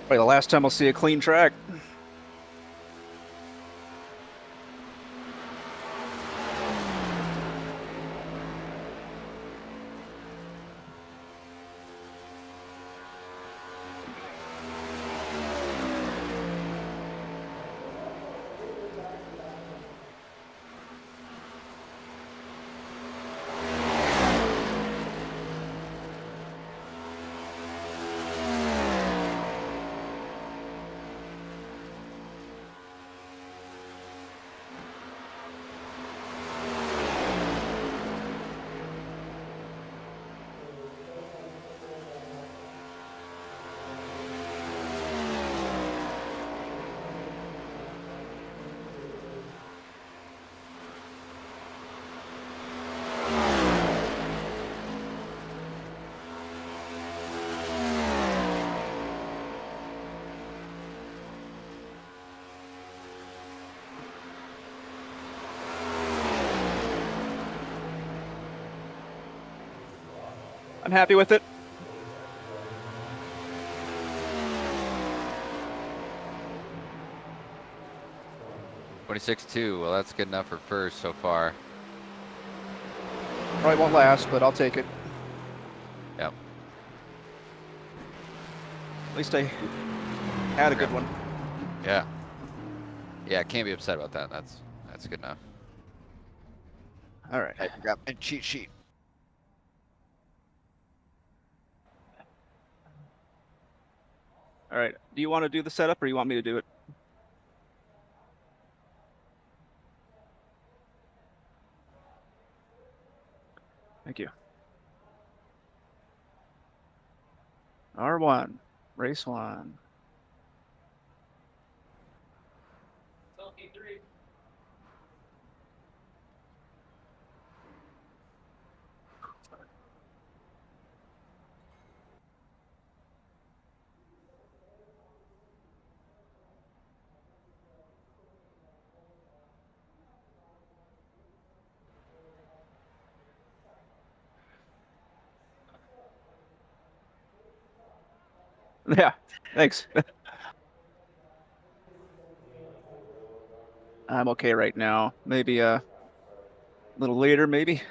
Probably the last time I'll see a clean track. I'm happy with it. $26.2. Well, that's good enough for first so far. Probably won't last, but I'll take it. Yep. At least I had a good one. Yeah. Yeah, can't be upset about that. That's good enough. All right. I grab a cheat sheet. All right. Do you want to do the setup or you want me to do it? Thank you. R1, race one. Yeah, thanks. I'm okay right now. Maybe a little later, maybe.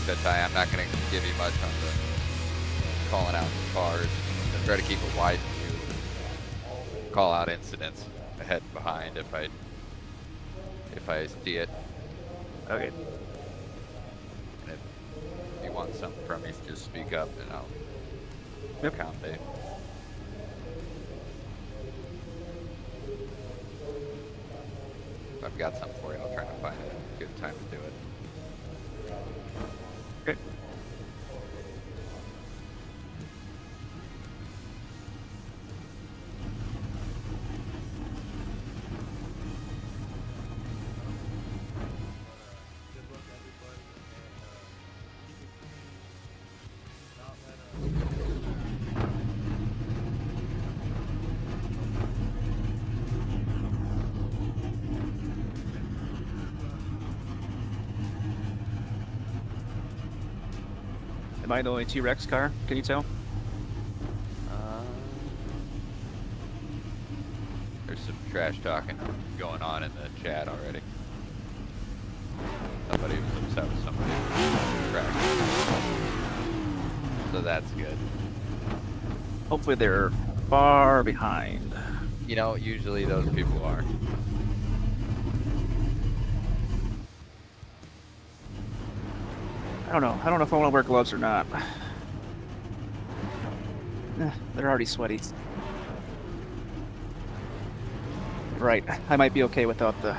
said, Ty, I'm not going to give you much on the calling out cars. I try to keep a wide view. Call out incidents ahead and behind if I see it. Okay. And if you want something from me, just speak up and I'll accommodate. If I've got something for you, I'll try to find a good time to do it. Okay. Am I the only T-Rex car? Can you tell? There's some trash talking going on in the chat already. Somebody was upset with somebody track. So that's good. Hopefully they're far behind. You know, usually those people are. I don't know. I don't know if I want to wear gloves or not. They're already sweaty. Right. I might be okay without the...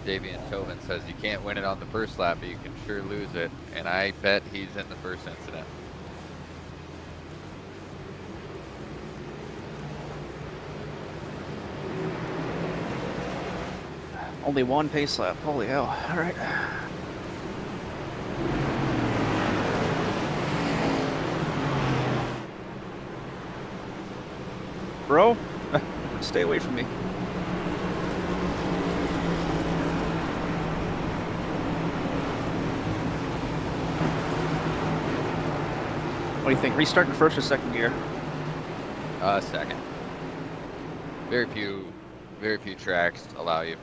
Davian Tobin says you can't win it on the first lap, but you can sure lose it. And I bet he's in the first incident. Only one pace lap. Holy hell. All right. Bro, stay away from me. What do you think? Restarting first or second gear? Second. Very few tracks allow you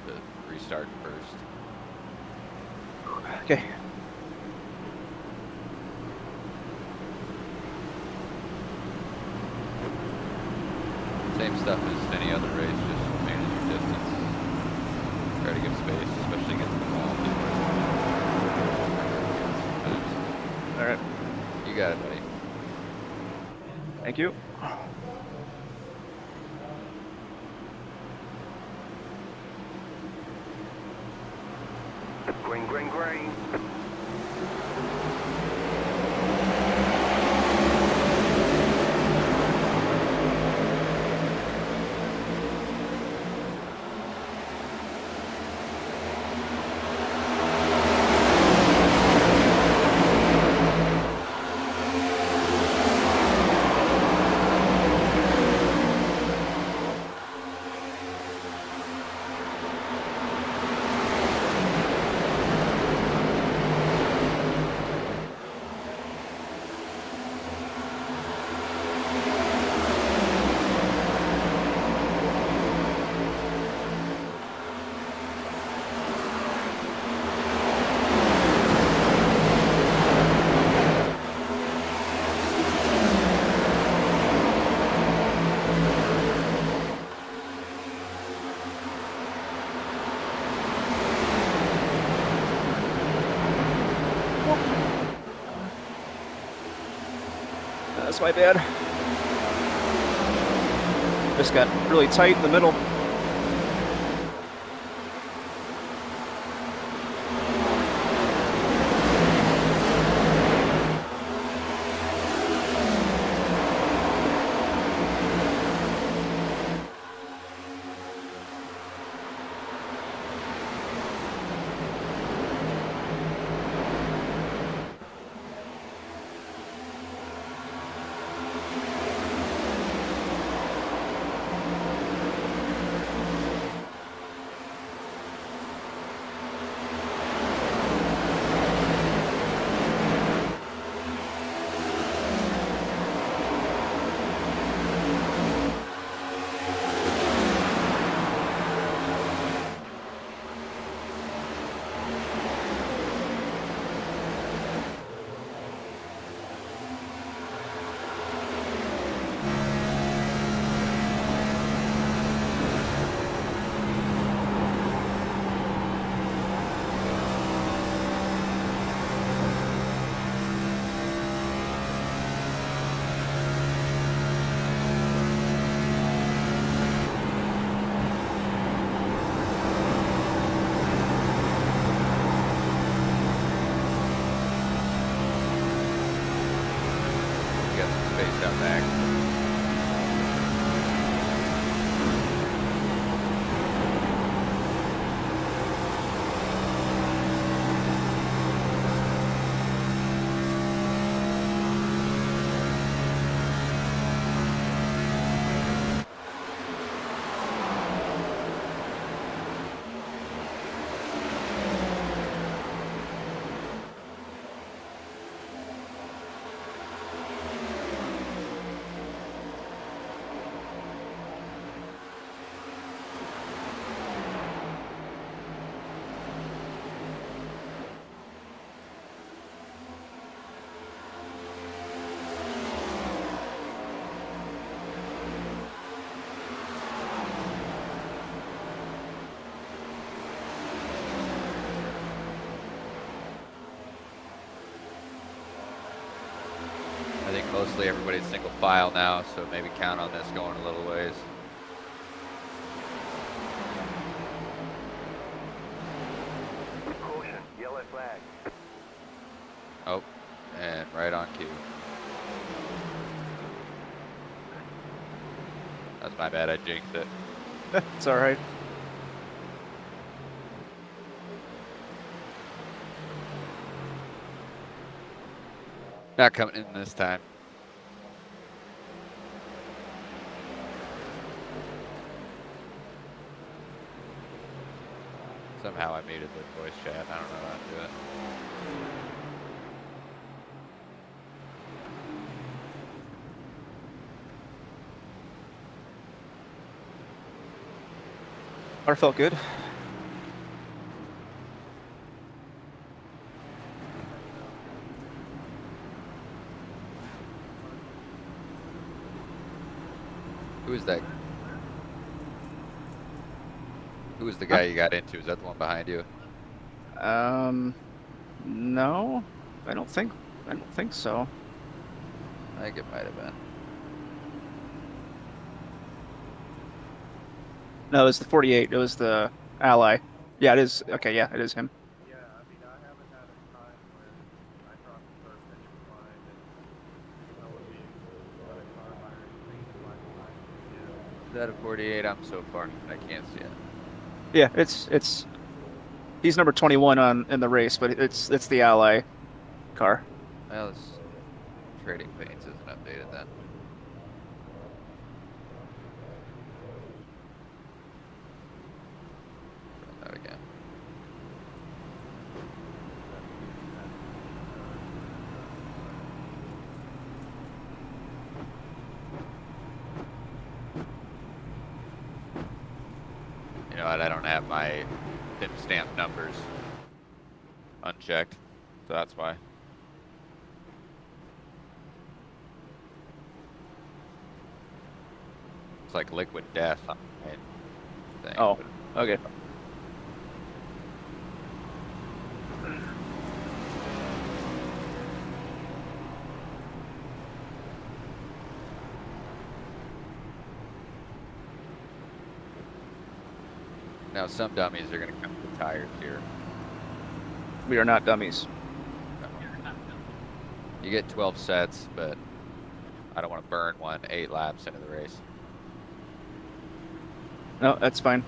to restart first. Okay. Same stuff as any other race, just manage your distance. Try to give space, especially against the wall. All right. You got it, buddy. Thank you. Green, green, green. That's my bad. Just got really tight in the middle. Mostly everybody's single file now, so maybe count on this going a little ways. Caution, yellow flag. Oh, and right on cue. That's my bad, I jinxed it. It's all right. Not coming in this time. Somehow I muted the voice chat. I don't know how to do it. Car felt good. Who is that? Who was the guy you got into? Is that the one behind you? No, I don't think so. I think it might have been. No, it was the 48. It was the ally. Yeah, it is. Okay, yeah, it is him. Yeah, I mean, I haven't had a time where I dropped the first engine line and no one being got a car by anything in my line. Yeah. Is that a 48? I'm so far. I can't see it. Yeah, it's he's number 21 in the race, but it's the ally car. Well, this trading paints isn't updated then. Run that again. You know what? I don't have my pin stamp numbers unchecked, so that's why. It's like liquid death on my thing. Oh, okay. Now some dummies are gonna come with tires here. We are not dummies. You get 12 sets, but I don't want to burn 8 laps into the race. No, that's fine.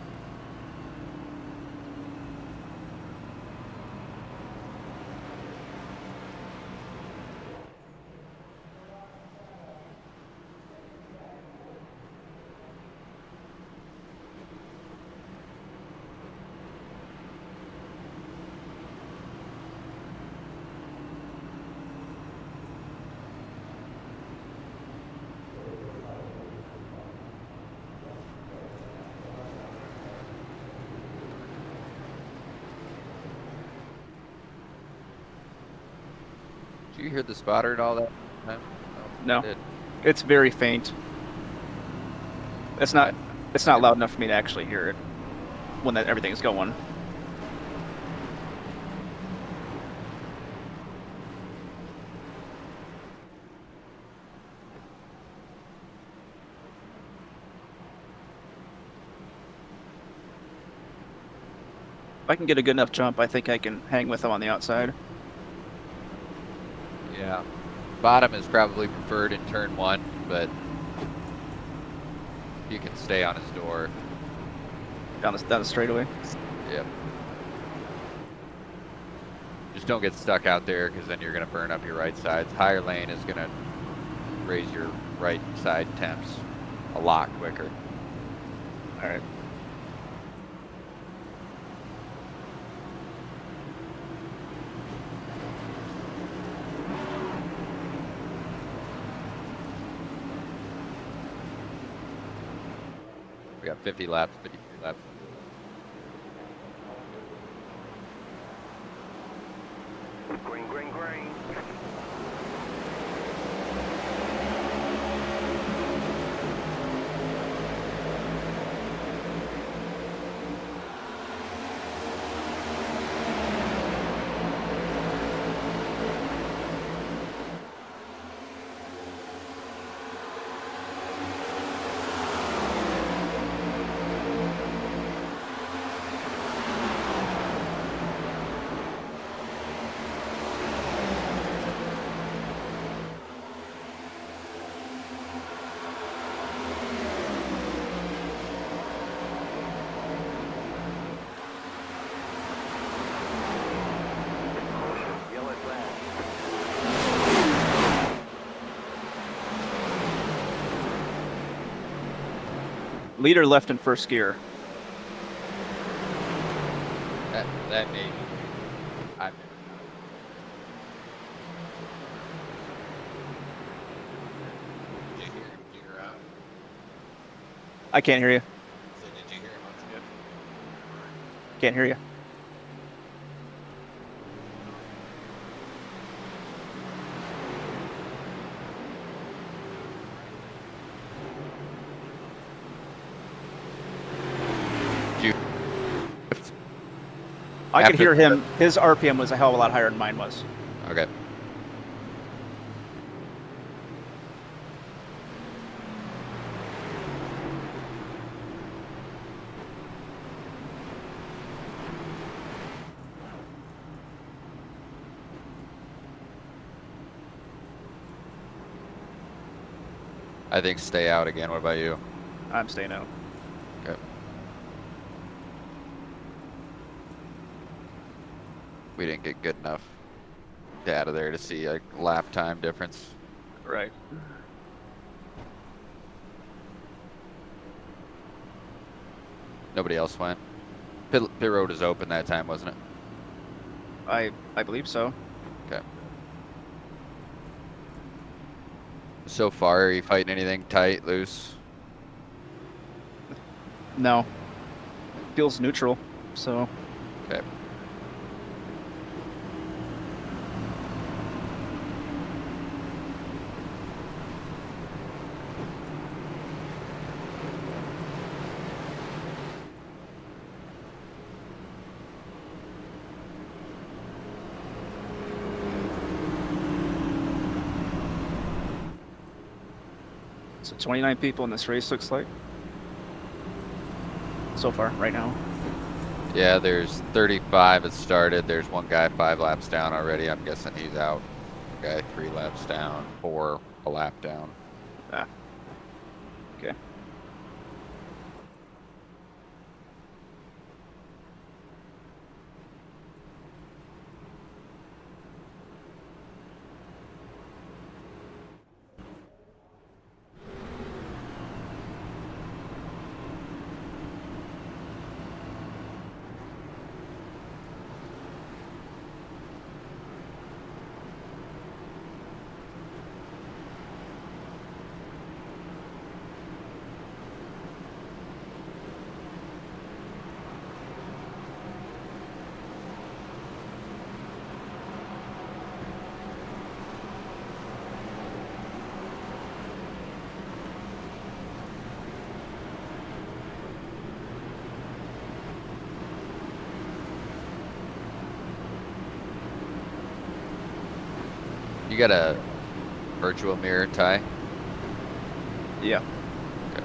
Did you hear the spotter at all that time? No. I did. It's very faint. It's not loud enough for me to actually hear it when everything's going. If I can get a good enough jump, I think I can hang with him on the outside. Yeah. Bottom is probably preferred in turn 1, but you can stay on his door. Down the straightaway. Yep. Just don't get stuck out there, because then you're going to burn up your right sides. Higher lane is going to raise your right side temps a lot quicker. All right. We got 50 laps, 53 laps. Green, green, green. Leader left in first gear. That may. I'm. Did you hear him gear out? I can't hear you. So did you hear him on skiff? Can't hear you. I could After hear him. His RPM was a hell of a lot higher than mine was. Okay. I think stay out again. What about you? I'm staying out. Okay. We didn't get good enough data there to see a lap time difference. Right. Nobody else went. Pit road is open that time, wasn't it? I believe so. Okay. So far, are you fighting anything tight, loose? No. Feels neutral. So Okay. so 29 people in this race looks like. So far, right now. Yeah, there's 35 that started. There's one guy 5 laps down already. I'm guessing he's out. One guy 3 laps down, 4 a lap down. Ah. Okay. You got a virtual mirror, Ty? Yeah. Okay.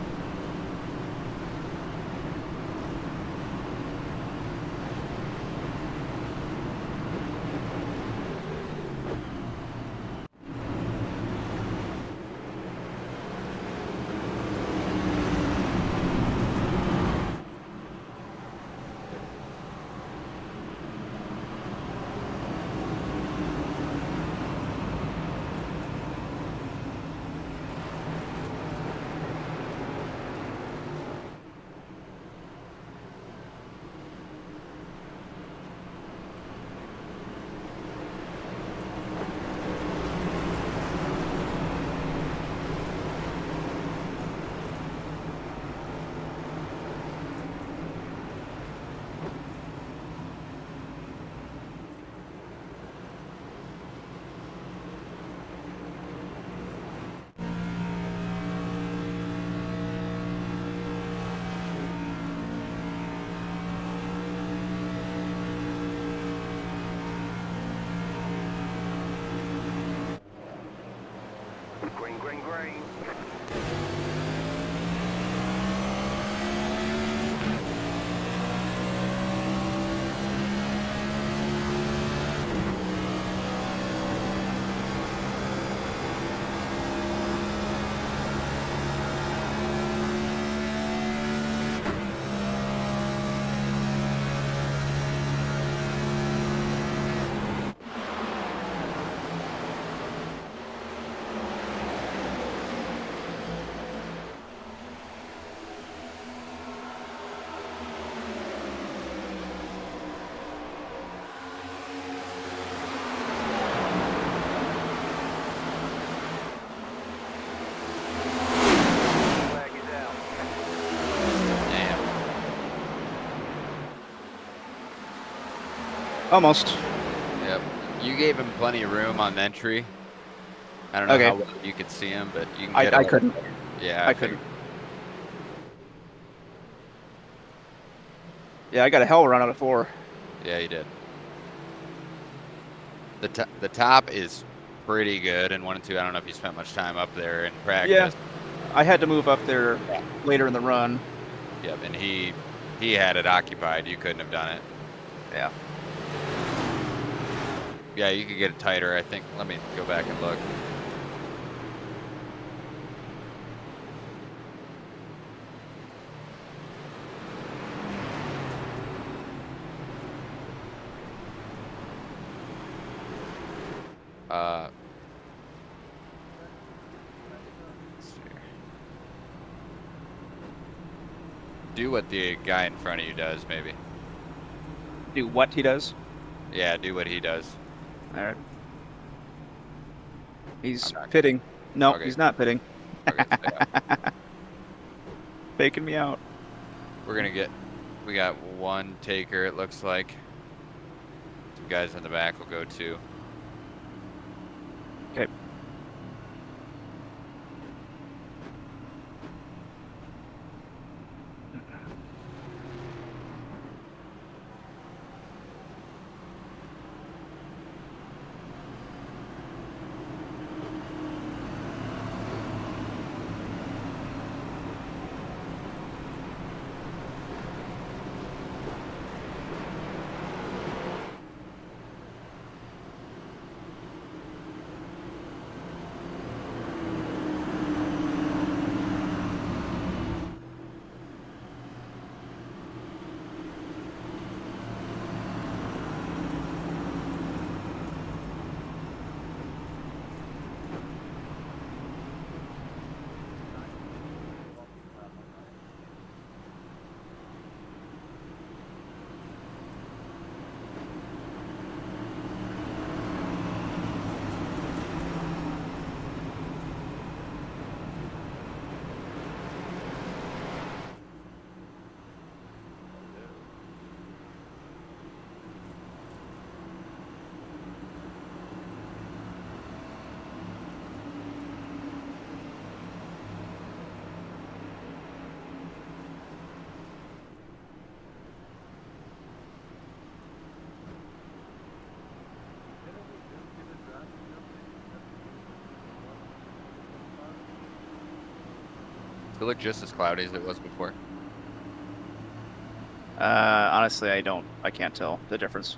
Green, green, green. Almost. Yep. You gave him plenty of room on entry. I don't know Okay. how well you could see him, but you can get. I couldn't. Yeah, I couldn't. Yeah, I got a hell run out of 4. Yeah, you did. The top is pretty good, and 1 and 2. I don't know if you spent much time up there in practice. Yeah. I had to move up there later in the run. Yep, and he had it occupied. You couldn't have done it. Yeah. Yeah, you could get it tighter, I think. Let me go back and look. Let's see here. Do what the guy in front of you does, maybe. Do what he does. Yeah, do what he does. All right. He's I'm not- pitting. No, Okay. he's not pitting. Okay, so yeah. Faking me out. We got 1 taker, it looks like. Some guys in the back will go 2. Okay. Does it look just as cloudy as it was before? Honestly, I can't tell the difference.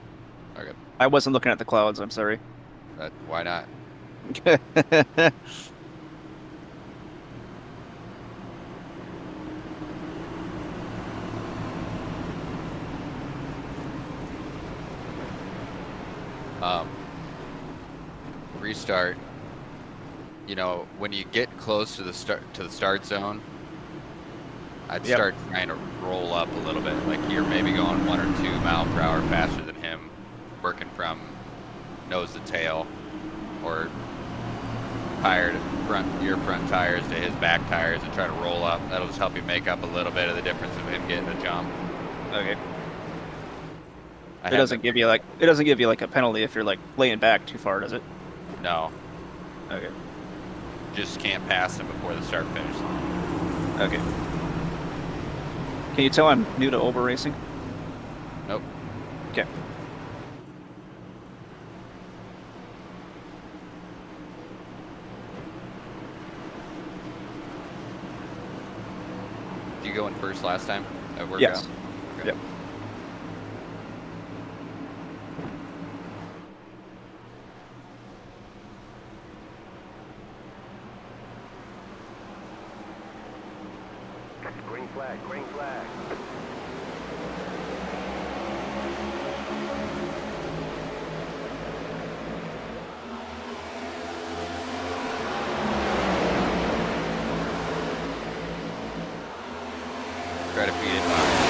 Okay. I wasn't looking at the clouds. I'm sorry. Why not? Restart. You know, when you get close to the start zone, I'd Yep. start trying to roll up a little bit. Like you're maybe going 1 or 2 miles per hour faster than him, working from nose to tail, or your front tires to his back tires, and try to roll up. That'll just help you make up a little bit of the difference of him getting a jump. Okay. It doesn't give you like a penalty if you're like laying back too far, does it? No, Okay. just can't pass him before the start finish. Okay. Can you tell I'm new to Uber racing? Nope. Okay. Did you go in first last time at workout? Yes. Okay. Yep. Green flag, green flag. Try to feed it behind.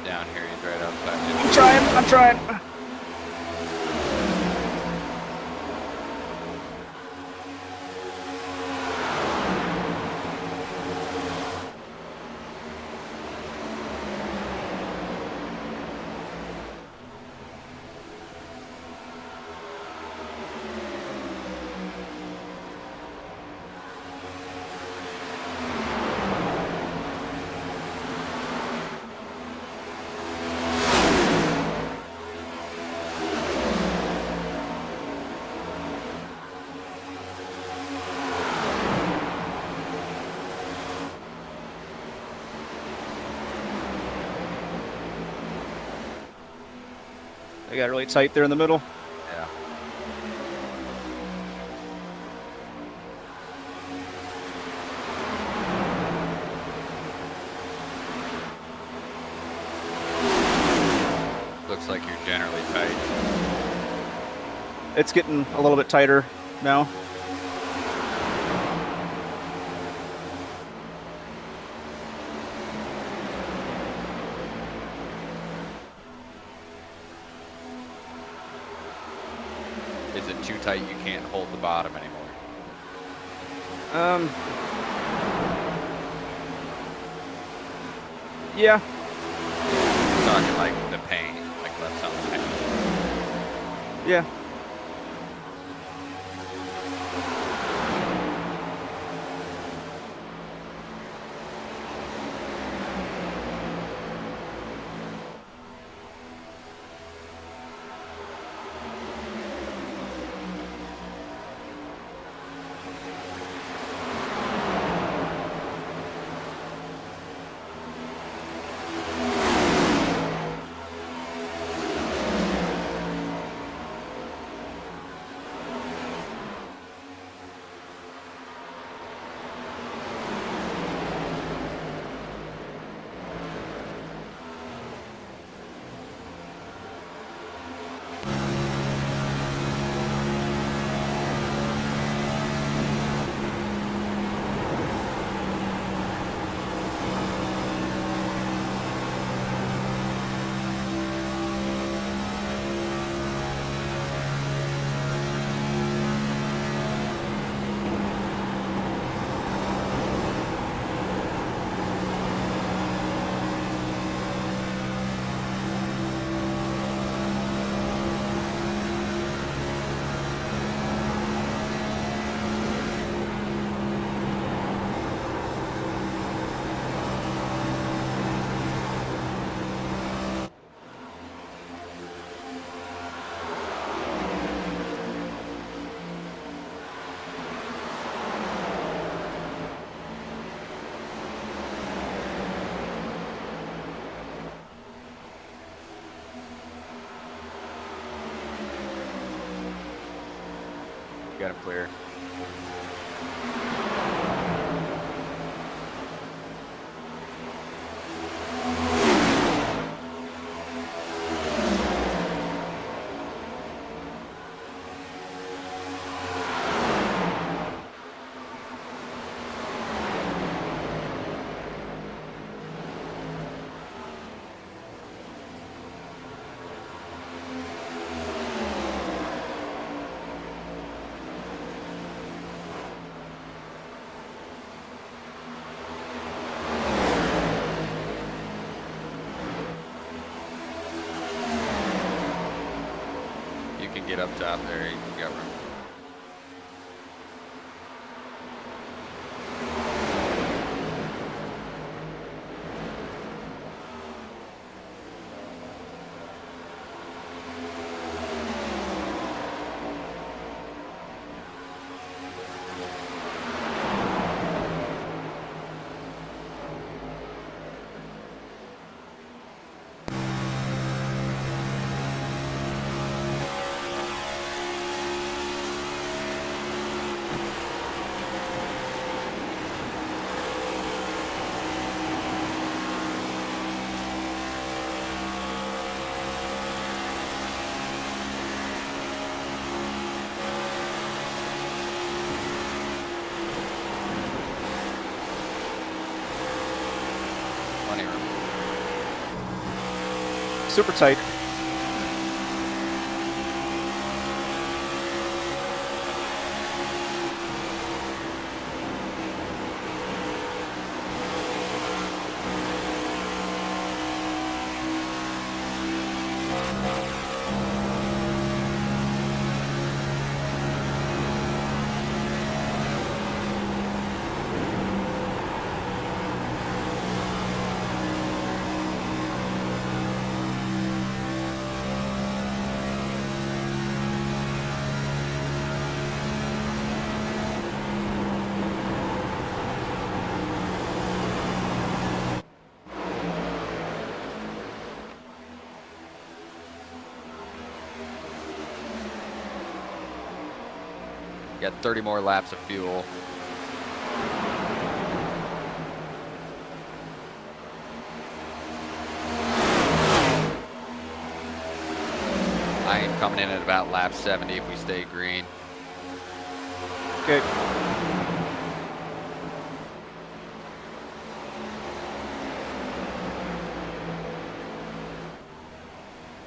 down here. He's right outside. I'm trying. They got really tight there in the middle. Yeah. Looks like you're generally tight. It's getting a little bit tighter now. Is it too tight you can't hold the bottom anymore? Yeah. I'm talking like the paint, like left on the paint. Yeah. Got him clear. You can get up top there. You got room. super tight. Got 30 more laps of fuel. I am coming in at about lap 70 if we stay green. Okay.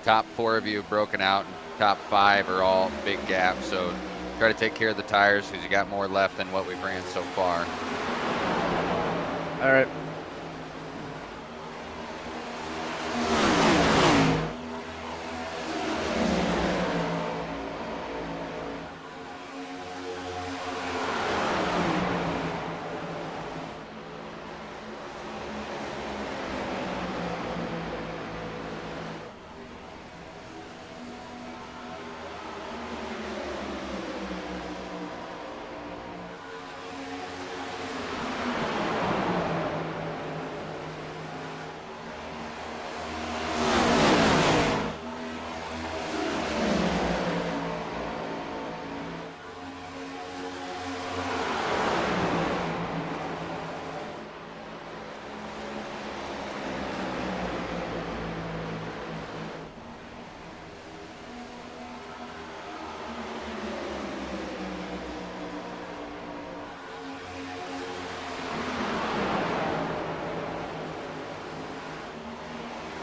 Top 4 of you have broken out, and top 5 are all big gaps, so try to take care of the tires because you got more left than what we've ran so far. All right.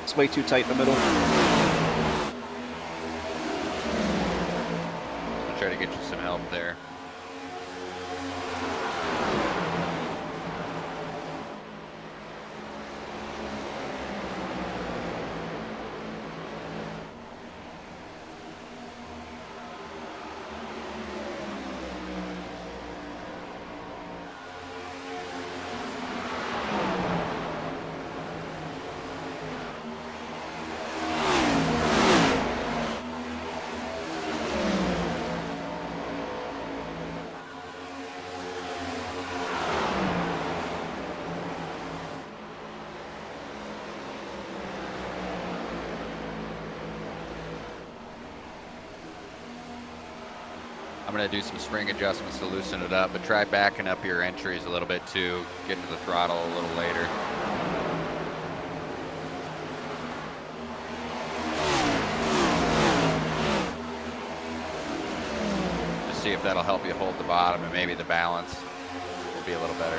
It's way too tight in the middle. I'll try to get you some help there. I'm going to do some spring adjustments to loosen it up, but try backing up your entries a little bit too, getting to the throttle a little later. Just see if that'll help you hold the bottom, and maybe the balance will be a little better.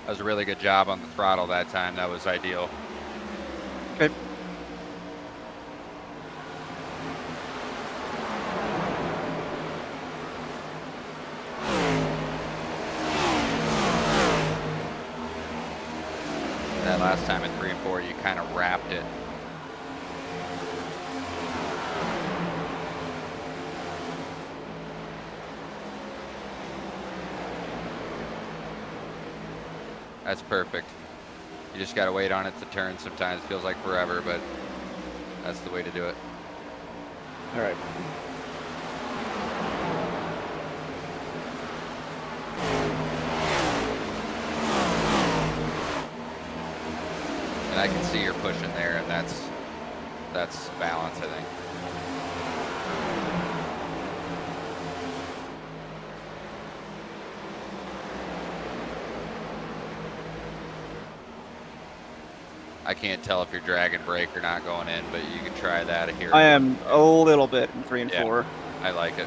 That was a really good job on the throttle that time. That was ideal. Okay. That last time in 3 and 4, you kind of wrapped it. That's perfect. You just gotta wait on it to turn. Sometimes it feels like forever, but that's the way to do it. All right. And I can see you're pushing there, and that's balance, I think. I can't tell if you're dragging brake or not going in, but you can try that here. I am a little bit in 3 and Yeah. 4. I like it.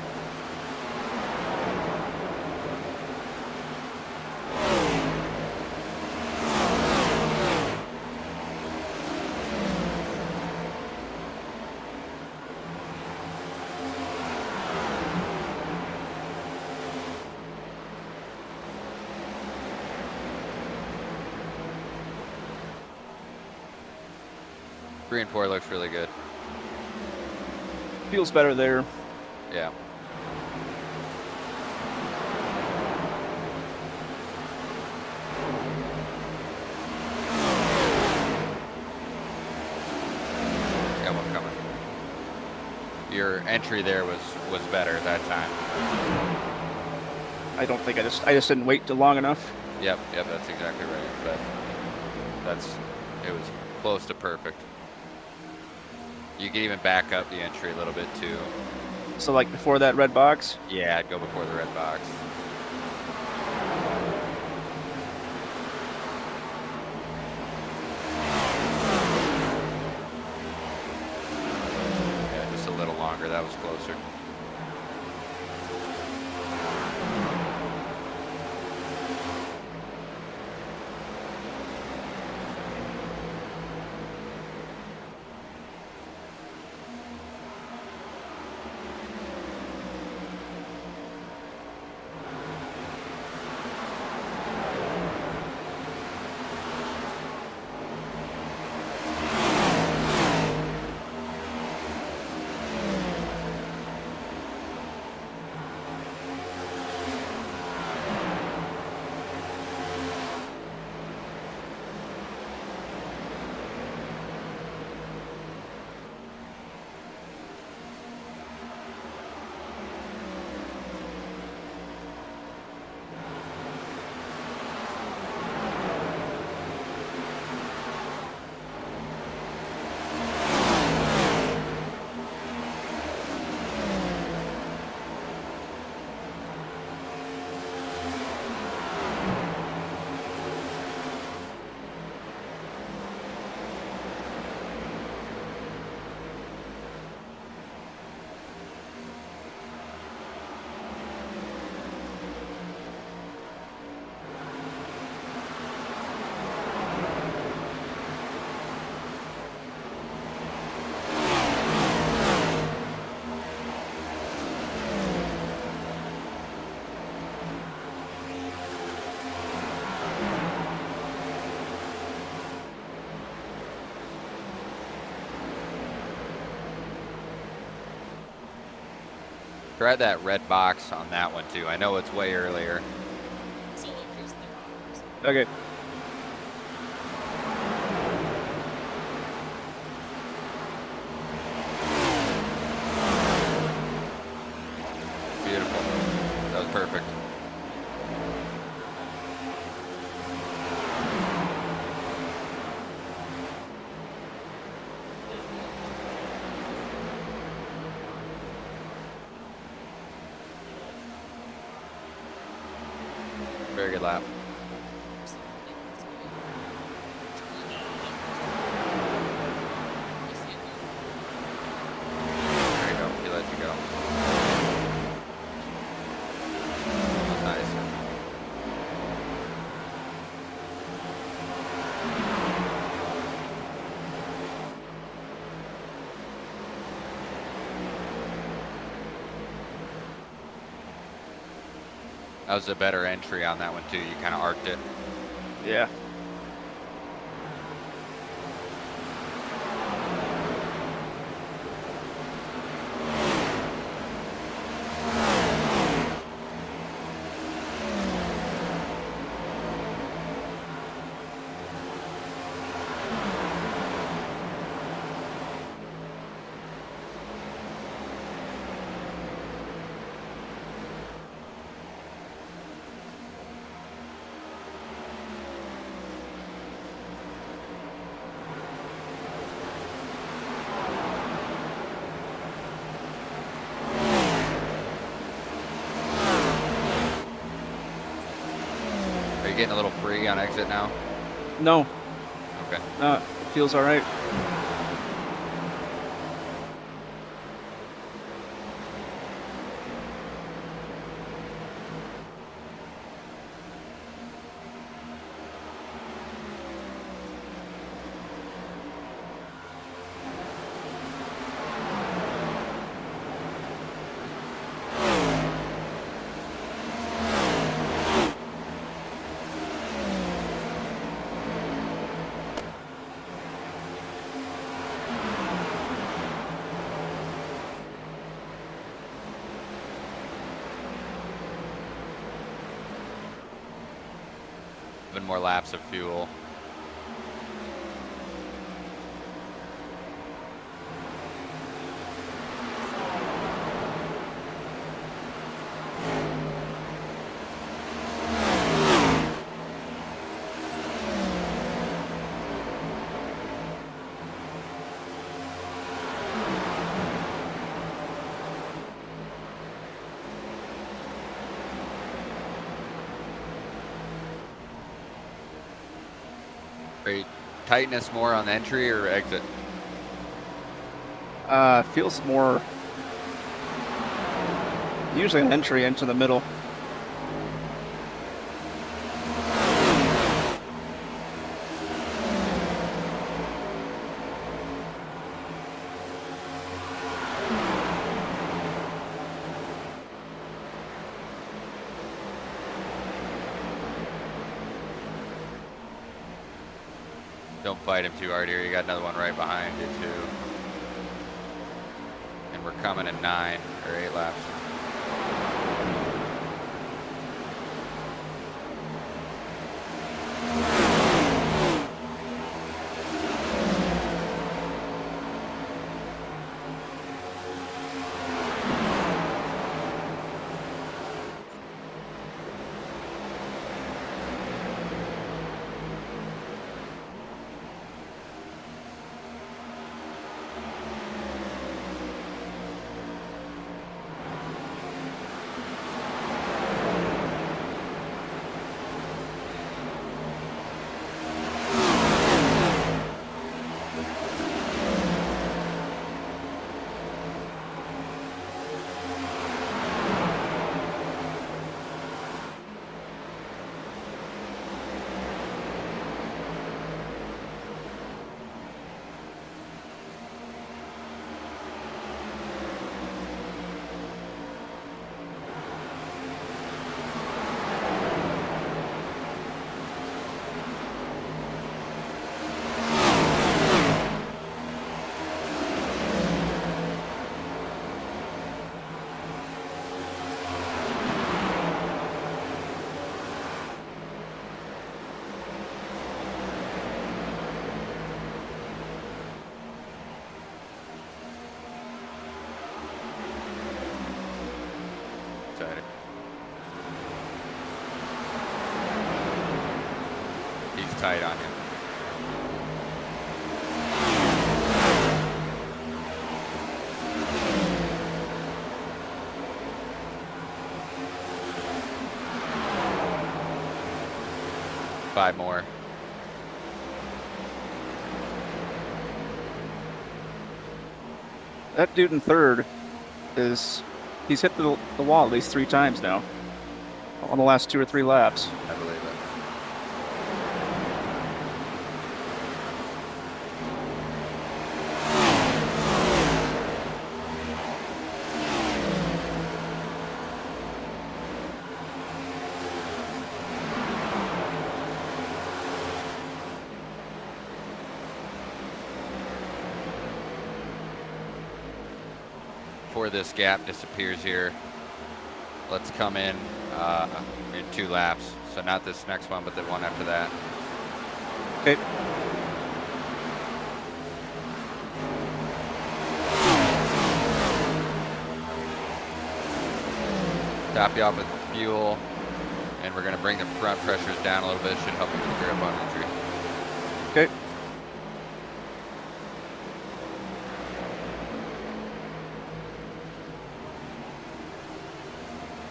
Three and 4 looks really good. Feels better there. Yeah. Got one coming. Your entry there was better that time. I don't think I just didn't wait too long enough. Yep, that's exactly right. But it was close to perfect. You can even back up the entry a little bit too. So like before that red box. Yeah, I'd go before the red box. Yeah, just a little longer. That was closer. Try that red box on that one too. I know it's way earlier. So like just the Okay. Beautiful. That was perfect. Very good lap. There you go. He let you go. Nice. That was a better entry on that one too. You kind of arced it. Yeah. Are you getting a little free on exit now? No, Okay. it feels all right. Even more laps of fuel. Are you tightness more on the entry or exit? Feels more usually an entry into the middle. Don't fight him too hard here. You got another one right behind you too. And we're coming in 9 or 8 laps. Excited. He's tight on you. Five more. That dude in third he's hit the wall at least 3 times now on the last 2 or 3 laps. I believe it. before this gap disappears here, let's come in 2 laps. So not this next one, but the one after that. Okay. Top you off with fuel, and we're going to bring the front pressures down a little bit. Should help you with the grip on entry. Okay.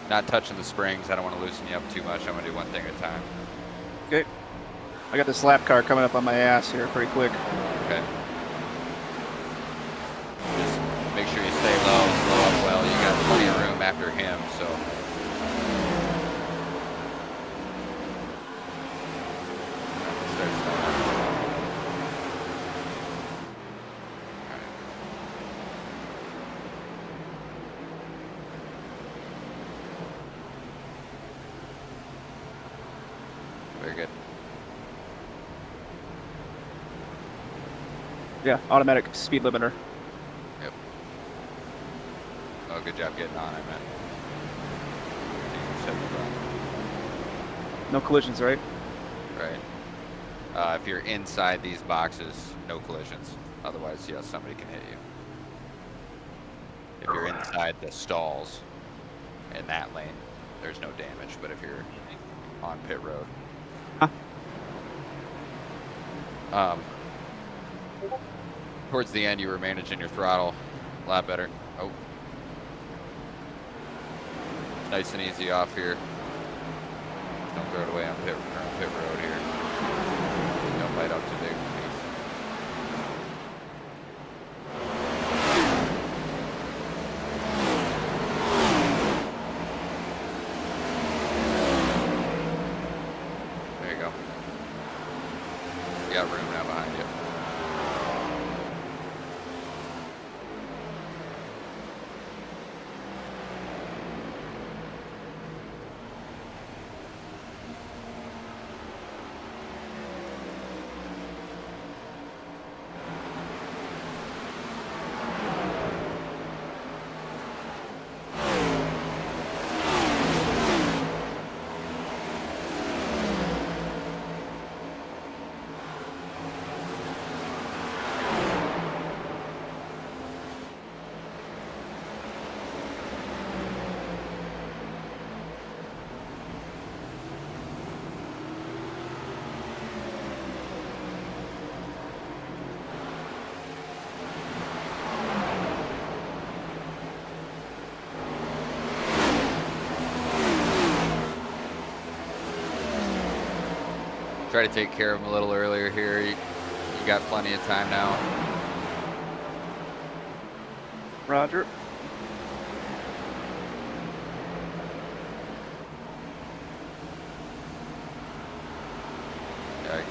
Not touching the springs. I don't want to loosen you up too much. I'm going to do one thing at a time. Okay. I got this lap car coming up on my ass here pretty quick. Okay. Just make sure you stay low, slow up well. You got plenty of room after him, so. Start slowing. Alright. Very good. Yeah, automatic speed limiter. Yep. Oh, good job getting on, I meant. No collisions, right? Right. If you're inside these boxes, no collisions. Otherwise, yes, somebody can hit you. If you're inside the stalls in that lane, there's no damage. But if you're on pit road. Huh. Towards the end, you were managing your throttle a lot better. Oh. Nice and easy off here. Don't throw it away on pit road here. Don't bite up too big, please. There you go. You got room now behind you. Try to take care of him a little earlier here. You got plenty of time now. Roger. Yikes.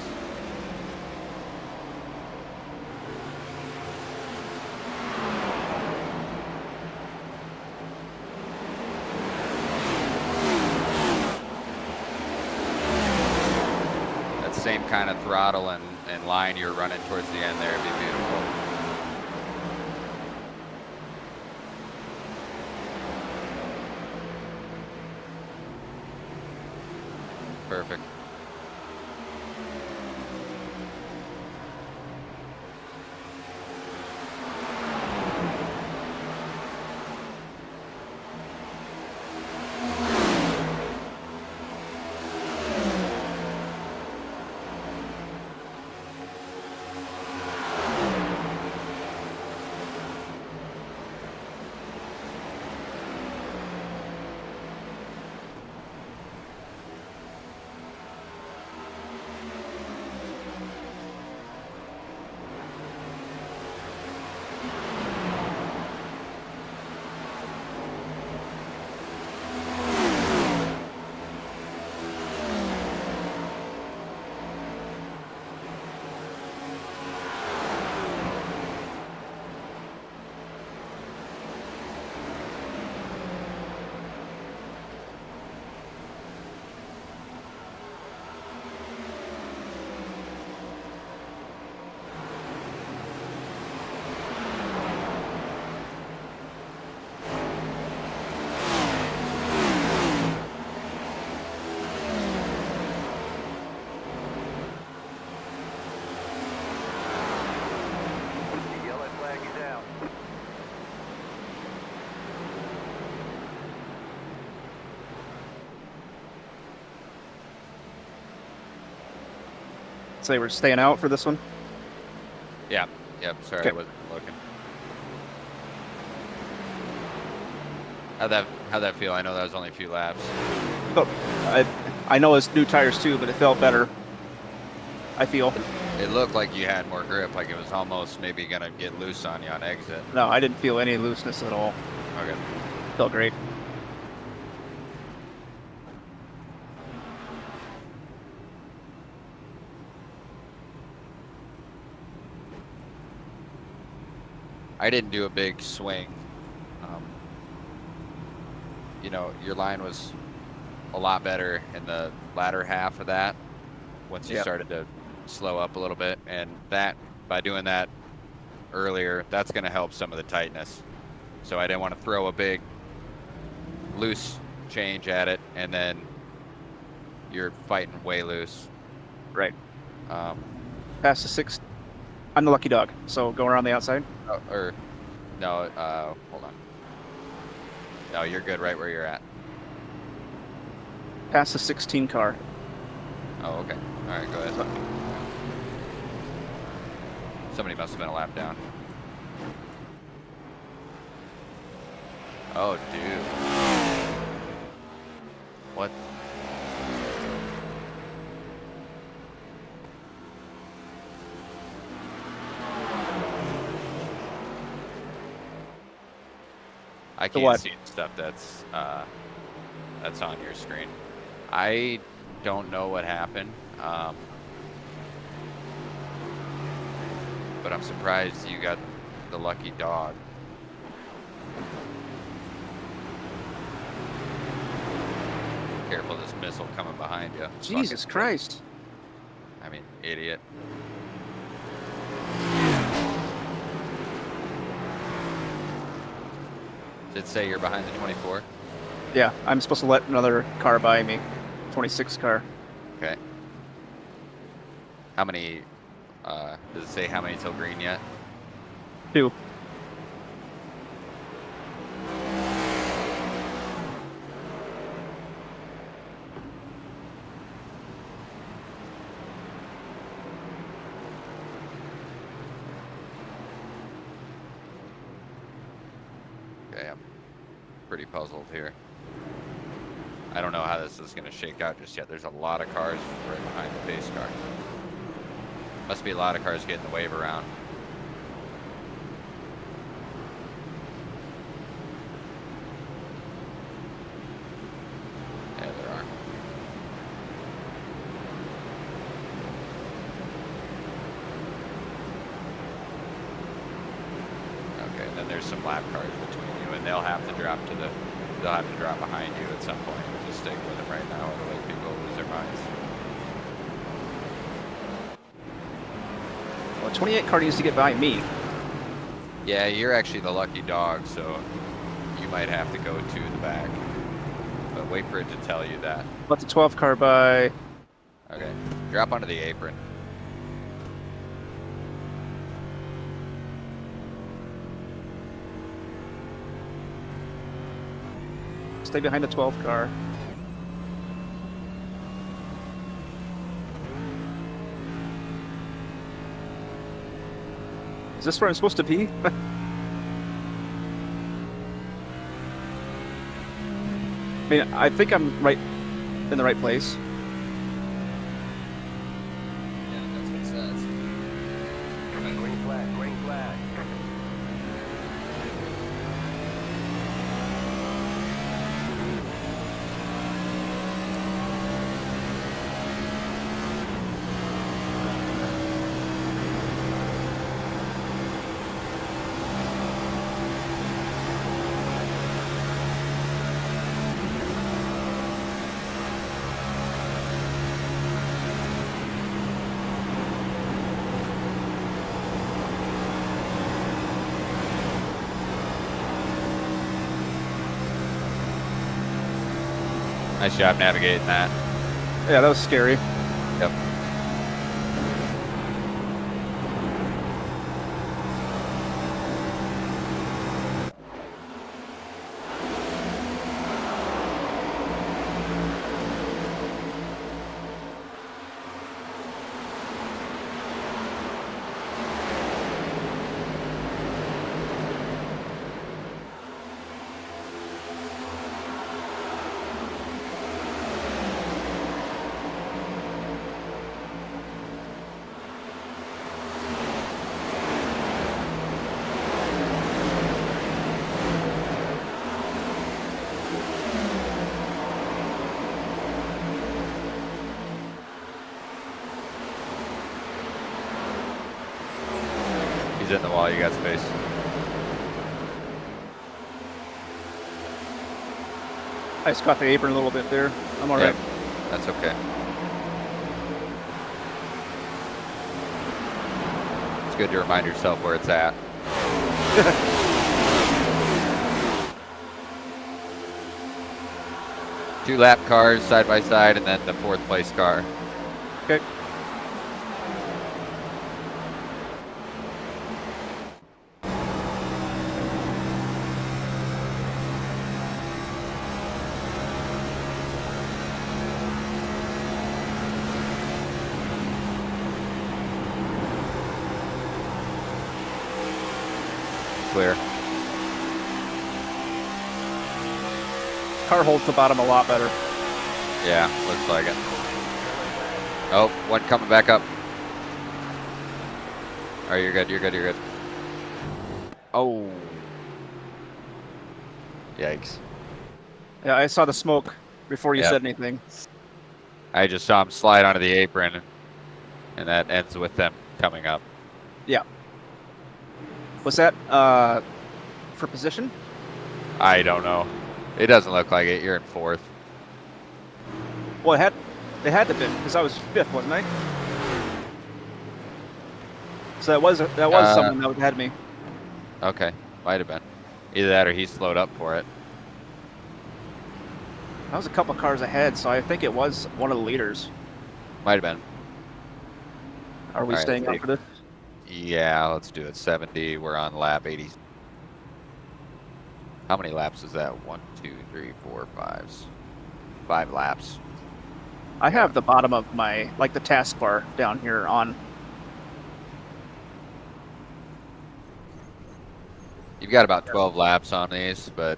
That same kind of throttle and line you're running towards the end there would be beautiful. Perfect. So they were staying out for this one? Yeah. Yep. Sorry, Okay. I wasn't looking. How'd that feel? I know that was only a few laps. But I know it's new tires too, but it felt better. I feel. It looked like you had more grip, like it was almost maybe gonna get loose on you on exit. No, I didn't feel any looseness at all. Okay. Felt great. I didn't do a big swing. You know, your line was a lot better in the latter half of that once you Yep. started to slow up a little bit, and that by doing that earlier, that's going to help some of the tightness. So I didn't want to throw a big loose change at it and then you're fighting way loose. Right. Um, Past the 6. I'm the lucky dog, so go around the outside. or no, hold on. No, you're good right where you're at. Past the 16 car. Oh, okay. All right, go ahead. Somebody must have been a lap down. Oh, dude. What? I can't what? see the stuff that's on your screen. I don't know what happened, but I'm surprised you got the lucky dog. Careful, this missile coming behind you. Jesus Fucking- Christ. I mean, idiot. Did it say you're behind the 24? Yeah, I'm supposed to let another car by me. 26 car. Okay. How many, does it say how many till green yet? 2. Okay, I'm pretty puzzled here. I don't know how this is going to shake out just yet. There's a lot of cars right behind the pace car. Must be a lot of cars getting the wave around. Yeah, there are. Okay, and then there's some lap cars between you, and they'll have to drop behind you at some point. Just stick with them right now, otherwise people will lose their minds. Well, 28 car needs to get by me. Yeah, you're actually the lucky dog, so you might have to go to the back. But wait for it to tell you that. Let the 12 car by. Okay, drop onto the apron. Stay behind the 12 car. Is this where I'm supposed to be? I mean, I think I'm right in the right place. Yeah, that's what it says. Green flag, green flag. Nice job navigating that. Yeah, that was scary. Yep. He's in the wall. You got space. I just caught the apron a little bit there. I'm all right. Yeah, that's okay. It's good to remind yourself where it's at. 2 lap cars side by side, and then the 4th place car. Okay. Clear. Car holds the bottom a lot better. Yeah, looks like it. Oh, one coming back up. All right, you're good, you're good, you're good. Oh. Yikes. Yeah, I saw the smoke before you Yep. said anything. I just saw him slide onto the apron, and that ends with them coming up. Yeah. Was that for position? I don't know. It doesn't look like it. You're in 4th. Well, it had to be because I was 5th, wasn't I? So that was someone that had me. Okay, might have been. Either that or he slowed up for it. I was a couple cars ahead, so I think it was one of the leaders. Might have been. Are we All right, staying let's up for this? Yeah, let's do it. 70. We're on lap 80. How many laps is that? 1, 2, 3, 4, 5. 5 laps. I have the bottom of my, like the taskbar down here on. You've got about 12 laps on these, but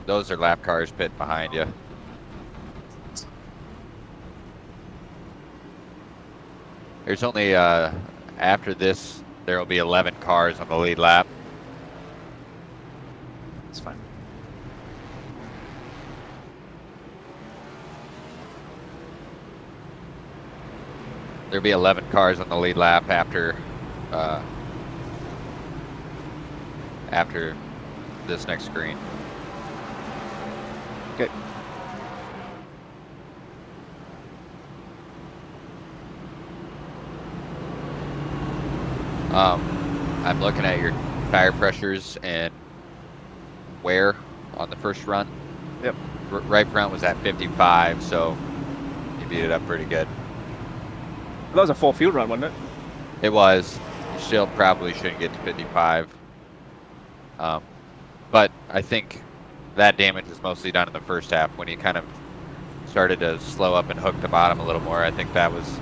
those are lap cars pit behind you. There's only, after this, there will be 11 cars on the lead lap. It's fine. There'll be 11 cars on the lead lap after this next screen. Okay. I'm looking at your tire pressures and wear on the first run. Yep. Right front was at 55, so you beat it up pretty good. That was a full field run, wasn't it? It was. You still probably shouldn't get to 55. But I think that damage is mostly done in the first half when you kind of started to slow up and hook the bottom a little more. I think that was,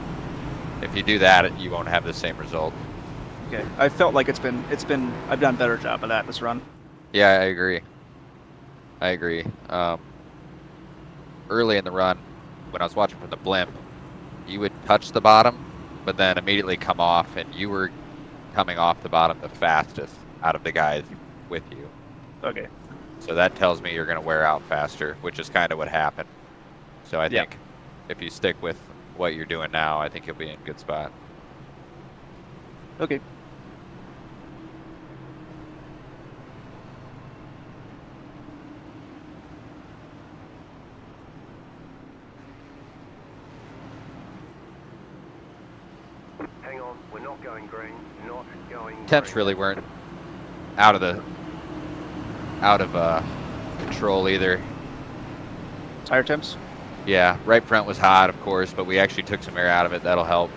if you do that, you won't have the same result. Okay. I felt like it's been I've done a better job of that this run. Yeah, I agree. Early in the run, when I was watching from the blimp, you would touch the bottom, but then immediately come off, and you were coming off the bottom the fastest out of the guys with you. Okay. So that tells me you're going to wear out faster, which is kind of what happened. So I think if you stick with what you're doing now, I think you'll be in a good spot. Okay. Hang on, we're not going green, not going Temps green. really weren't out of control either. Tire temps? Yeah, right front was hot, of course, but we actually took some air out of it. That'll help.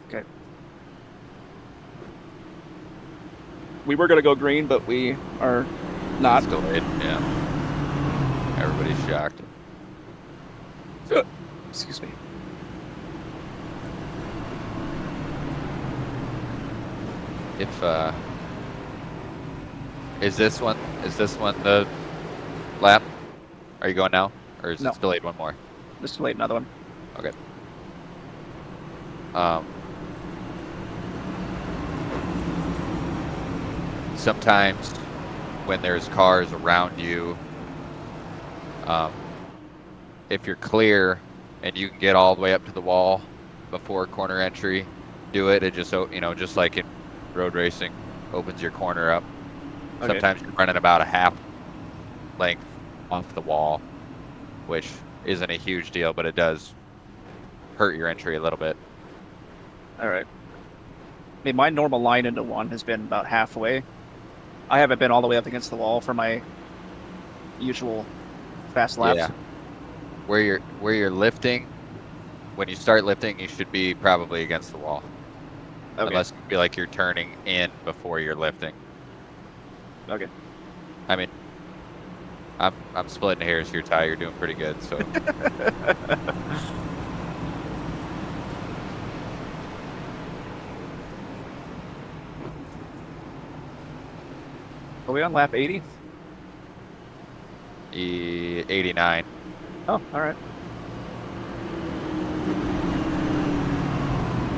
Okay. We were gonna go green, but we are not. It's delayed. Yeah. Everybody's shocked. Excuse me. If is this one the lap? Are you going now, or is No. it delayed one more? Just delayed another one. Okay. Sometimes when there's cars around you, if you're clear and you can get all the way up to the wall before corner entry, do it. It just, just like in road racing, opens your corner up. Okay. Sometimes you're running about a half length off the wall, which isn't a huge deal, but it does hurt your entry a little bit. All right. I mean, my normal line into one has been about halfway. I haven't been all the way up against the wall for my usual fast laps. Yeah. Where you're lifting, when you start lifting, you should be probably against the wall. Okay. Unless you feel like you're turning in before you're lifting. Okay. I mean, I'm splitting hairs here, Ty. You're doing pretty good. So Are we on lap 80? 89. Oh, all right.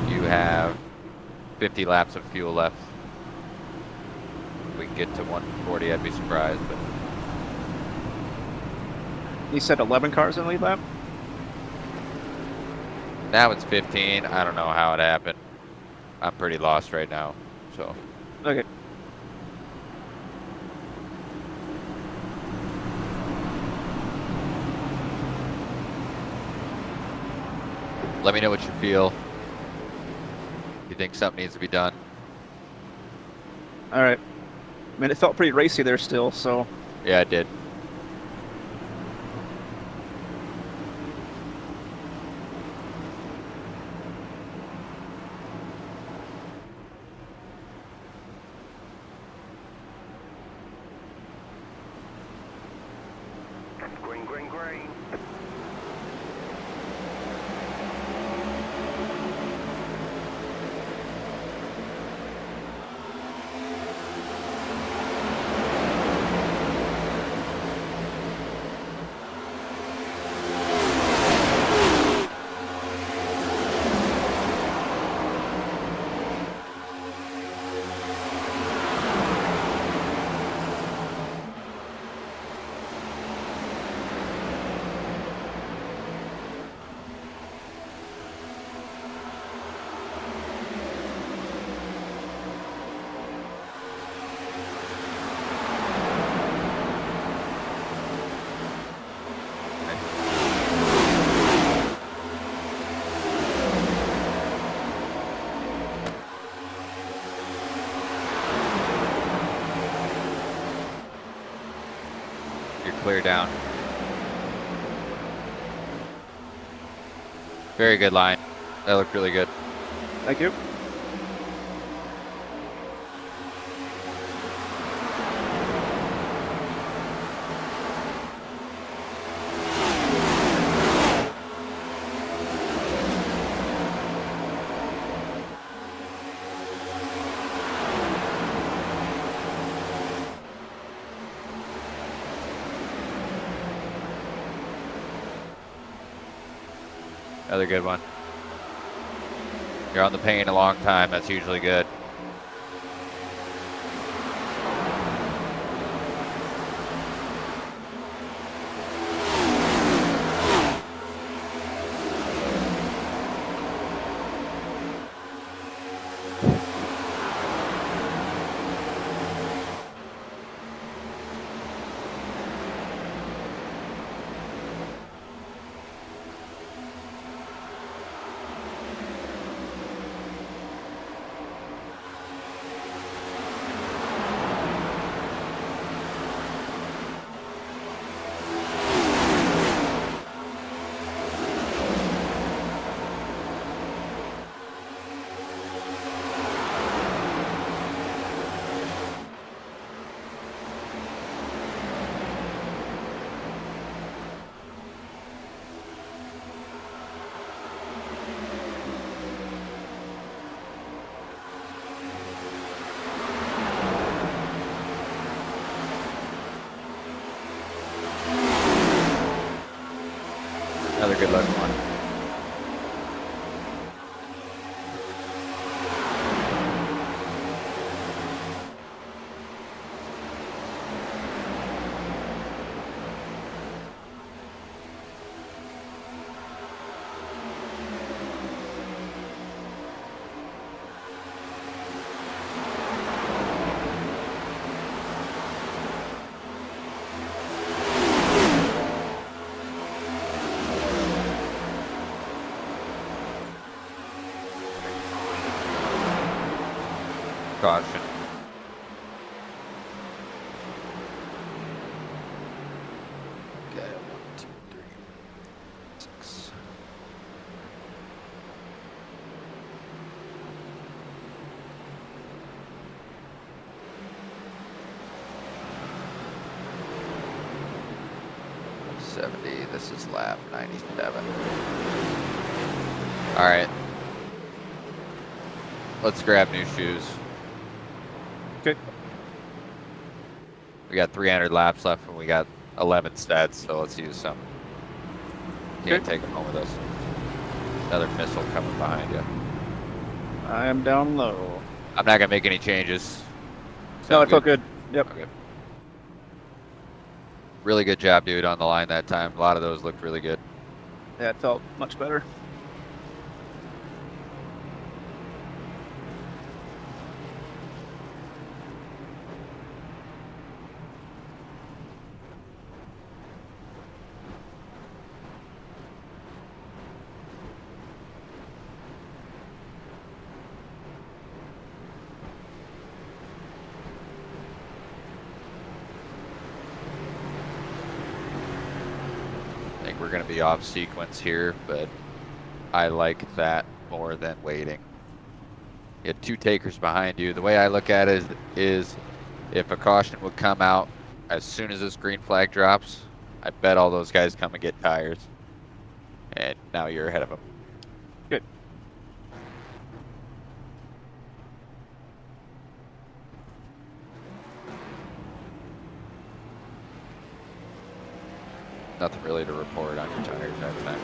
You have 50 laps of fuel left. If we can get to 140, I'd be surprised. But You said 11 cars in the lead lap? now it's 15. I don't know how it happened. I'm pretty lost right now. So Okay. let me know what you feel. You think something needs to be done? All right. I mean, it felt pretty racy there still, so Yeah, it did. Green, green, green. You're clear down. Very good line. That looked really good. thank you. Another good one. You're on the paint a long time. That's usually good. Another good looking one. caution. Okay, 1, 2, 3, 6. This is lap 97. All right. Let's grab new shoes. Okay. We got 300 laps left and we got 11 stats, so let's use some. Can't take them home with us. Another missile coming behind you. I am down low. I'm not gonna make any changes. No, Sound it felt good. Yep. Okay. Really good job, dude, on the line that time. A lot of those looked really good. Yeah, it felt much better. I think we're going to be off sequence here, but I like that more than waiting. You had 2 takers behind you. The way I look at it is if a caution would come out as soon as this green flag drops, I bet all those guys come and get tires. And now you're ahead of them. Good. Nothing really to report on your tires that time.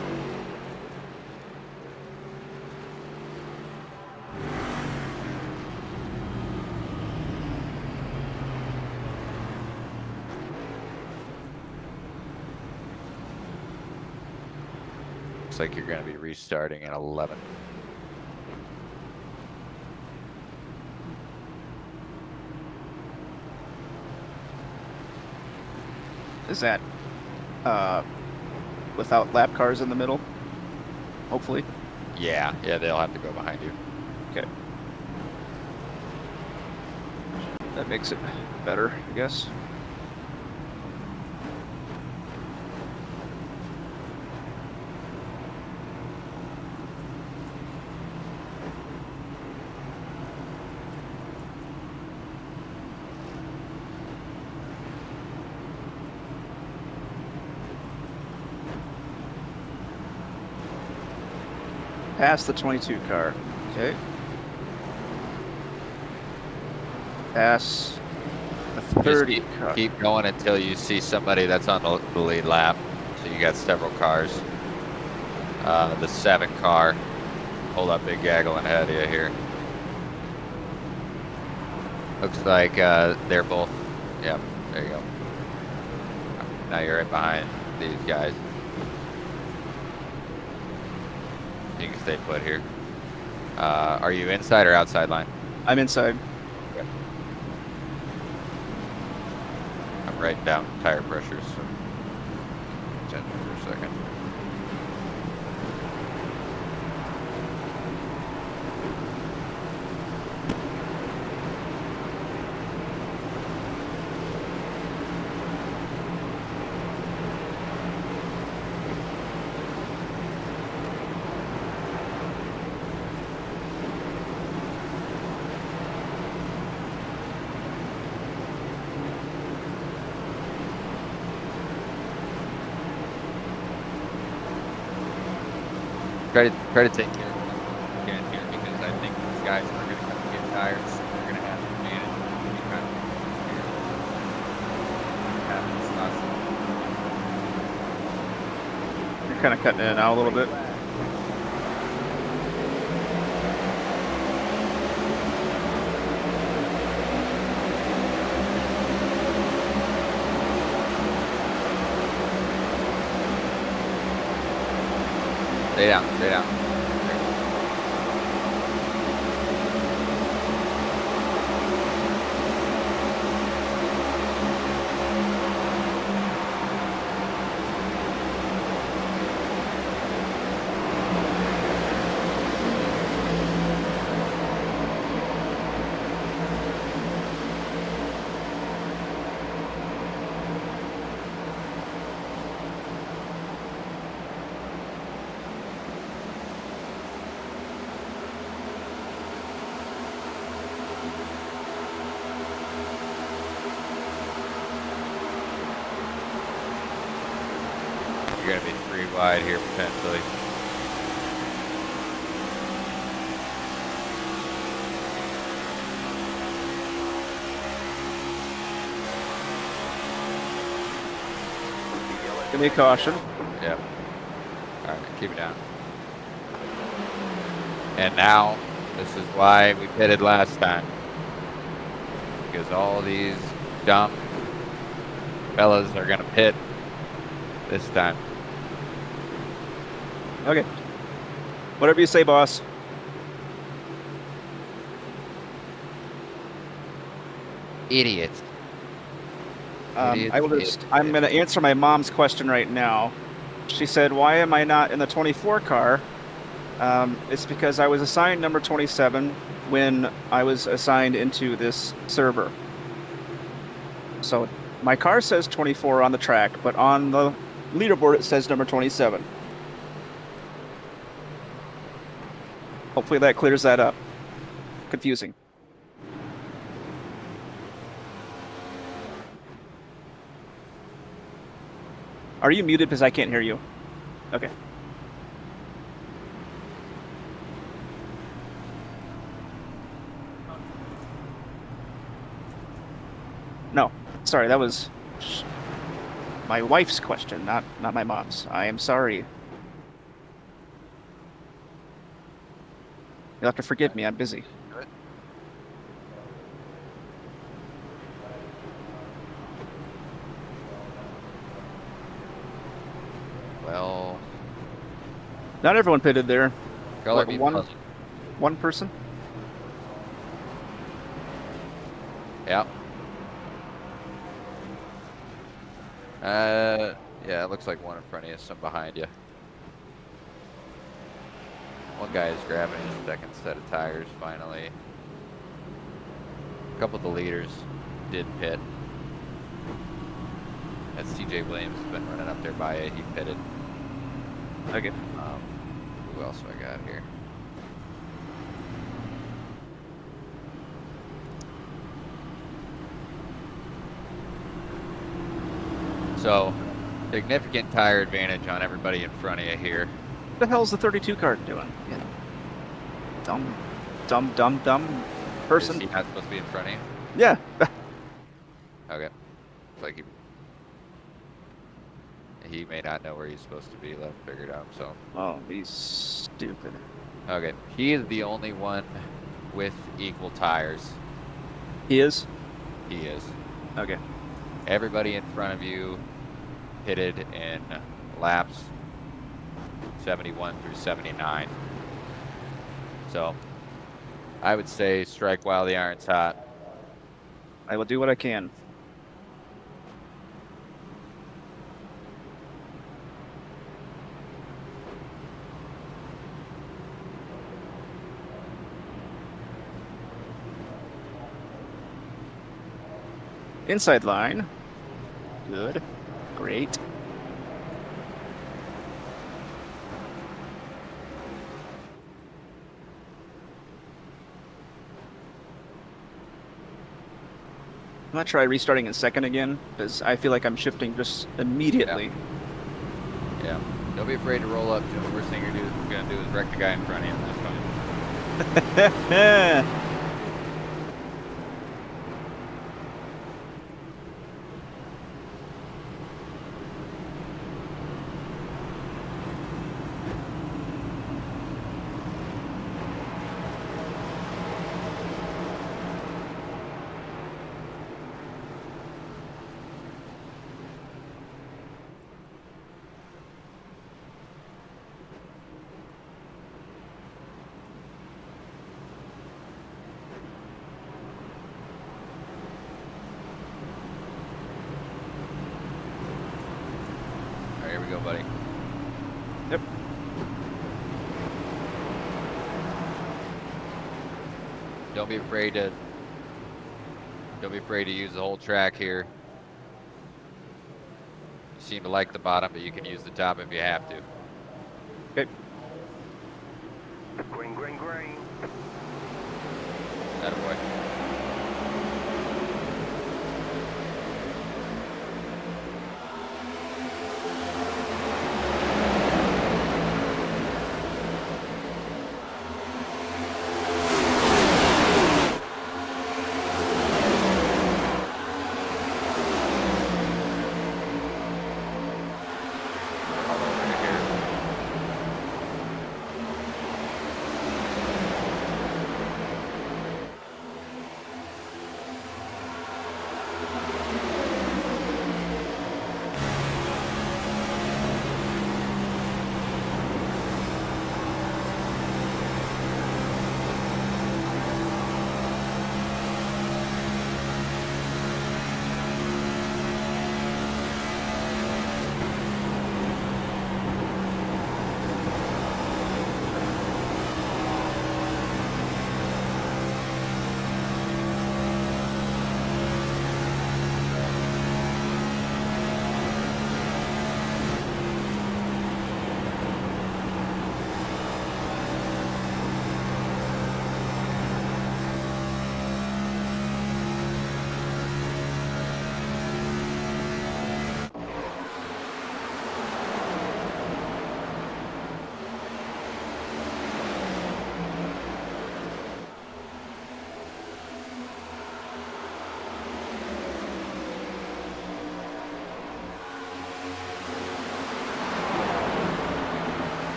Looks like you're going to be restarting at 11. Is that without lap cars in the middle? Hopefully. Yeah, they'll have to go behind you. Okay. That makes it better, I guess. Past the 22 car. Okay. Pass the 30 Just car. keep going until you see somebody that's on the lead lap. So you got several cars. The 7 car. Hold up, big gaggling ahead of you here. Looks like they're both. Yep, there you go. Now you're right behind these guys. You can stay put here. Are you inside or outside line? I'm inside. Okay. I'm writing down tire pressures. So attention for a second. Try to take care of what you can here because I think these guys are going to come get tires. So they're going to have to manage any kind of here. You're kind of cutting in and out a little bit. Stay down, stay down. You're going to be 3 wide here potentially. Give me a caution. Yep. All right, keep it down. And now, this is why we pitted last time. Because all these dumb fellas are going to pit this time. Okay. Whatever you say, boss. Idiots. I will just, I'm going to answer my mom's question right now. She said, why am I not in the 24 car? It's because I was assigned number 27 when I was assigned into this server. So my car says 24 on the track, but on the leaderboard it says number 27. Hopefully that clears that up. Confusing. Are you muted because I can't hear you? Okay. No, sorry, that was my wife's question, not my mom's. I am sorry. You'll have to forgive me, I'm busy. Well, Not everyone pitted there. color What, me one- puzzled. One person? Yep. Yeah, it looks like one in front of you, some behind you. One guy is grabbing his second set of tires finally. A couple of the leaders did pit. That's CJ Williams has been running up there by you. He pitted. Okay. Who else do I got here? So, significant tire advantage on everybody in front of you here. What the hell's the 32 car doing? Yeah. Dumb person. Is he not supposed to be in front of you? Yeah. Okay. It's like he may not know where he's supposed to be. Let him figure it out. So. Oh, he's stupid. Okay. He is the only one with equal tires. He is? He is. Okay. Everybody in front of you pitted in laps 71 through 79. So I would say strike while the iron's hot. I will do what I can. Inside line. Good. Great. I'm gonna try restarting in second again, because I feel like I'm shifting just immediately. Yeah. Don't be afraid to roll up, Joe. Worst thing you're gonna do is wreck the guy in front of you. That's fine. All right, here we go, buddy. Yep. Don't be afraid to use the whole track here. You seem to like the bottom, but you can use the top if you have to. Okay. Green, green, green. Attaboy.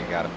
you got him.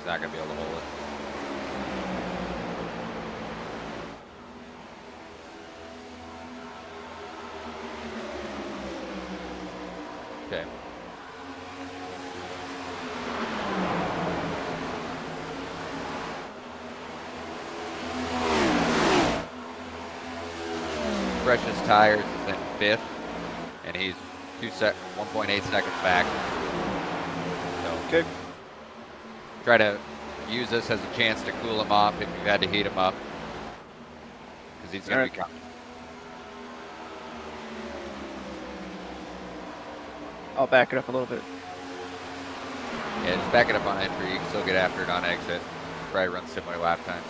Not gonna be able to hold it. Okay. Freshest tires is in 5th, and he's 1.8 seconds back. So. Okay. Try to use this as a chance to cool him off if you had to heat him up, because he's going to be coming. I'll back it up a little bit. Yeah, just back it up on entry. You can still get after it on exit. Probably run similar lap times.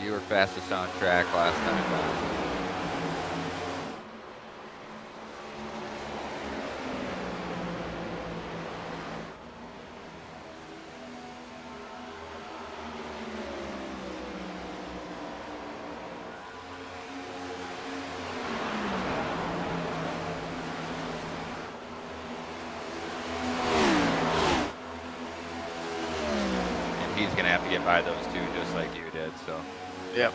You were fastest on track last time. He's going to have to get by those two just like you did, so. Yep.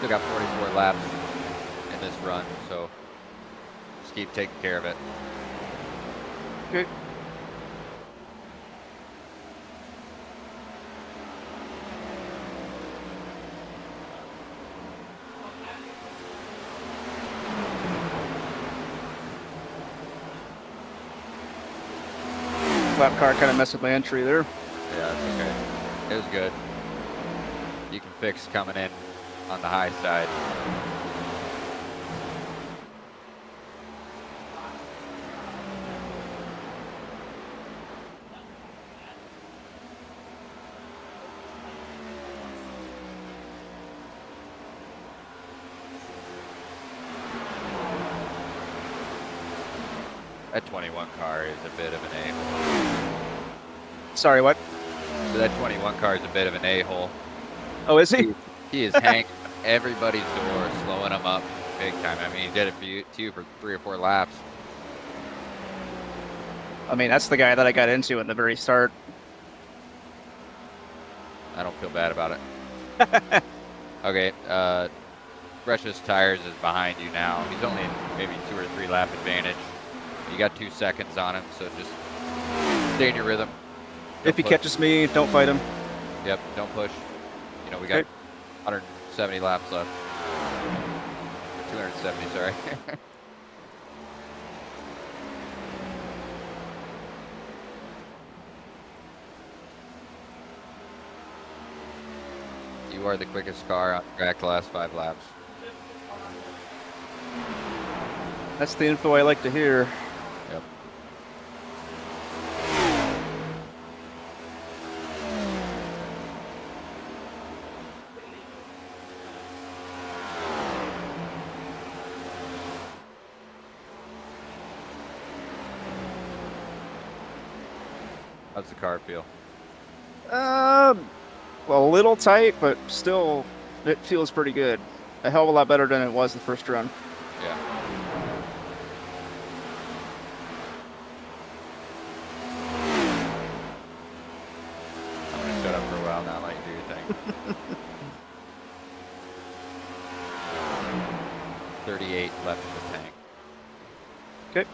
Still got 44 laps in this run, so just keep taking care of it. Okay. Lap car kind of messed with my entry there. Yeah, it's okay. It was good. You can fix coming in on the high side. That 21 car is a bit of an a-hole. Sorry, what? So that 21 car is a bit of an a-hole. Oh, is he? He is hanging everybody's door, slowing them up big time. I mean, he did it for you for 3 or 4 laps. I mean, that's the guy that I got into in the very start. I don't feel bad about it. Okay, Precious Tires is behind you now. He's only in maybe 2 or 3 lap advantage. You got 2 seconds on him, so just stay in your rhythm. If he catches me, don't fight him. Yep, don't push. You know, we got 170 laps left. 270, sorry. You are the quickest car on track the last 5 laps. That's the info I like to hear. Yep. How's the car feel? Well, a little tight, but still, it feels pretty good. A hell of a lot better than it was the first run. Yeah. I'm gonna shut up for a while now, let you do your thing. 38 left in the tank. Okay.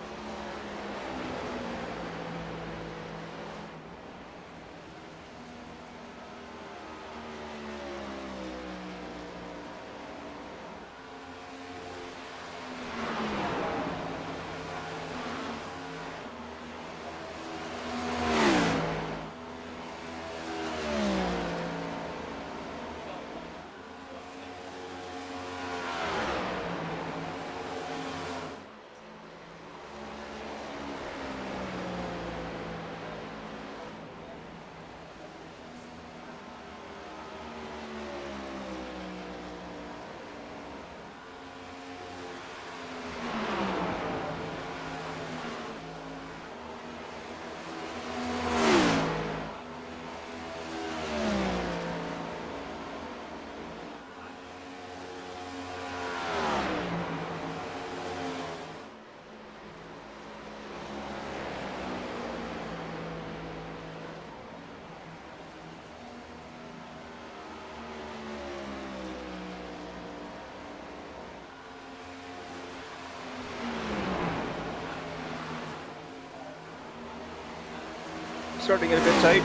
Starting to get a bit tight.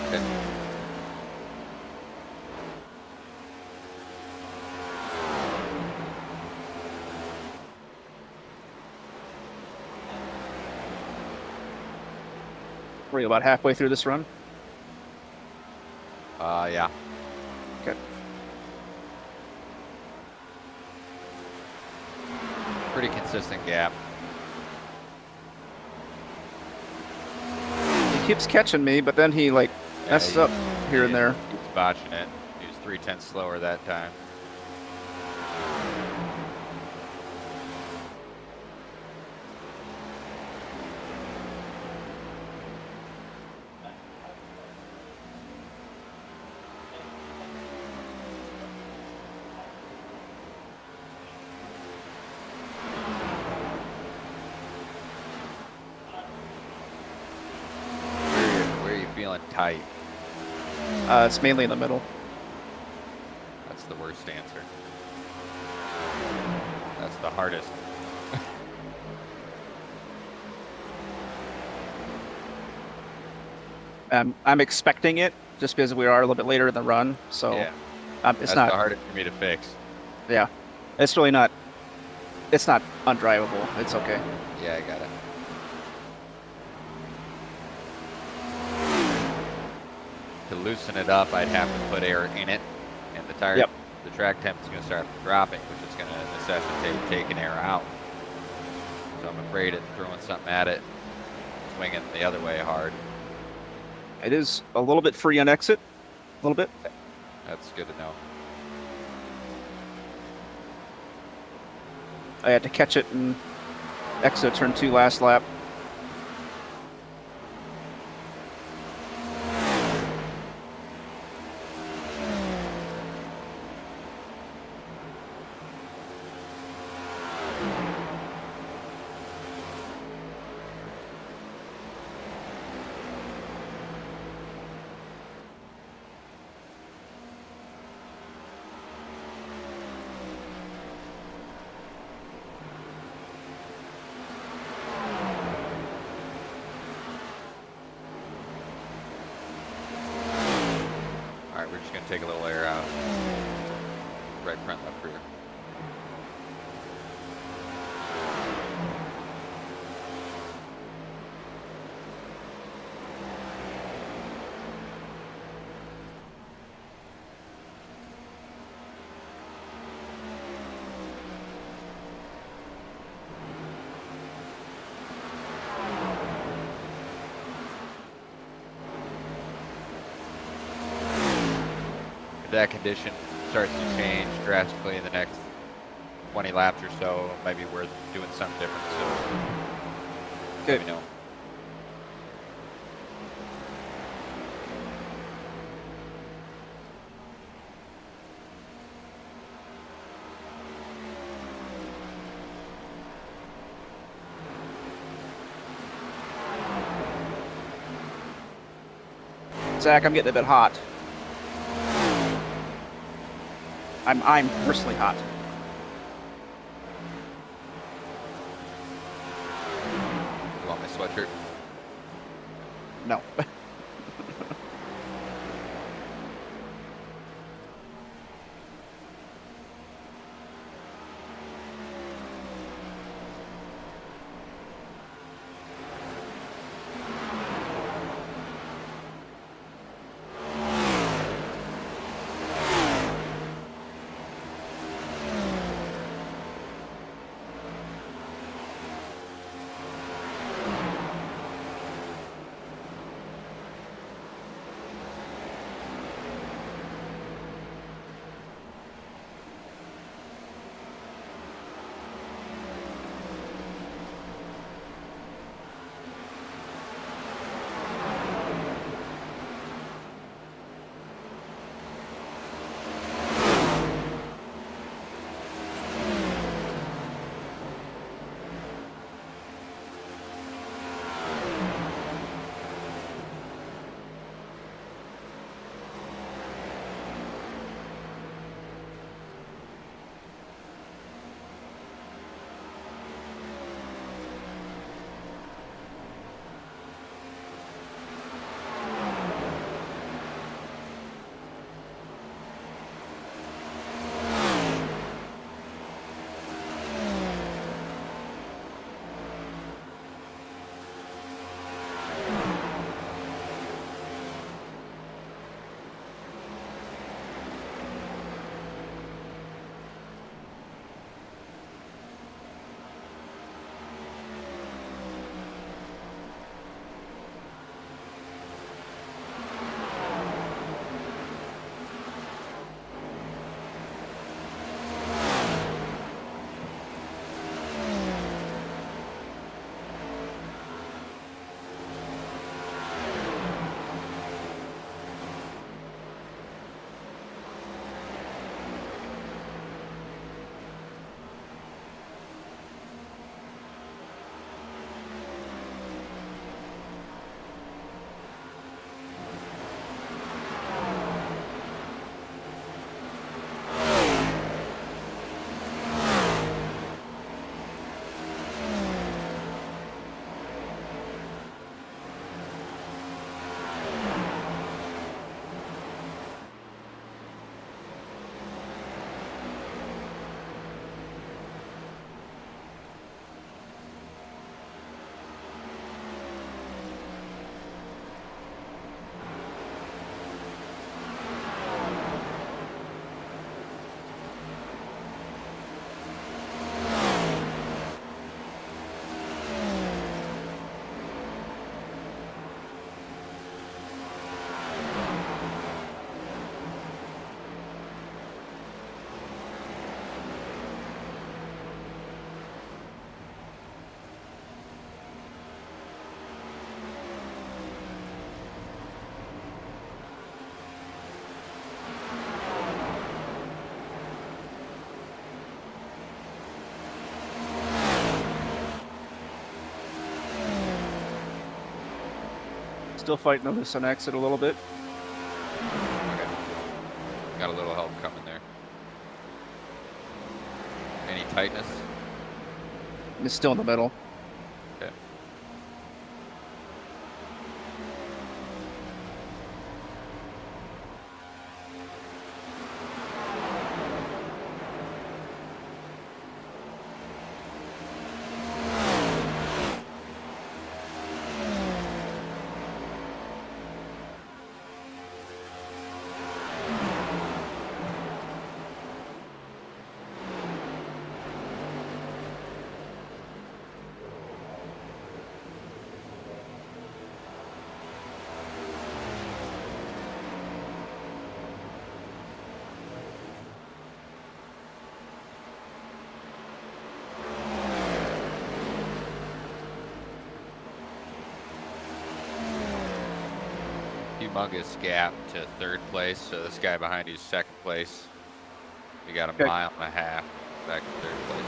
Okay. We're about halfway through this run. Yeah. Okay. Pretty consistent gap. He keeps catching me, but then he like messes up here and there. He's botching it. He was 3/10 slower that time. Where are you feeling tight? It's mainly in the middle. That's the worst answer. That's the hardest. I'm expecting it just because we are a little bit later in the run, so Yeah. it's That's not. the hardest for me to fix. Yeah, it's really not. It's not undrivable. It's okay. Yeah, I got it. To loosen it up, I'd have to put air in it, and the tire, the track temp is going to start dropping, which is going to necessitate taking air out. So I'm afraid of throwing something at it, swinging the other way hard. It is a little bit free on exit, a little bit. That's good to know. I had to catch it and exit turn 2 last lap. All right, we're just gonna take a little air out. Right front, left rear. If that condition starts to change drastically in the next 20 laps or so, it might be worth doing something different. So Okay. let me know. Zach, I'm getting a bit hot. I'm personally hot. You want my sweatshirt? No. Still fighting the loose on exit a little bit. Okay. Got a little help coming there. Any tightness? It's still in the middle. Okay. Humongous gap to third place, so this guy behind you is second place. We got a Okay. mile and a half back to third place.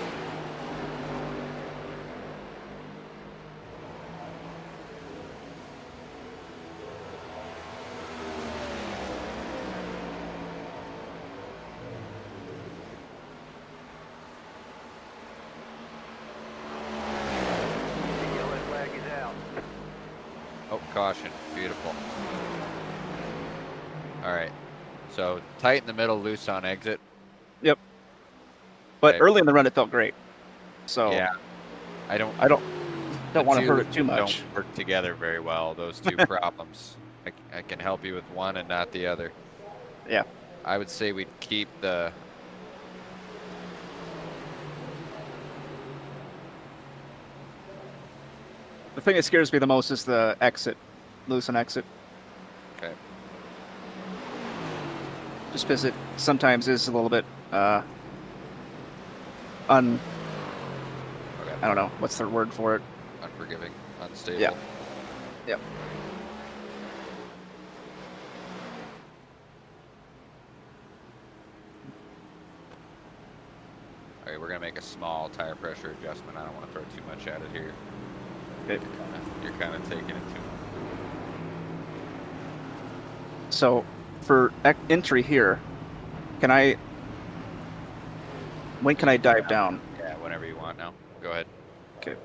The yellow flag is out. Oh, caution. Beautiful. All right. So tight in the middle, loose on exit. Yep. But Okay. early in the run, it felt great. So Yeah. I don't don't want to two hurt it too much. Don't work together very well, those two problems. I can help you with one and not the other. Yeah. I would say we'd keep the The thing that scares me the most is the exit, loose and exit. okay. Just because it sometimes is a little bit Okay. I don't know what's the word for it. Unforgiving, unstable. Yeah. Yep. All right, we're gonna make a small tire pressure adjustment. I don't want to throw too much at it here. Okay. You're kind of taking it too much. So for entry here, when can I dive down? Yeah, whenever you want now. Go ahead. Okay.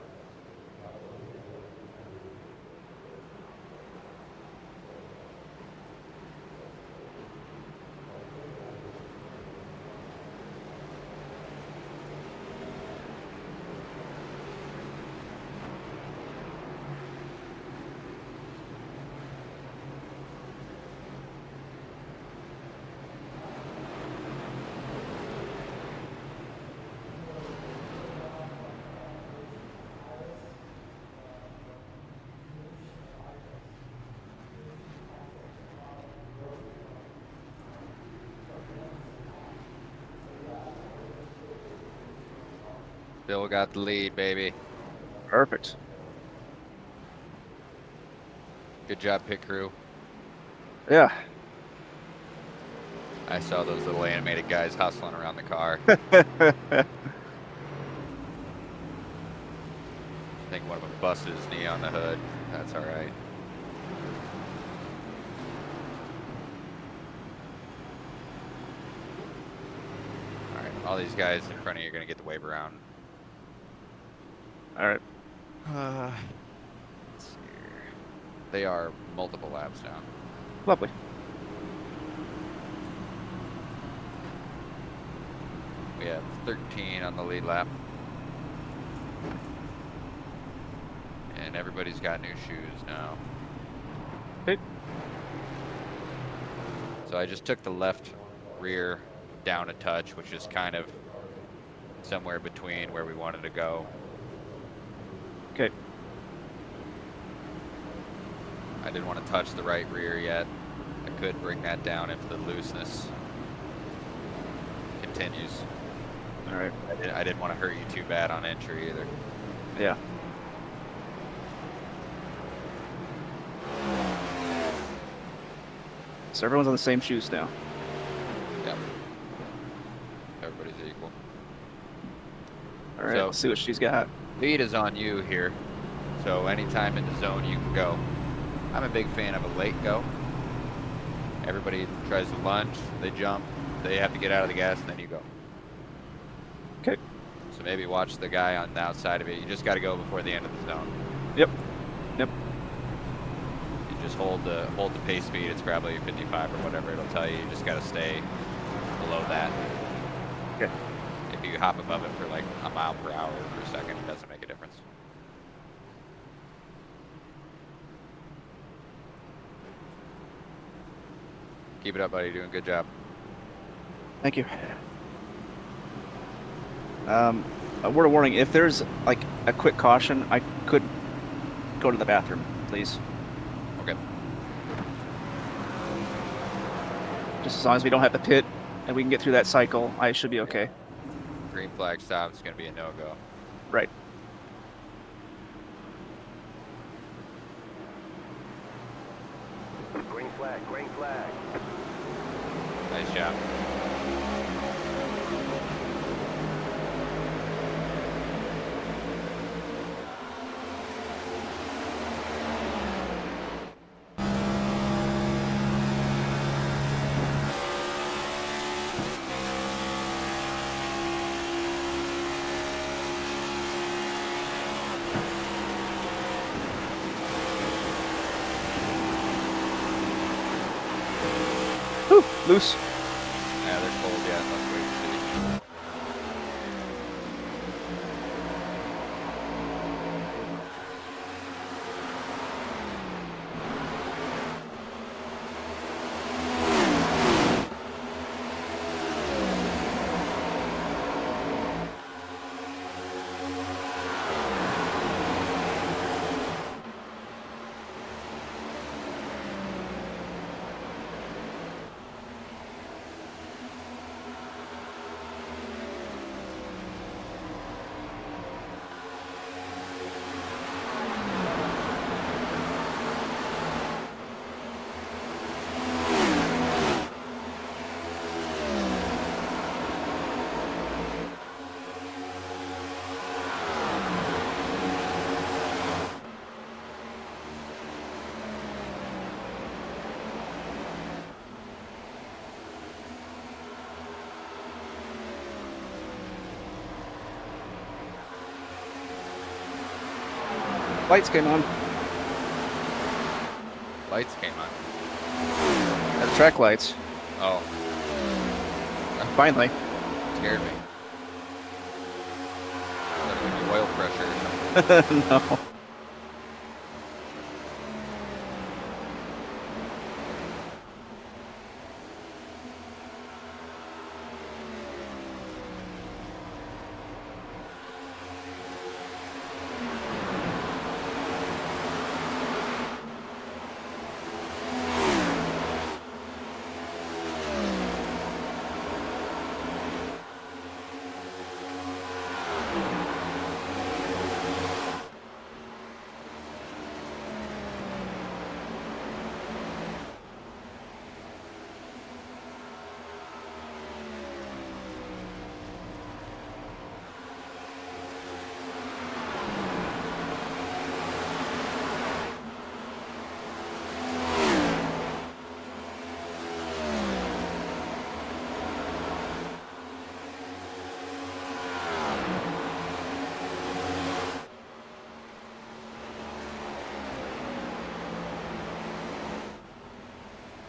Bill got the lead, baby. Perfect. Good job, pit crew. Yeah. I saw those little animated guys hustling around the car. I think one of them busted his knee on the hood. That's all right. All right, all these guys in front of you are gonna get the wave around. All right. Let's see here. They are multiple laps down. Lovely. We have 13 on the lead lap. And everybody's got new shoes now. Okay. So I just took the left rear down a touch, which is kind of somewhere between where we wanted to go. Okay. I didn't want to touch the right rear yet. I could bring that down if the looseness continues. All right. I didn't want to hurt you too bad on entry either. Yeah. So everyone's on the same shoes now. Yep. Everybody's equal. All right. So- Let's see what she's got. Lead is on you here. So anytime in the zone you can go. I'm a big fan of a late go. Everybody tries to lunge, they jump, they have to get out of the gas, and then you go. Okay. So maybe watch the guy on the outside of it. You just got to go before the end of the zone. Yep. Yep. You just hold the pace speed. It's probably 55 or whatever it'll tell you. You just got to stay below that. Okay. If you hop above it for like a mile per hour per second, it doesn't make a difference. Keep it up, buddy. You're doing a good job. Thank you. A word of warning, if there's like a quick caution, I could go to the bathroom, please. Okay. Just as long as we don't have to pit and we can get through that cycle, I should be okay. Green flag stop. It's going to be a no-go. Right. Green flag, green flag. Nice job. Whew, loose. Yeah, they're cold yet. Let's wait and see. Lights came on. Lights came on. The track lights. Oh, Finally. scared me. Thought it would be oil pressure or something. No.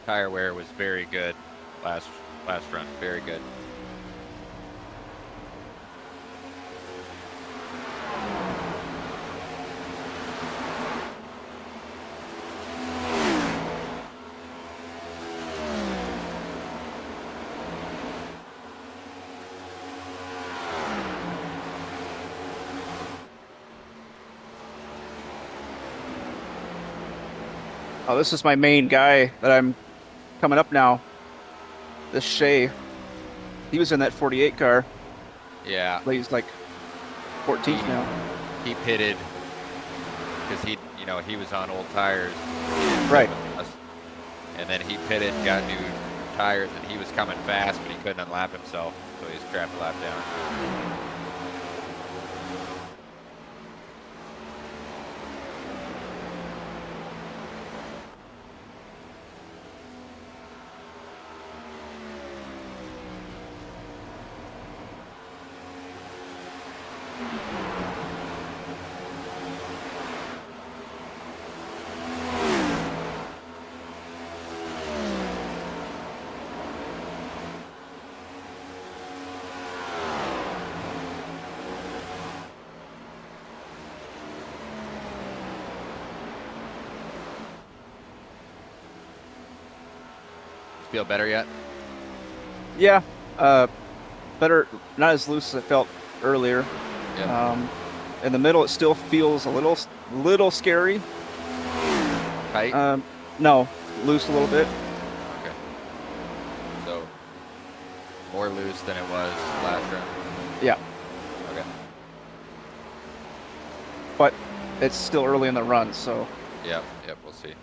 Tire wear was very good last run. Very good. Oh, this is my main guy that I'm coming up now. This Shea. He was in that 48 car. Yeah. But he's like 14th now. He pitted because he was on old tires. Right. And then he pitted, got new tires, and he was coming fast, but he couldn't unlap himself, so he just trapped a lap down. Feel better yet? Yeah, better, not as loose as it felt earlier. Yeah. In the middle, it still feels a little scary. Tight? No, loose a little bit. Okay. So, more loose than it was last round? Yeah, Okay. but it's still early in the run, so. Yep, we'll see.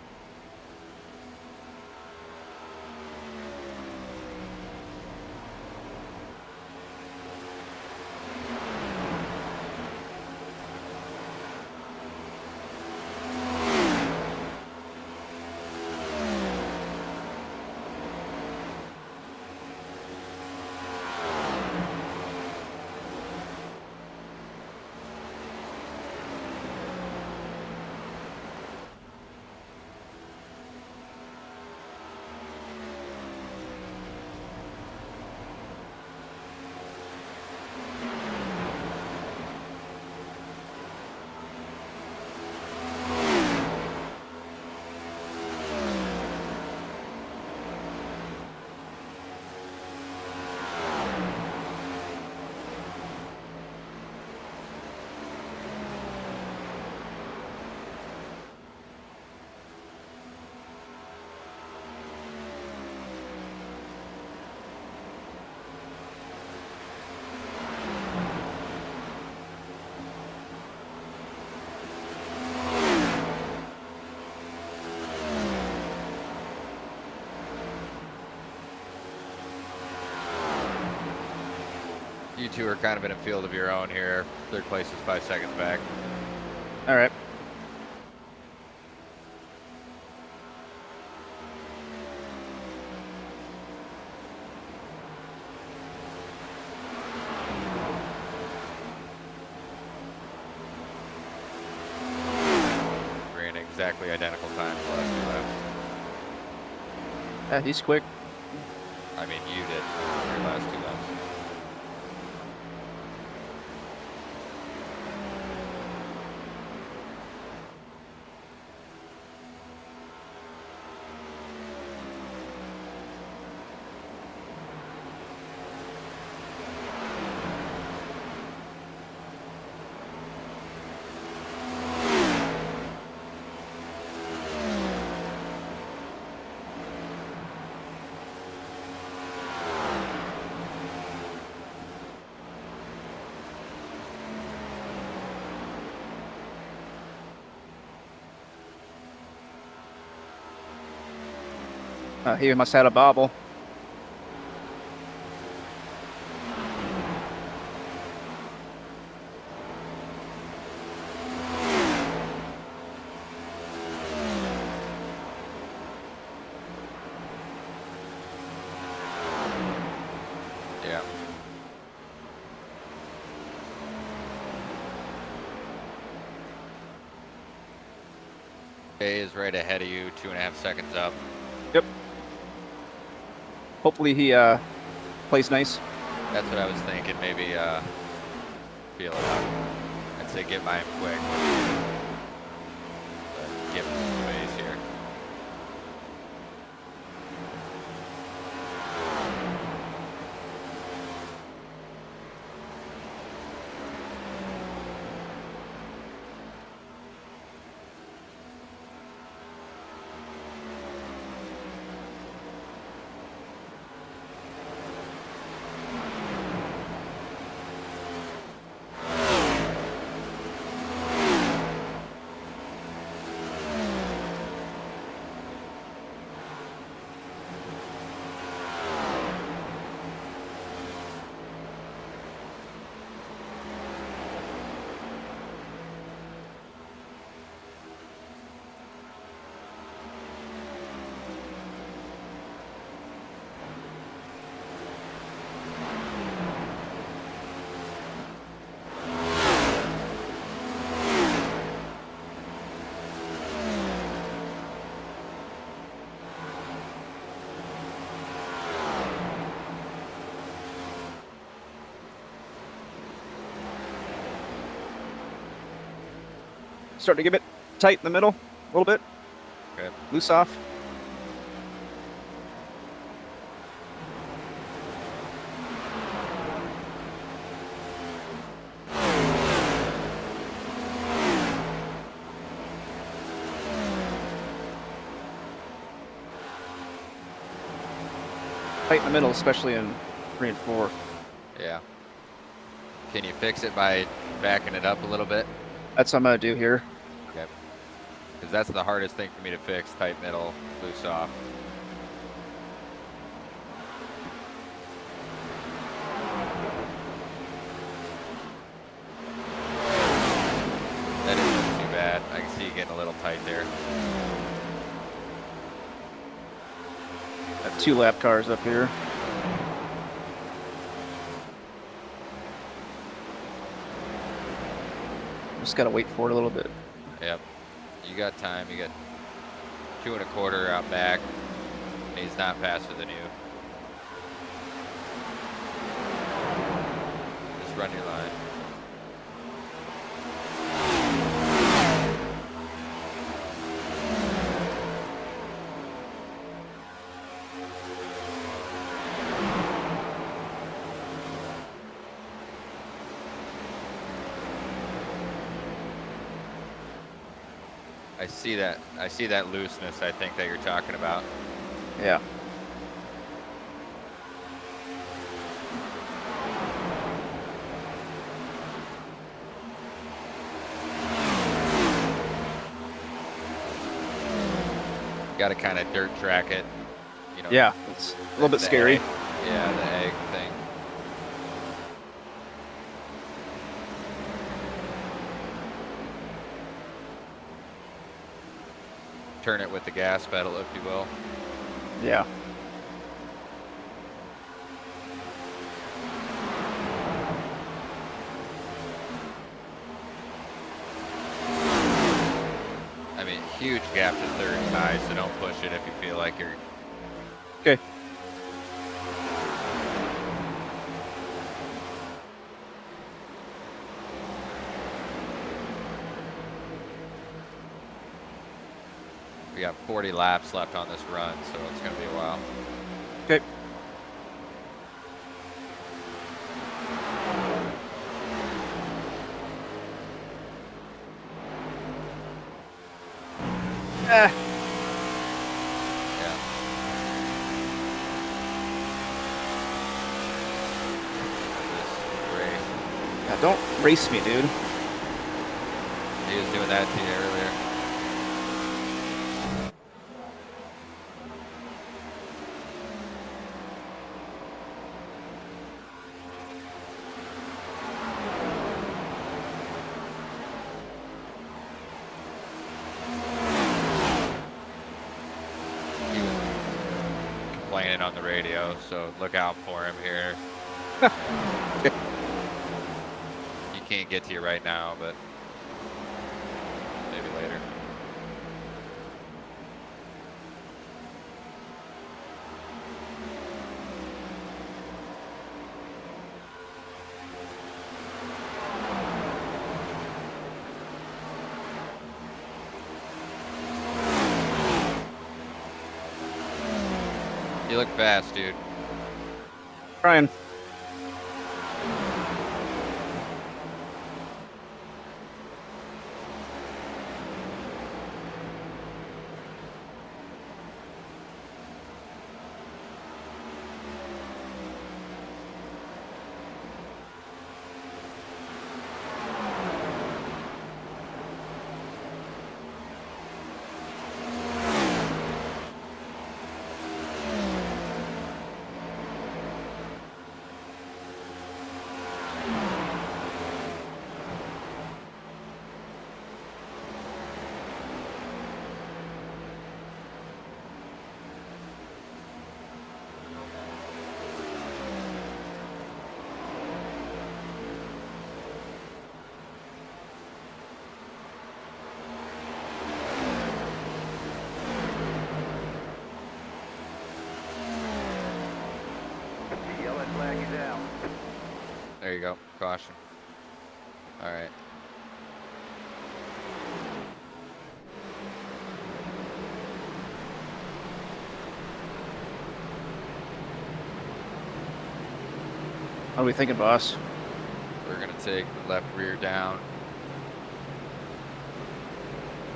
You two are kind of in a field of your own here. Third place is 5 seconds back. All right. Ran exactly identical times the last 2 laps. Yeah, he's quick. I mean, you did your last 2 laps. He must have had a bobble. Yeah. A is right ahead of you, 2.5 seconds up. Yep. Hopefully he plays nice. That's what I was thinking. Maybe feel it out. I'd say get by him quick. But give him some space here. Starting to get a bit tight in the middle, a little bit. Okay. Loose off. Tight in the middle, especially in 3 and 4. Yeah. Can you fix it by backing it up a little bit? That's what I'm gonna do here. Okay. Because that's the hardest thing for me to fix, tight middle, loose off. That isn't too bad. I can see you getting a little tight there. Got 2 lap cars up here. Just gotta wait for it a little bit. Yep. You got time. You got 2 1/4 out back. And he's not faster than you. Just run your line. I see that looseness, I think, that you're talking about. Yeah. Got to kind of dirt track it, you know. Yeah, it's a little bit the scary. egg. Yeah, the egg thing. Turn it with the gas pedal, if you will. Yeah. I mean, huge gap to third, Ty, so don't push it if you feel like you're... Okay. We got 40 laps left on this run, so it's going to be a while. Okay. Ah. Yeah. This race. Yeah, don't race me, dude. He was doing that to you earlier. On the radio, so look out for him here. He can't get to you right now, but maybe later. You look fast, dude. Trying. Yellow flag is out. There you go. Caution. All right. What are we thinking, boss? We're going to take the left rear down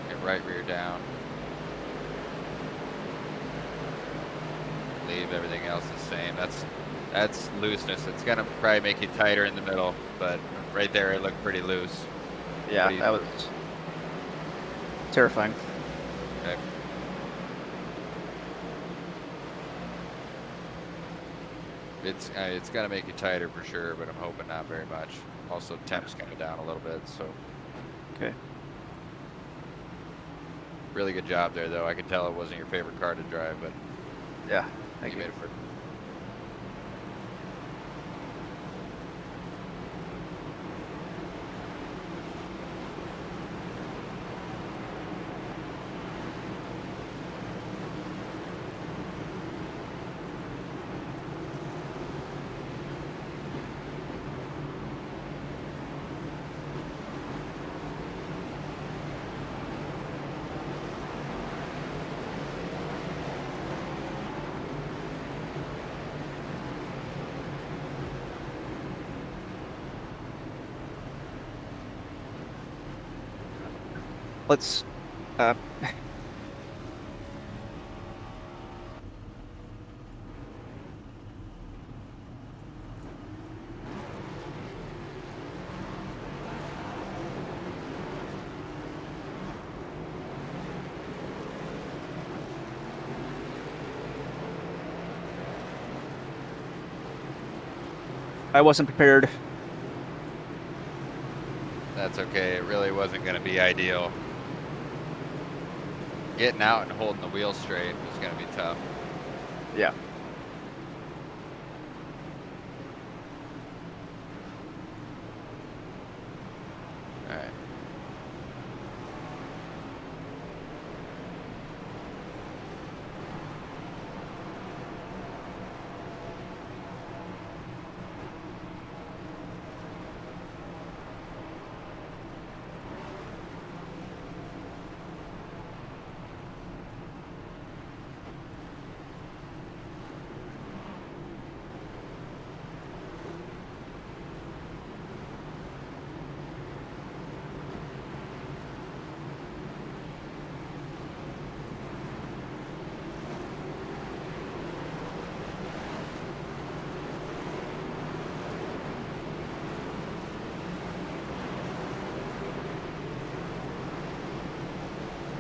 and right rear down. leave everything else the same. That's looseness. It's gonna probably make you tighter in the middle, but right there it looked pretty loose. Yeah, that was terrifying. Okay. It's gonna make you tighter for sure, but I'm hoping not very much. Also, temp's kind of down a little bit, so. Okay. Really good job there, though. I could tell it wasn't your favorite car to drive, but Yeah, thank you you. made it work. Let's. I wasn't prepared. That's okay. It really wasn't going to be ideal. Getting out and holding the wheel straight was going to be tough. Yeah. All right.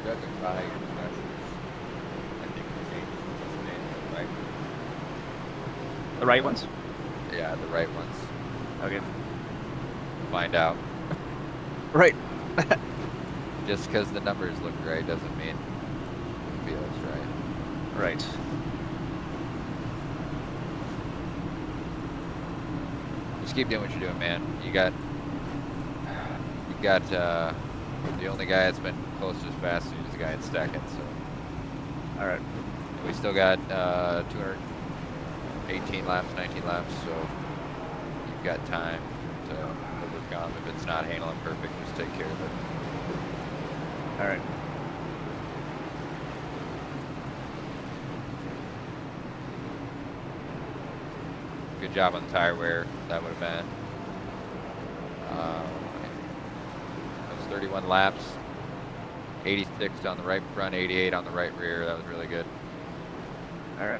Judging by your measures, I think the changes were just made, right? The right ones? Yeah, the right ones. Okay. Find out. Right. Just because the numbers look right doesn't mean it feels right. Right. Just keep doing what you're doing, man. You got the only guy that's been close to as fast as you is the guy in second. So All right. we still got 218 laps, 19 laps. So you've got time to overcome. If it's not handling perfect, just take care of it. All right. Good job on the tire wear. That would have been. That was 31 laps. 86 on the right front, 88 on the right rear. That was really good. All right.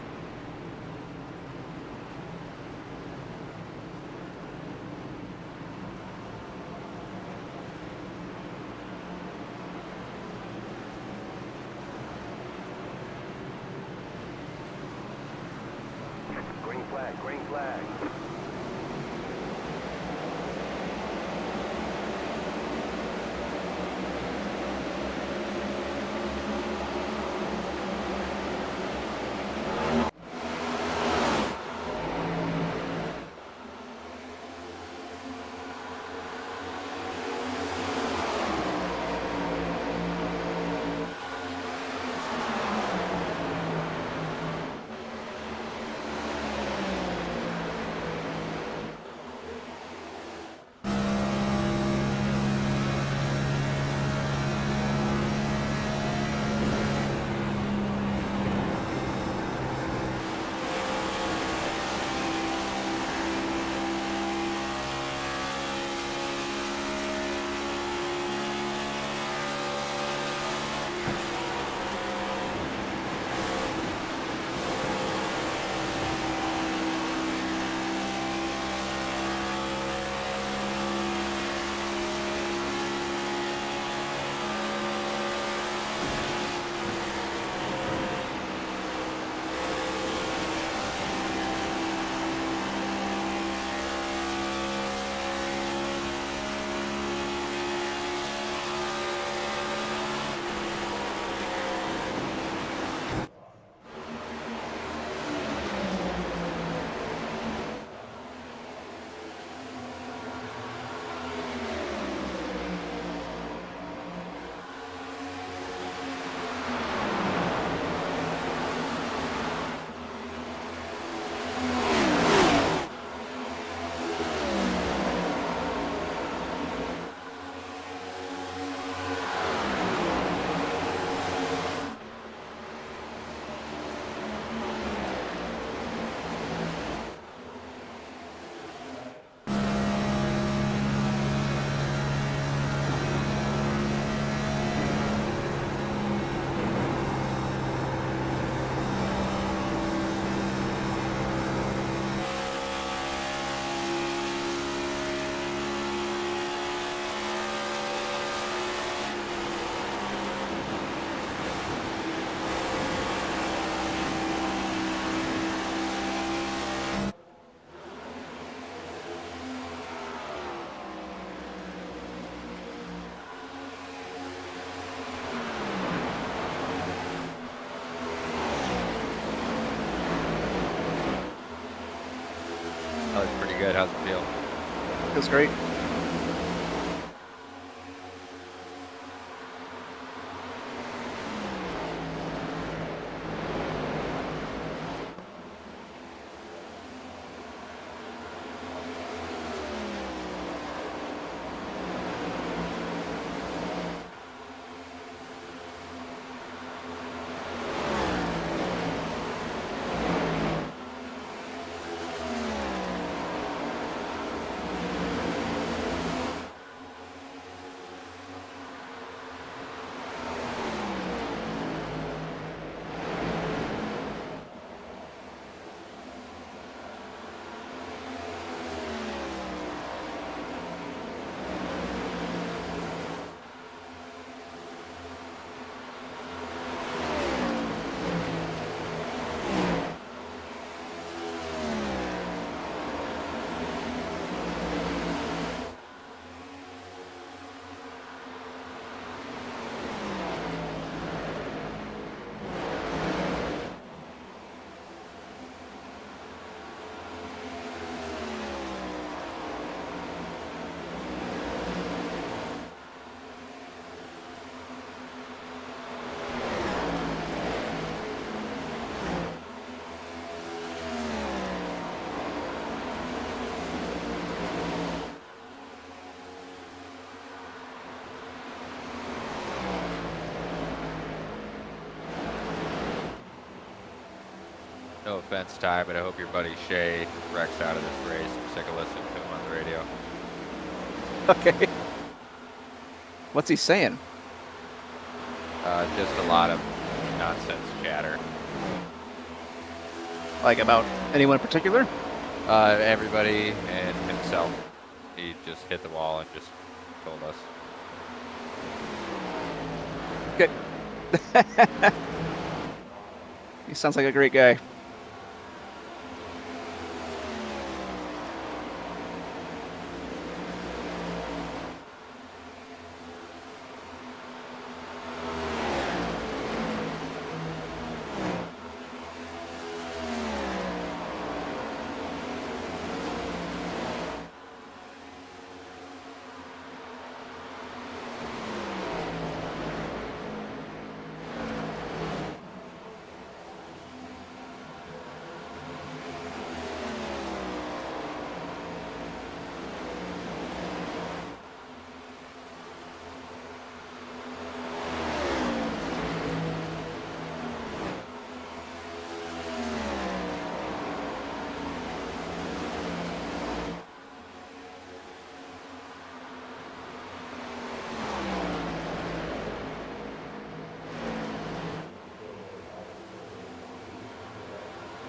Green flag, green flag. good. How's it feel? Feels great. No offense, Ty, but I hope your buddy Shay wrecks out of this race. I'm sick of listening to him on the radio. Okay. What's he saying? Just a lot of nonsense chatter. Like about anyone in particular? Everybody and himself. He just hit the wall and just told us. Okay. He sounds like a great guy.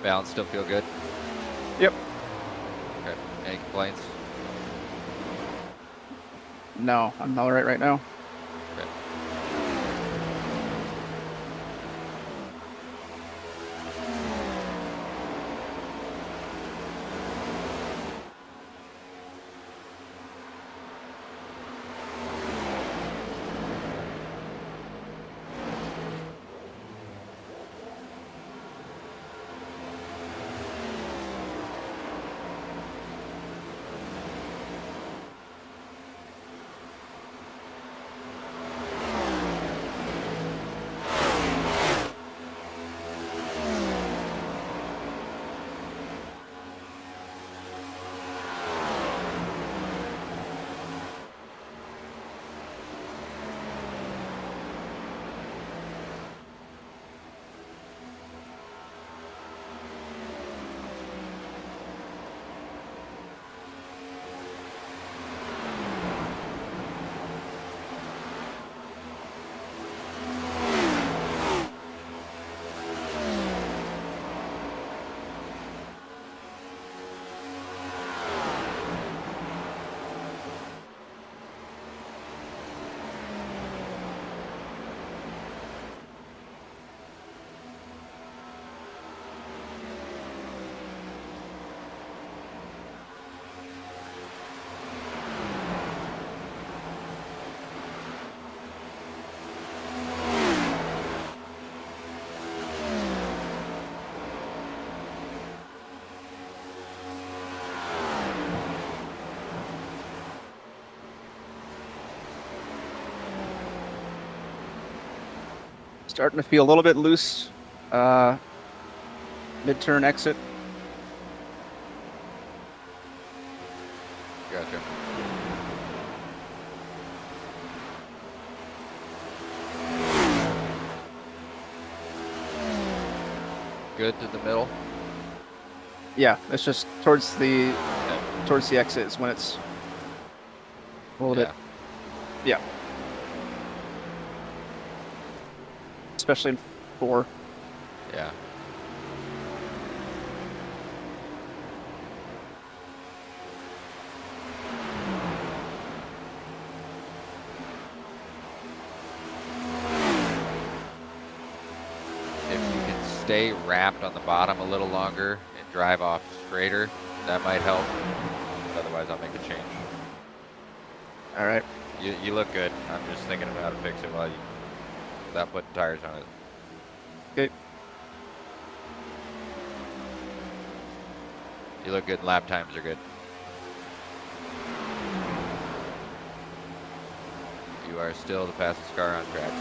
Balance still feel good? Yep. Okay. Any complaints? No, I'm all right now. Okay. Starting to feel a little bit loose. Mid-turn exit. Gotcha. Good to the middle. Yeah, it's just towards the exit is when it's a little bit. Yeah. Especially in 4. Yeah. If you can stay wrapped on the bottom a little longer and drive off straighter, that might help. Otherwise, I'll make a change. All right. You look good. I'm just thinking of how to fix it while you without putting tires on it. Okay. You look good. Lap times are good. You are still the fastest car on track.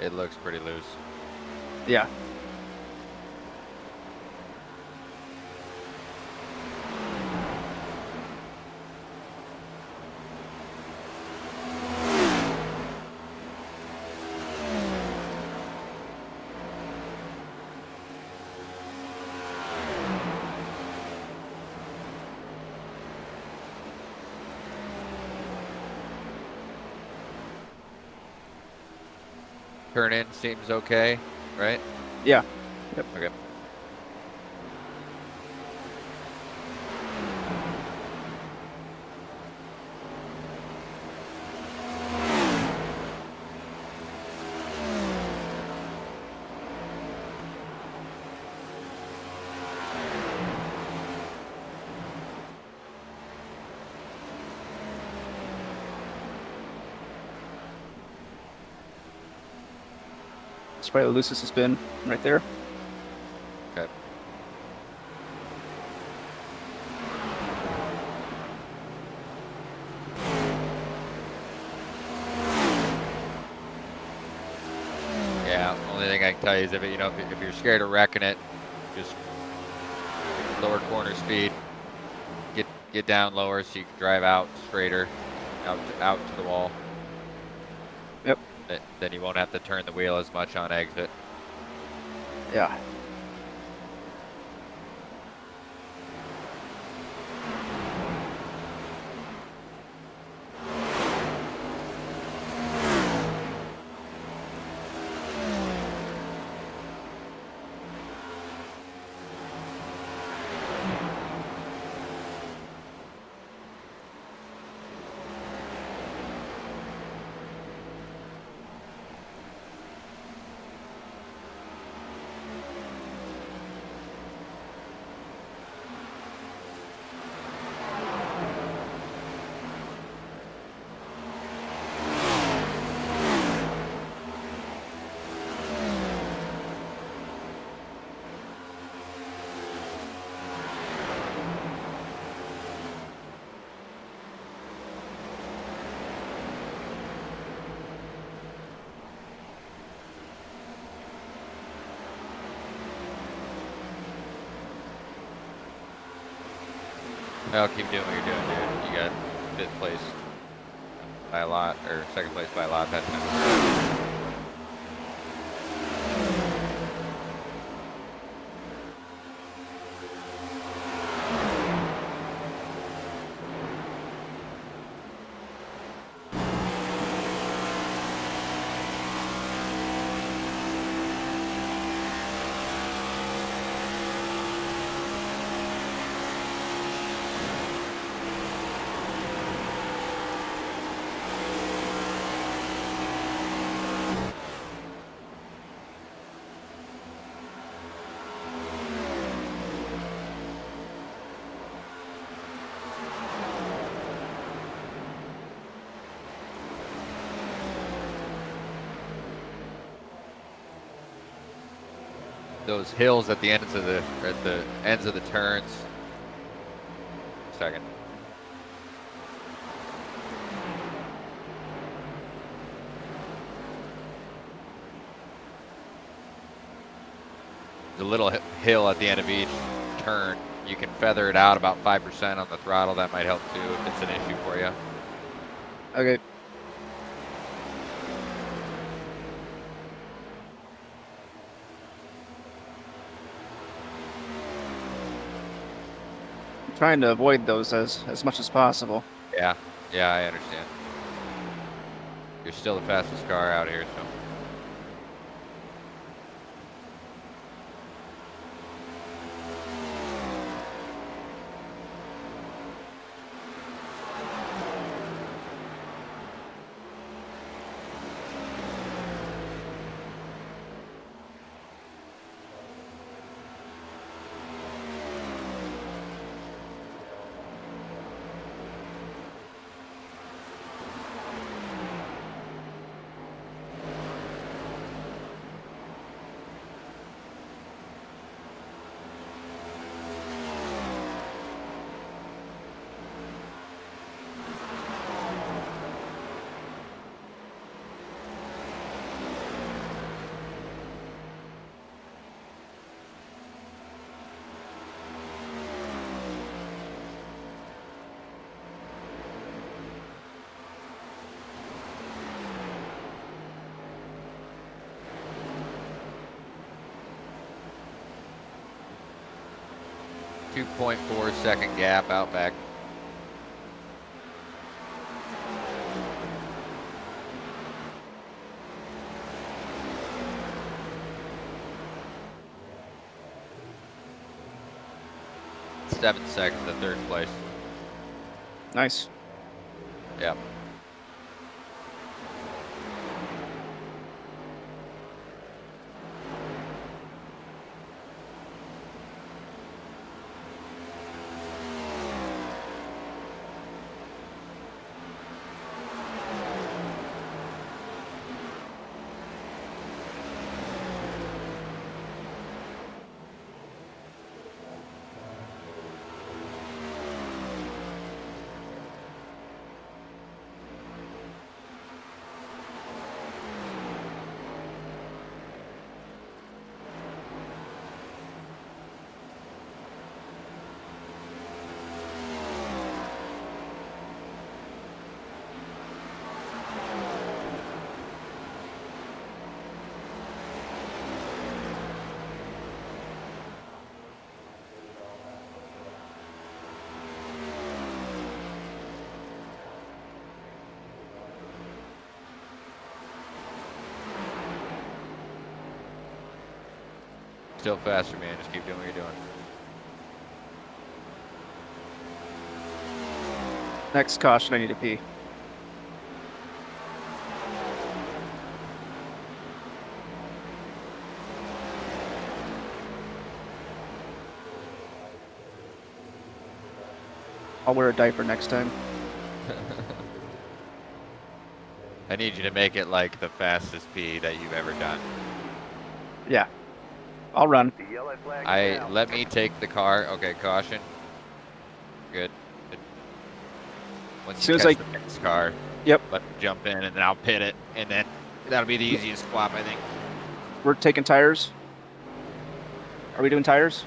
It looks pretty loose. Yeah. Turn in seems okay, right? Yeah. Yep. Okay. It's probably the loosest it's been right there. Okay. Yeah, only thing I can tell you is if you're scared of wrecking it, just lower corner speed, get down lower so you can drive out straighter, out to the wall. Yep. Then you won't have to turn the wheel as much on exit. Yeah. Well, keep doing what you're doing, dude. You got 5th place by a lot, or 2nd place by a lot that time. those hills at the ends of the turns. Second. The little hill at the end of each turn, you can feather it out about 5% on the throttle. That might help too if it's an issue for you. Okay. I'm trying to avoid those as much as possible. Yeah, I understand. You're still the fastest car out here, so. .4-second gap out back. Seven seconds at third place. Nice. Yep. Still faster, man. Just keep doing what you're doing. Next caution, I need to pee. I'll wear a diaper next time. I need you to make it like the fastest P that you've ever done. Yeah. I'll run. The yellow flag is out. Let me take the car. Okay, caution. Good. Good. Once As you soon as catch the next car, Yep. let me jump in and then I'll pit it, and then that'll be the easiest swap, I think. We're taking tires. Are we doing tires?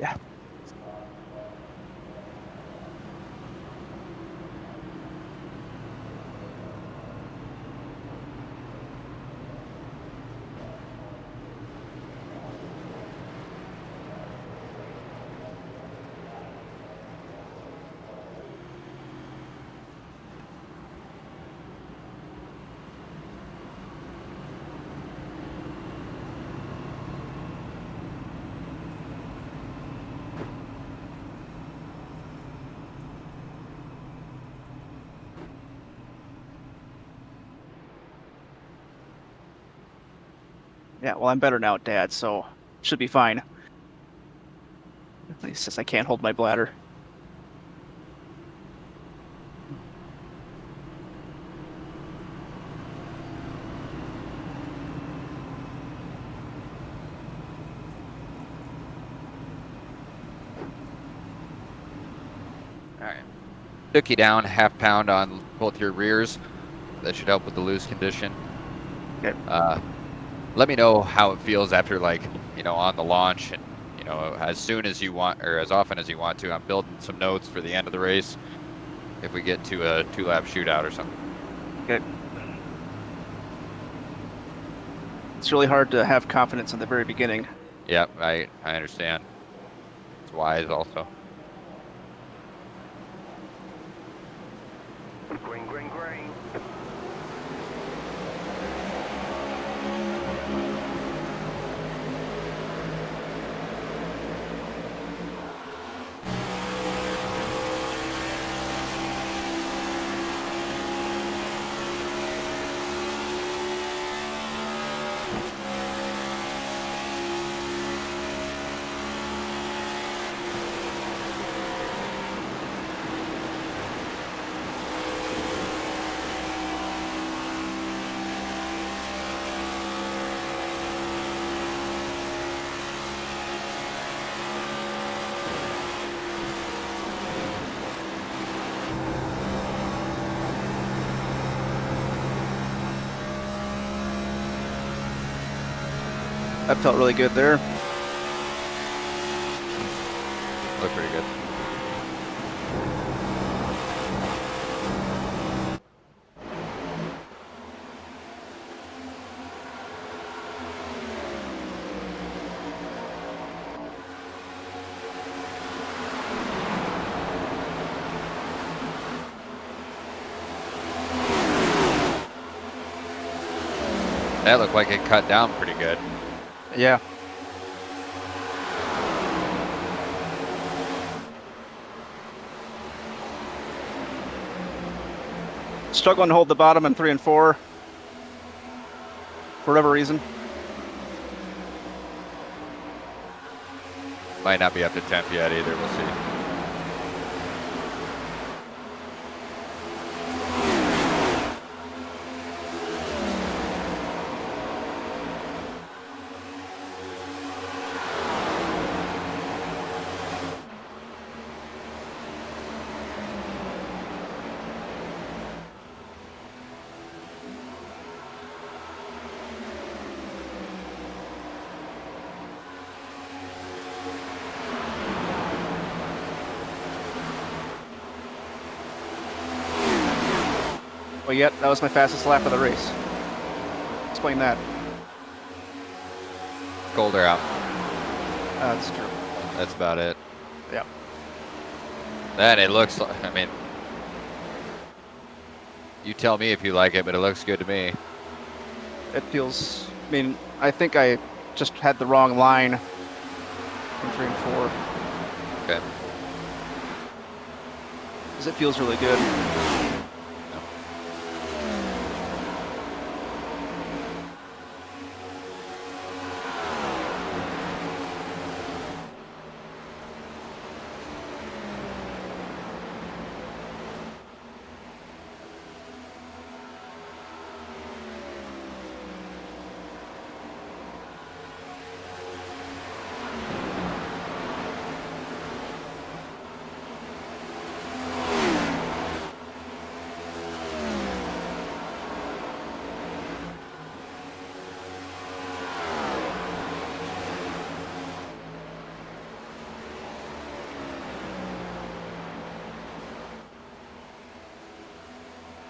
Yeah. Yeah, well, I'm better now, Dad, so should be fine. He says I can't hold my bladder. All right. Took you down half pound on both your rears. That should help with the loose condition. Okay. Let me know how it feels after, like, you know, on the launch, and, you know, as soon as you want, or as often as you want to. I'm building some notes for the end of the race if we get to a 2-lap shootout or something. Okay. It's really hard to have confidence in the very beginning. Yeah, I understand. It's wise also. Green, green, green. That felt really good there. Looked pretty good. That looked like it cut down pretty good. Yeah. Struggling to hold the bottom in 3 and 4 for whatever reason. Might not be up to temp yet either. We'll see. Well, yet that was my fastest lap of the race. Explain that. Colder out. That's true. That's about it. Yep. Then it looks like, I mean, you tell me if you like it, but it looks good to me. It feels. I mean, I think I just had the wrong line in 3 and 4. Okay. Because it feels really good.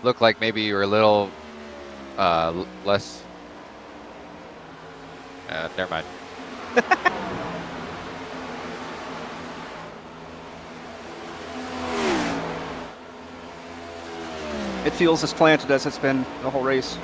looked like maybe you were a little less. Never mind. It feels as planted as it's been the whole race.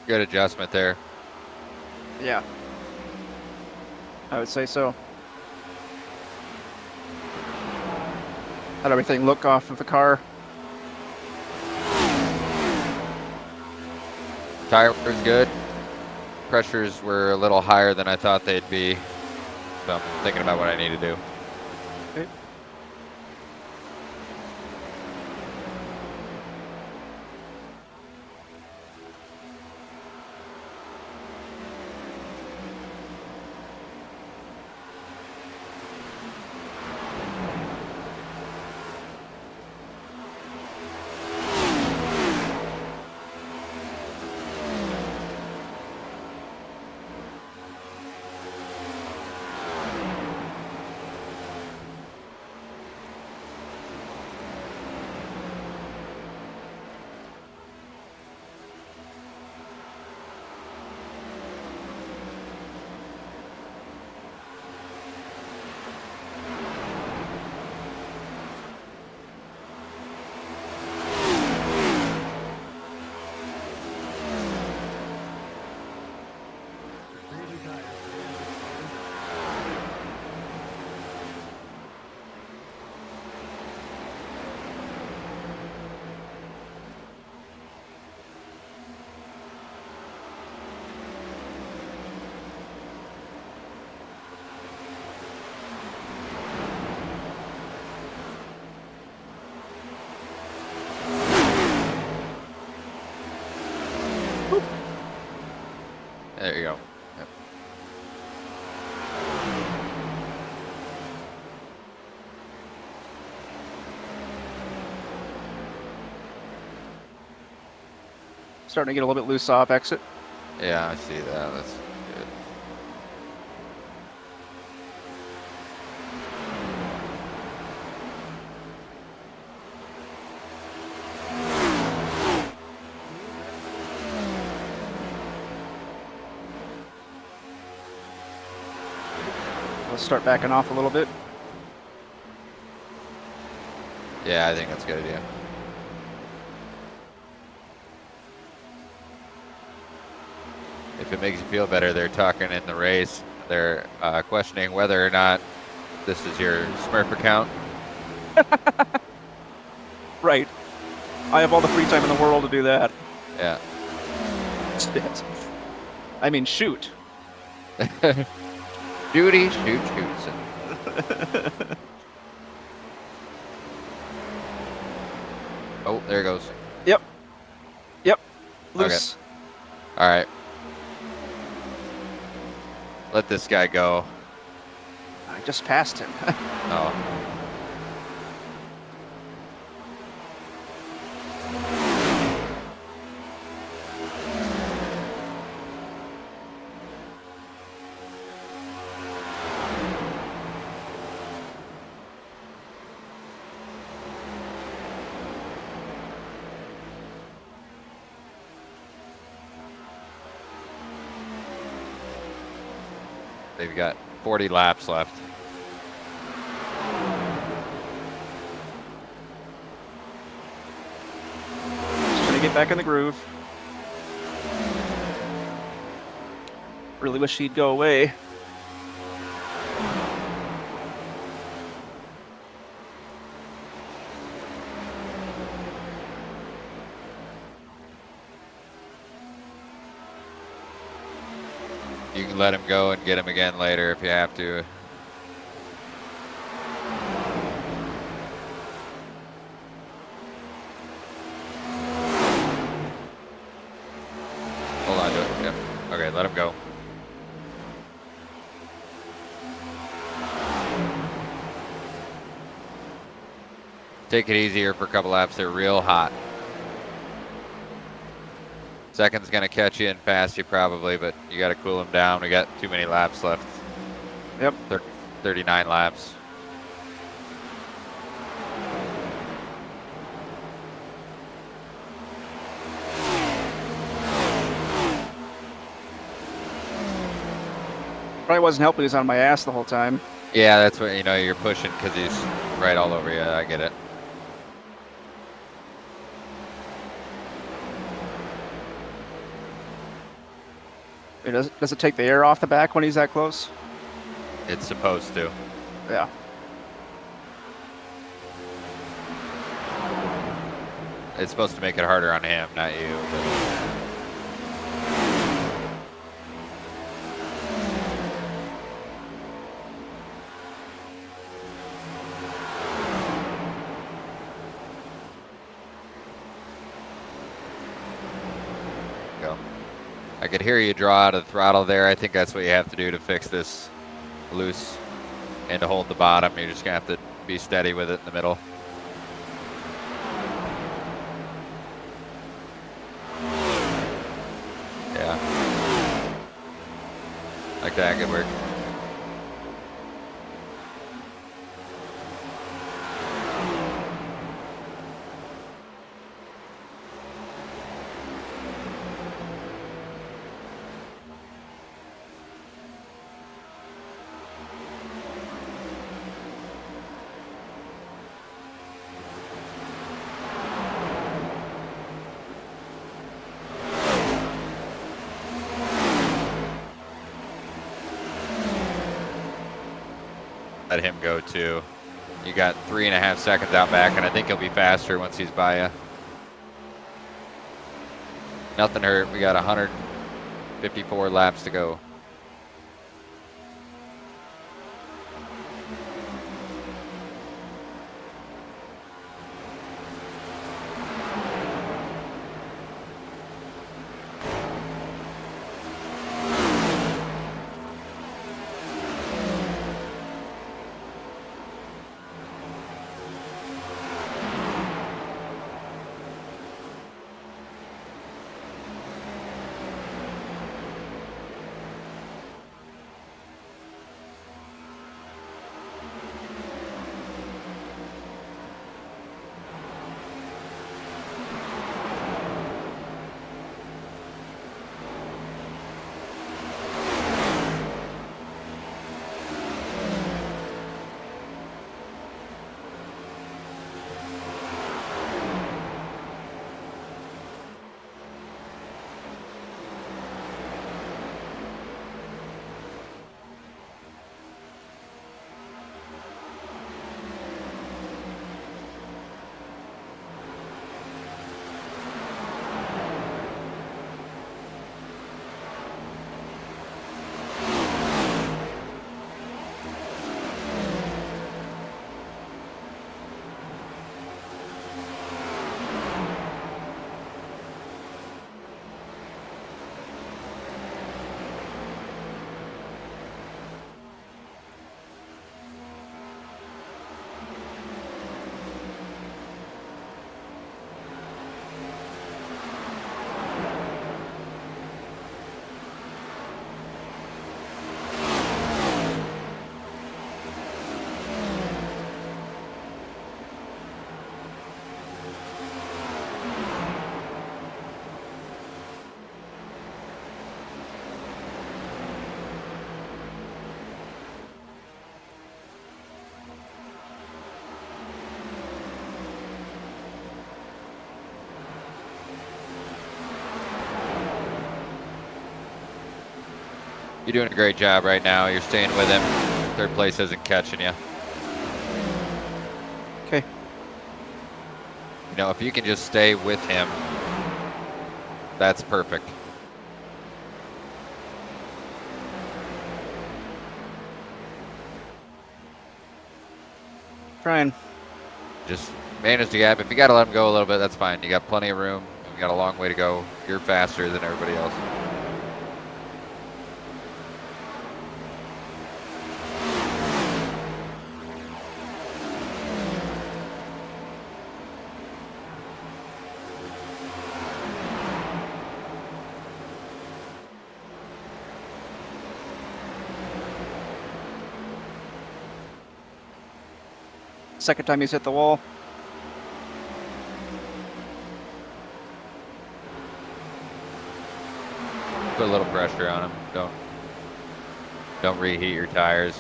Good adjustment there. Yeah. I would say so. How'd everything look off of the car? Tire was good. Pressures were a little higher than I thought they'd be. So I'm thinking about what I need to do. Okay. There you go. Yep. Starting to get a little bit loose off exit. Yeah, I see that. That's good. Let's start backing off a little bit. Yeah, I think that's a good idea. If it makes you feel better, they're talking in the race. They're questioning whether or not this is your Smurf account. Right. I have all the free time in the world to do that. Yeah. I mean, shoot. Judy, shoots. Oh, there it goes. Yep. Loose. Okay. All right. Let this guy go. I just passed him. Oh. They've got 40 laps left. Just trying to get back in the groove. Really wish he'd go away. You can let him go and get him again later if you have to. Hold on to it. Yep. Okay, let him go. Take it easier for a couple laps. They're real hot. Second's gonna catch you and pass you probably, but you got to cool him down. We got too many laps left. Yep. 39 laps. Probably wasn't helping. He was on my ass the whole time. Yeah, that's what, you know, you're pushing because he's right all over you. I get it. Does it take the air off the back when he's that close? It's supposed to. Yeah. It's supposed to make it harder on him, not you. Go. I could hear you draw out of the throttle there. I think that's what you have to do to fix this loose and to hold the bottom. You're just gonna have to be steady with it in the middle. Yeah. Like that, good work. Let him go too. You got 3.5 seconds out back, and I think he'll be faster once he's by you. Nothing hurt. We got 154 laps to go. You're doing a great job right now. You're staying with him. Third place isn't catching you. Okay. You know, if you can just stay with him, that's perfect. Trying. Just manage the gap. If you got to let him go a little bit, that's fine. You got plenty of room. You got a long way to go. You're faster than everybody else. Second time he's hit the wall. Put a little pressure on him. Don't reheat your tires.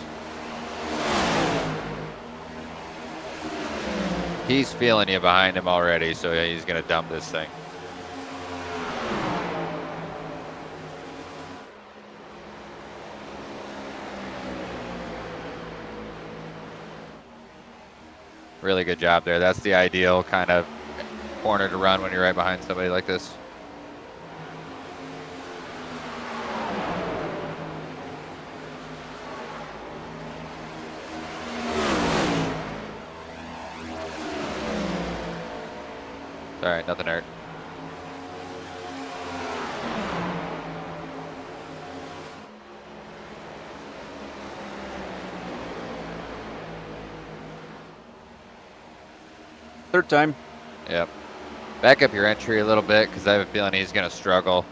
He's feeling you behind him already, so yeah, he's gonna dump this thing. Really good job there. That's the ideal kind of corner to run when you're right behind somebody like this. All right, nothing hurt. Third time. Yep. Back up your entry a little bit because I have a feeling he's going to struggle.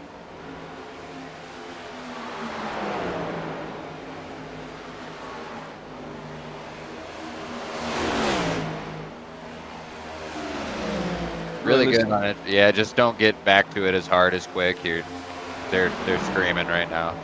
Really good on it. Yeah, just don't get back to it as hard as quick. They're screaming right now.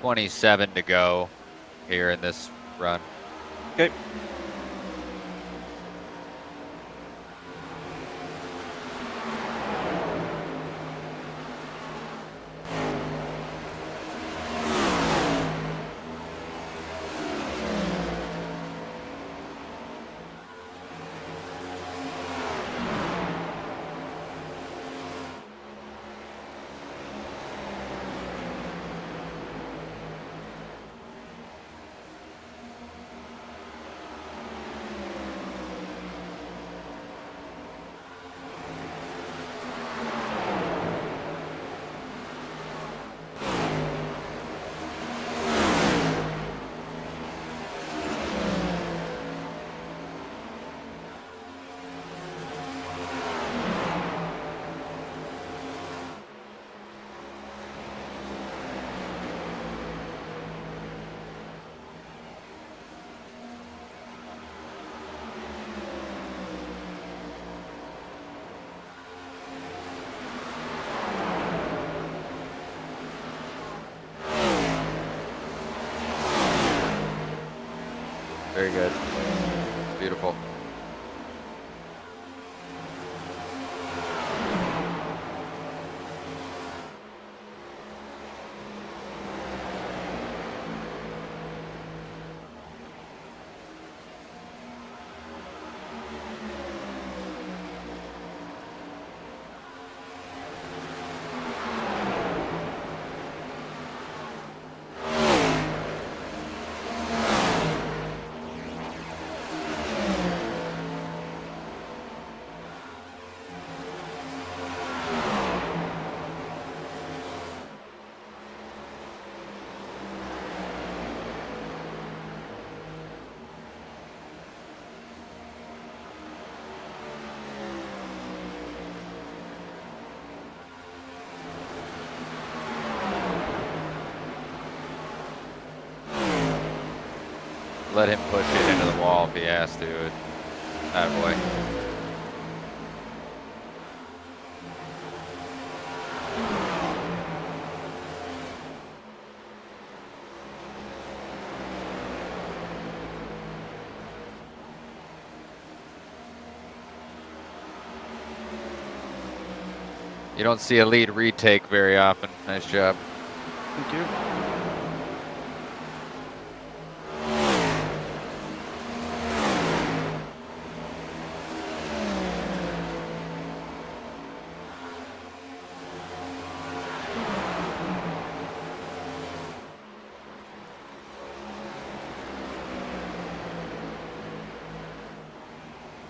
.27 to go here in this run. Okay. Very good. Beautiful. Let him push it into the wall if he has to. Boy. You don't see a lead retake very often. Nice job. Thank you.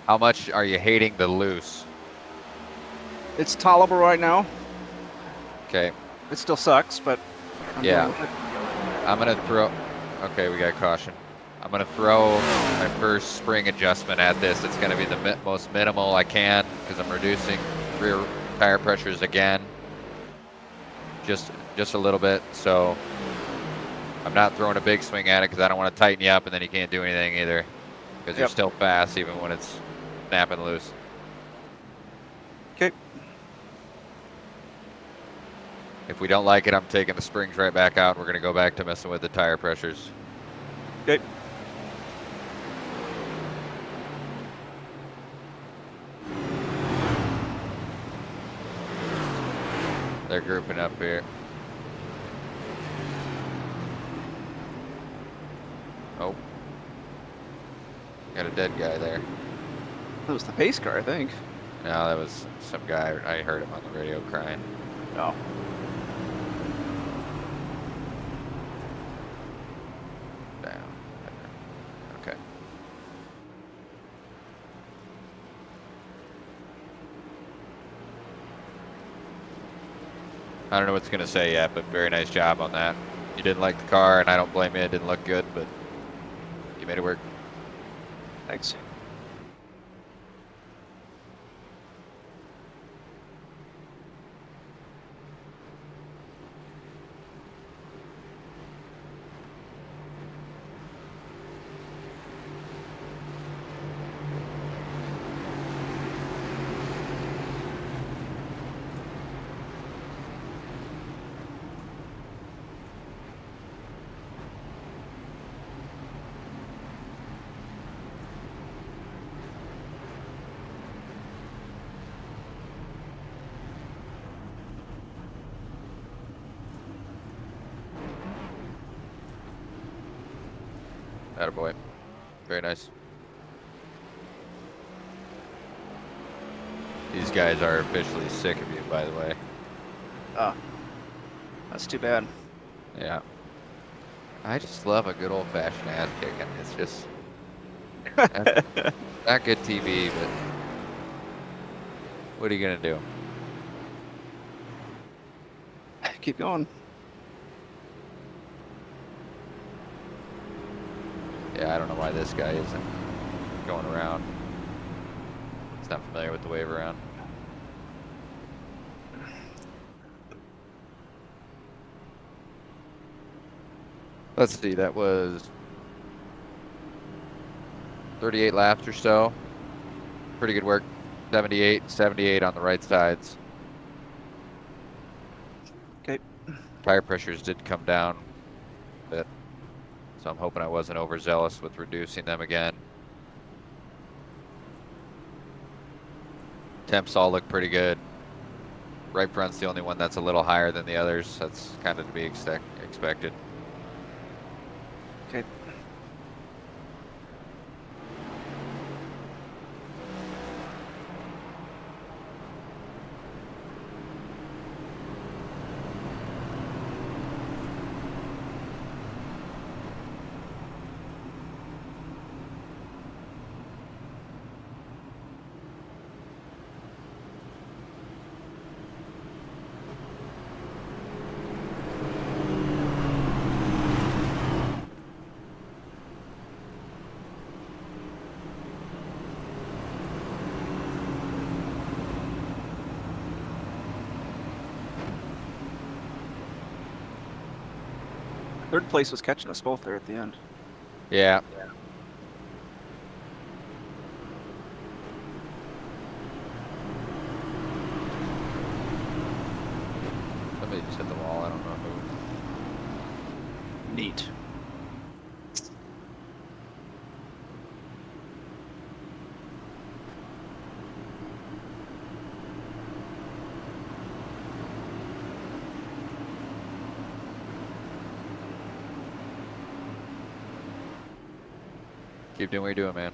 How much are you hating the loose? It's tolerable right now. Okay. It still sucks, but I'm Yeah. dealing with it. I'm gonna throw. Okay, we got caution. I'm gonna throw my first spring adjustment at this. It's gonna be the most minimal I can because I'm reducing rear tire pressures again. Just a little bit. So I'm not throwing a big swing at it because I don't want to tighten you up and then you can't do anything either because you're still fast even when it's snapping loose. Okay. If we don't like it, I'm taking the springs right back out. We're gonna go back to messing with the tire pressures. Okay. They're grouping up here. Oh. Got a dead guy there. That was the pace car, I think. No, that was some guy. I heard him on the radio crying. No. Down. Okay. I don't know what it's gonna say yet, but very nice job on that. You didn't like the car, and I don't blame you. It didn't look good, but you made it work. Thanks. Attaboy. Very nice. These guys are officially sick of you, by the way. Oh. That's too bad. Yeah. I just love a good old-fashioned ass kicking. It's just not good TV, but what are you gonna do? Keep going. Yeah, I don't know why this guy isn't going around. He's not familiar with the wave around. Let's see, that was 38 laps or so. Pretty good work. 78 on the right sides. Okay. Tire pressures did come down a bit, so I'm hoping I wasn't overzealous with reducing them again. Temps all look pretty good. Right front's the only one that's a little higher than the others. That's kind of to be expected. Okay. Third place was catching us both there at the end. Yeah. Somebody just hit the wall. I don't know who. Neat. Keep doing what you're doing, man.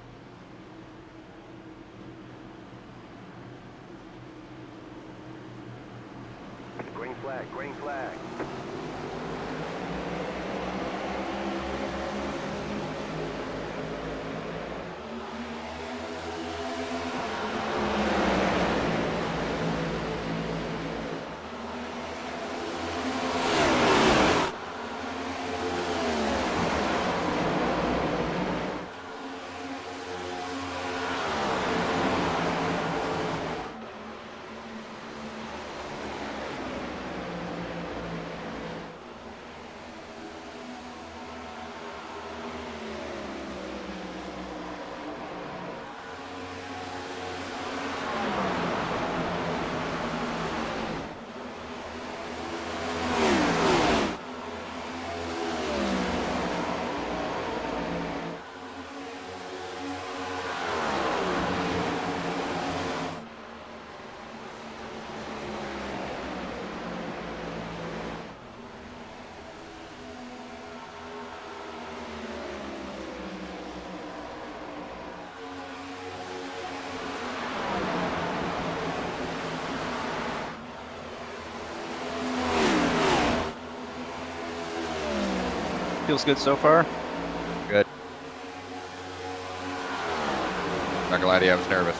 Green flag, green flag. Feels good so far. Good. Not gonna lie to you, I was nervous.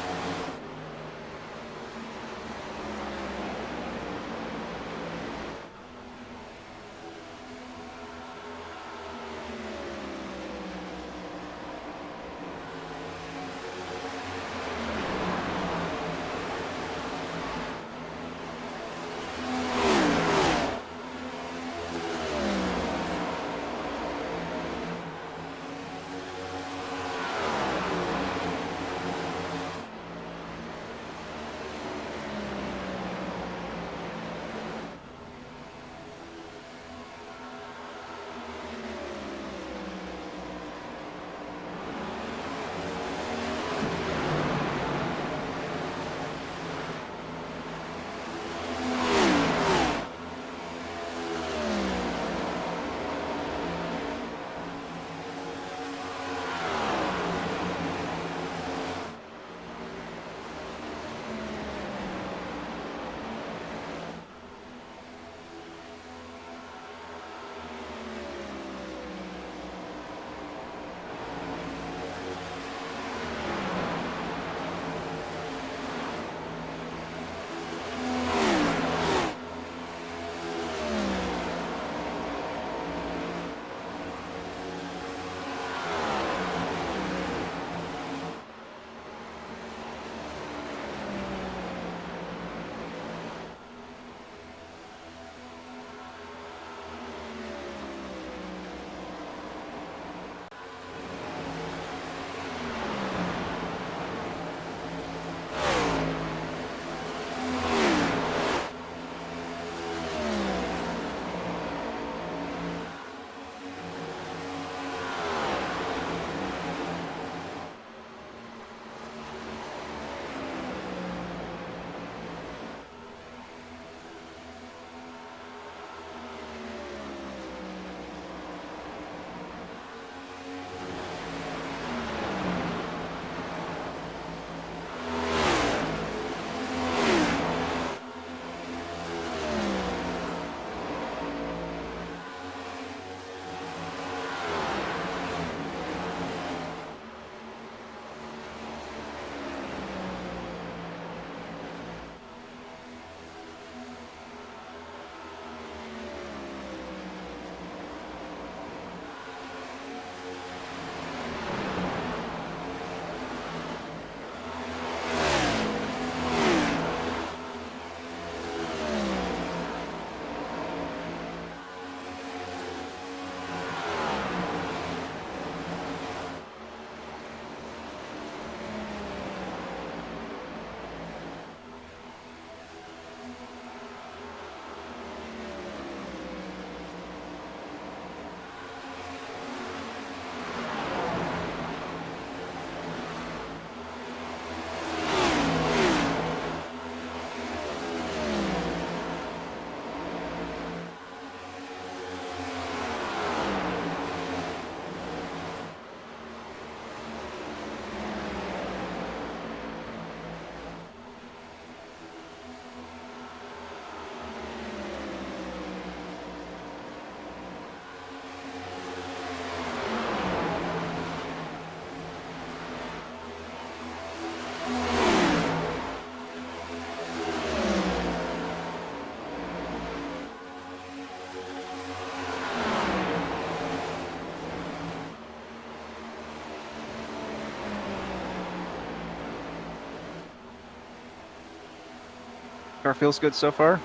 Car feels good so far.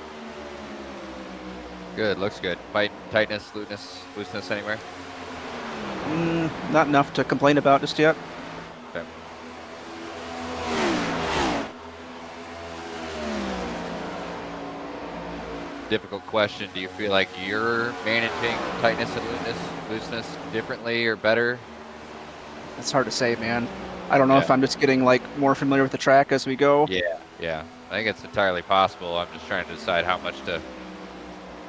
Good, looks good. Bite, tightness, looseness anywhere? Not enough to complain about just yet. Okay. Difficult question. Do you feel like you're managing tightness and looseness differently or better? It's hard to say, man. I don't know if Yeah. I'm just getting like more familiar with the track as we go. Yeah. I think it's entirely possible. I'm just trying to decide how much to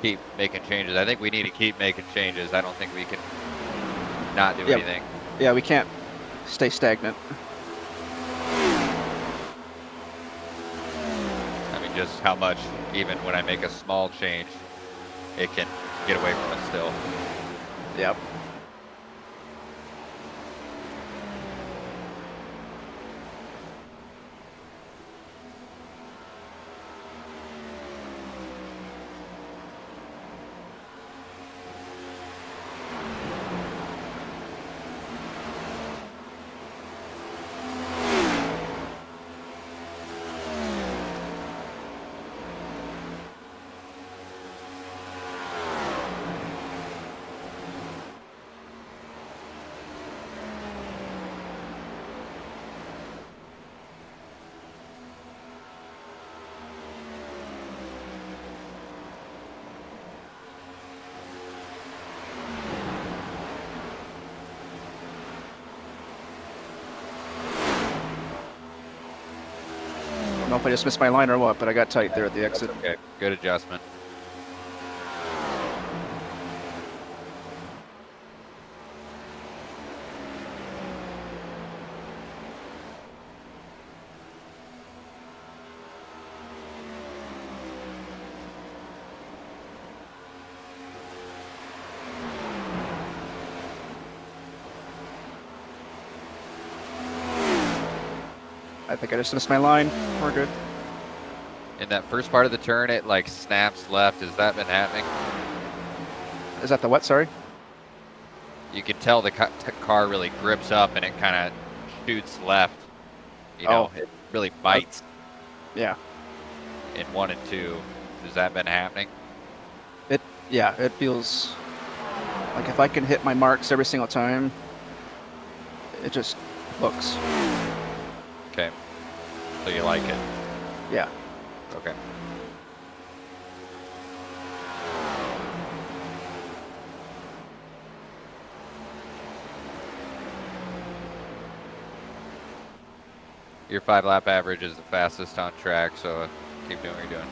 keep making changes. I think we need to keep making changes. I don't think we can not do anything. Yeah, we can't stay stagnant. I mean, just how much, even when I make a small change, it can get away from us still. Yep. I don't know if I just missed my line or what, but I got tight there at the exit. Okay, good adjustment. I think I just missed my line. We're good. In that first part of the turn, it like snaps left. Has that been happening? Is that the what? Sorry. You can tell the car really grips up and it kind of shoots left. You know, it really bites Yeah. in 1 and 2. Has that been happening? Yeah, it feels like if I can hit my marks every single time, it just hooks. Okay. So you like it? Yeah. Okay. Your 5-lap average is the fastest on track, so keep doing what you're doing.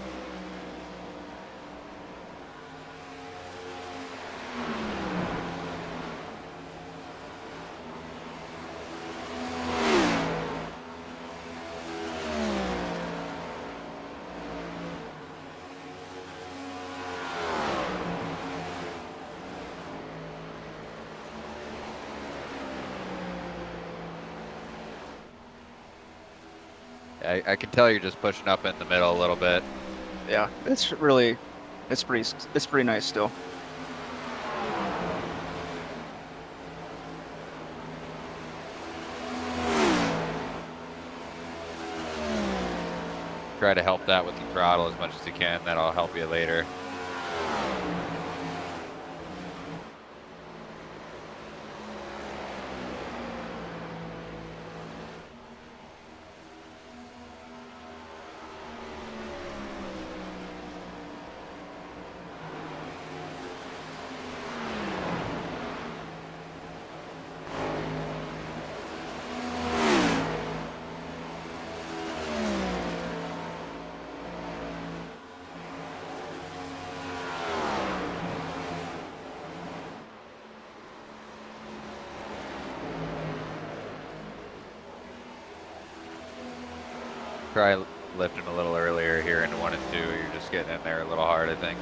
I can tell you're just pushing up in the middle a little bit. Yeah. It's pretty nice still. Try to help that with the throttle as much as you can. That'll help you later. Try lifting a little earlier here into 1 and 2. You're just getting in there a little hard, I think.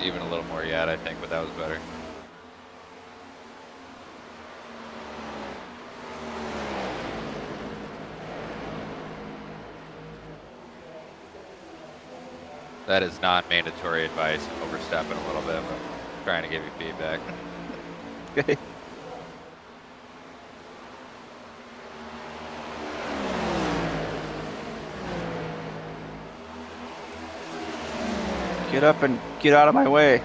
Even a little more yet, I think, but that was better. That is non-mandatory advice. I'm overstepping a little bit, but I'm trying to give you feedback. Okay. Get up and get out of my way.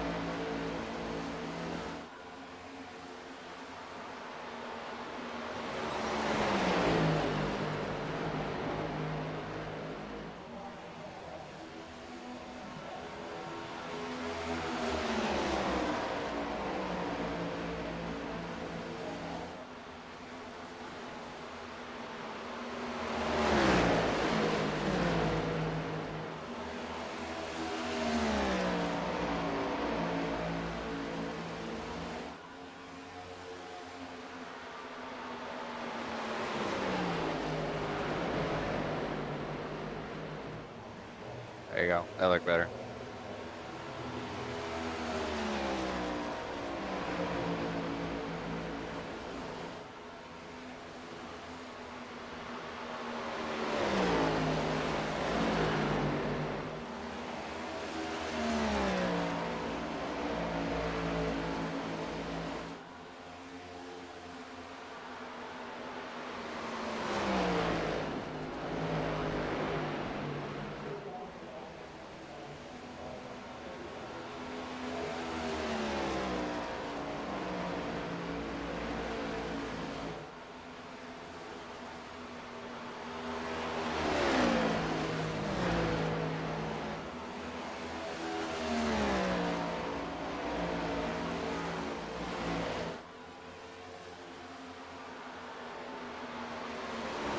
There you go. That looked better.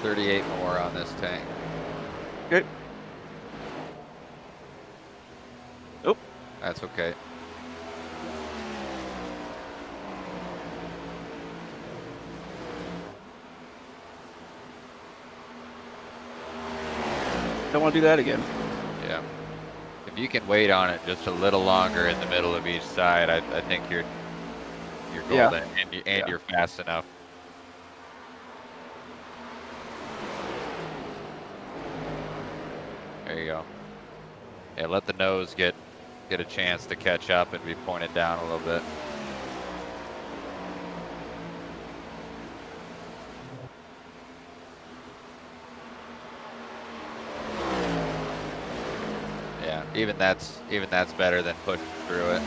$38 more on this tank. Good. Oh, That's okay. don't want to do that again. Yeah. If you can wait on it just a little longer in the middle of each side, I think you're Yeah. golden, and you're fast enough. There you go. Yeah, let the nose get a chance to catch up and be pointed down a little bit. Yeah, even that's better than pushing through it.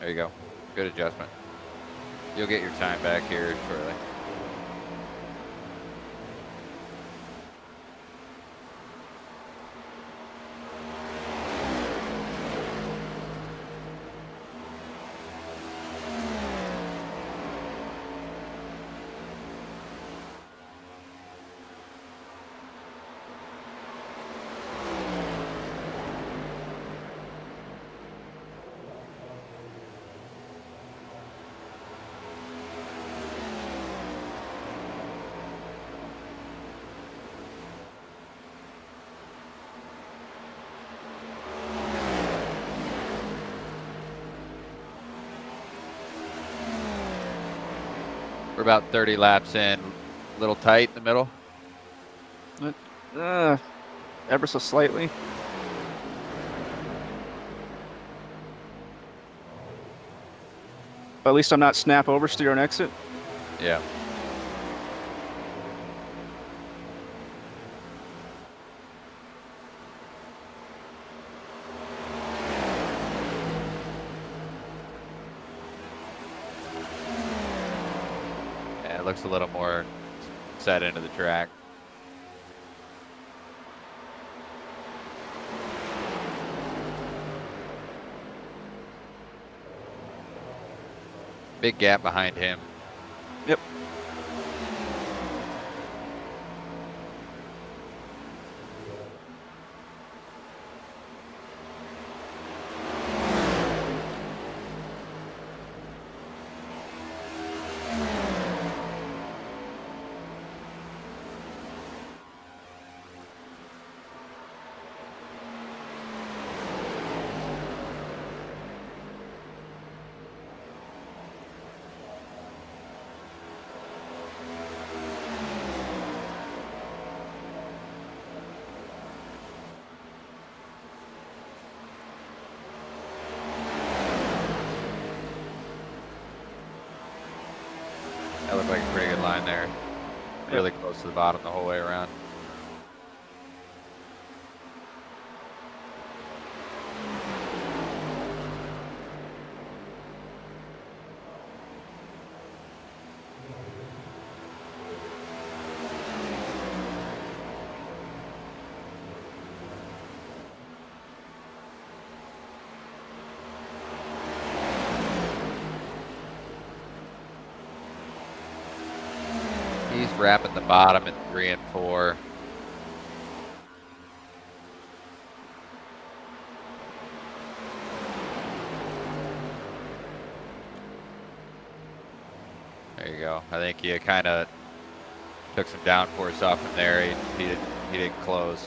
There you go. Good adjustment. You'll get your time back here shortly. We're about 30 laps in. A little tight in the middle. Ever so slightly. But at least I'm not snap oversteer on exit. Yeah. Yeah, it looks a little more set into the track. Big gap behind him. Yep. line there. Really close to the bottom the whole way around. He's wrapping the bottom in 3 and 4. There you go. I think he kind of took some downforce off him there. He didn't close.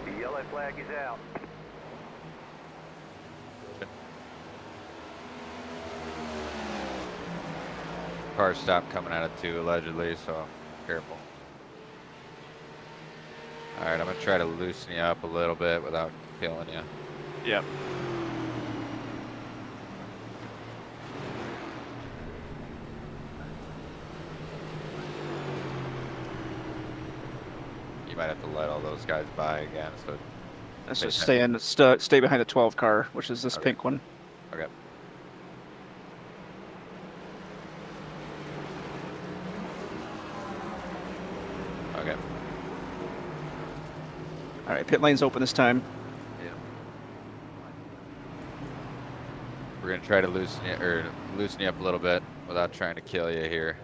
The yellow flag is out. Car stopped coming out of 2 allegedly, so careful. All right, I'm gonna try to loosen you up a little bit without killing you. Yep. You might have to let all those guys by again. So Let's Makes just stay behind the 12 car, which is this Okay. pink one. okay. Okay. All right, pit lane's open this time. We're gonna try to loosen you up a little bit without trying to kill you here.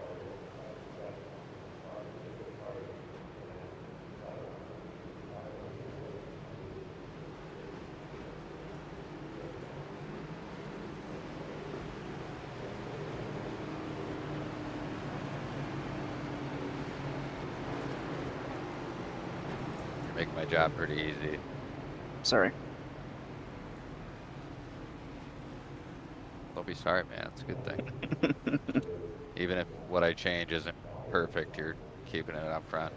You're making my job pretty easy. Sorry. Don't be sorry, man. It's a good thing. Even if what I change isn't perfect, you're keeping it up front.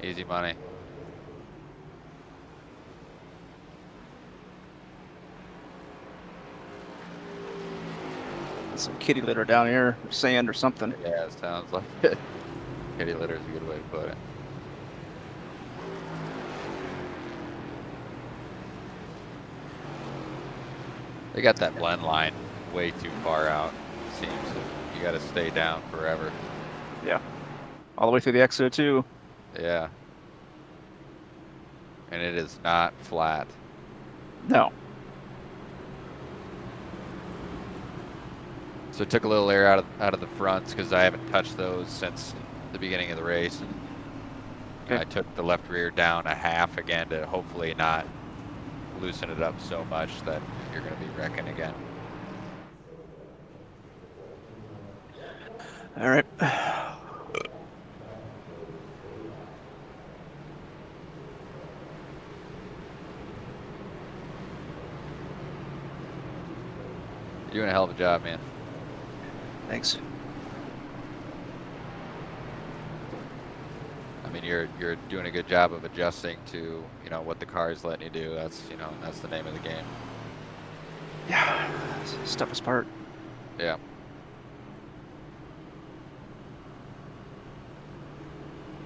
Easy money. Some kitty litter down here, or sand or something. Yeah, it sounds like it. Kitty litter is a good way to put it. They got that blend line way too far out. It seems that you got to stay down forever. Yeah. All the way through the exit too. Yeah. And it is not flat. No. So it took a little air out of the fronts because I haven't touched those since the beginning of the race. Okay. I took the left rear down a half again to hopefully not loosen it up so much that you're going to be wrecking again. All right. You're doing a hell of a job, man. Thanks. I mean, you're doing a good job of adjusting to, what the car is letting you do. That's, that's the name of the game. Yeah. Stuff is part. Yeah.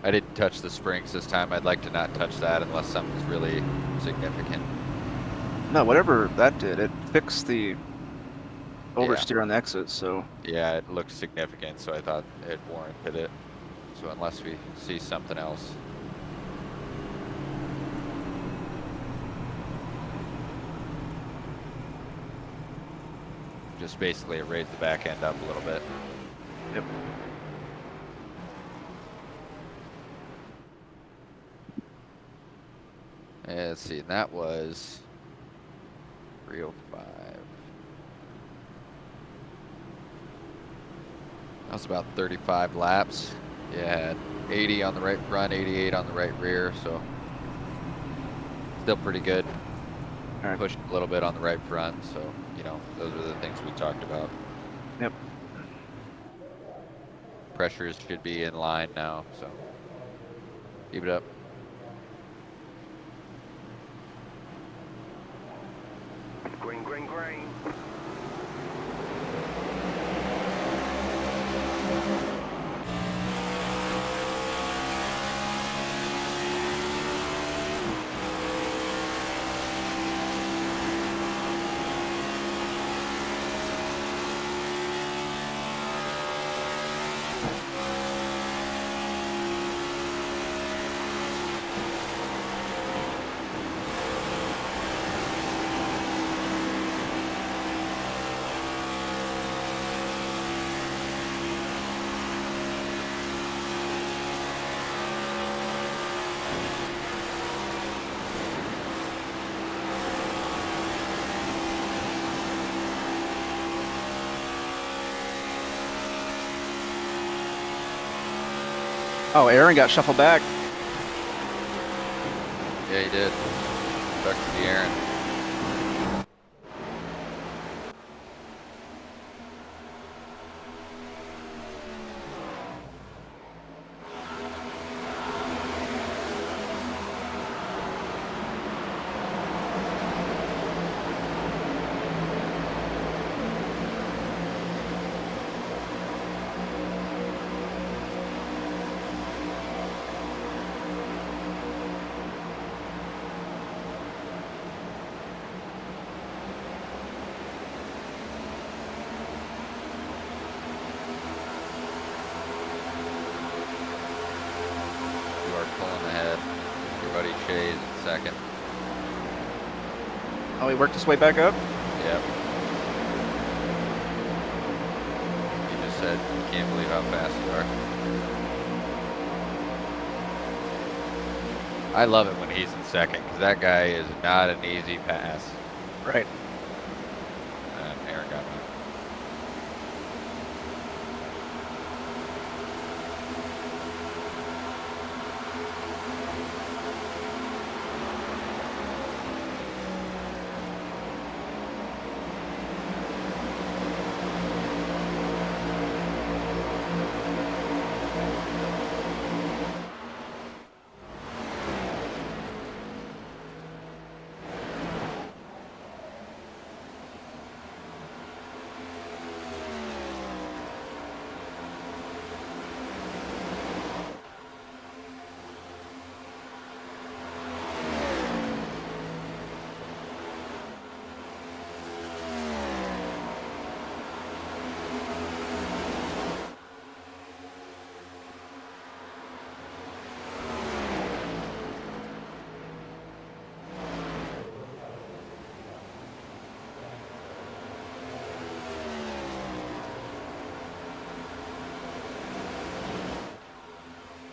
I didn't touch the springs this time. I'd like to not touch that unless something's really significant. No, whatever that did, it fixed the oversteer on the exit. So Yeah, it looks significant, so I thought it warranted it. So unless we see something else. Just basically raise the back end up a little bit. yep. And let's see, and that was 305. That was about 35 laps. You had 80 on the right front, 88 on the right rear, so still pretty good. All right. Pushed a little bit on the right front, so, you know, those are the things we talked about. Yep. Pressures should be in line now, so keep it up. Green, green, green. Oh, Aaron got shuffled back. Yeah, he did. Back to the Aaron. You are pulling ahead. Your buddy Shay's in second. Oh, he worked his way back up. Yep. He just said, can't believe how fast you are. I love it when he's in second, because that guy is not an easy pass. Right. And Aaron got me.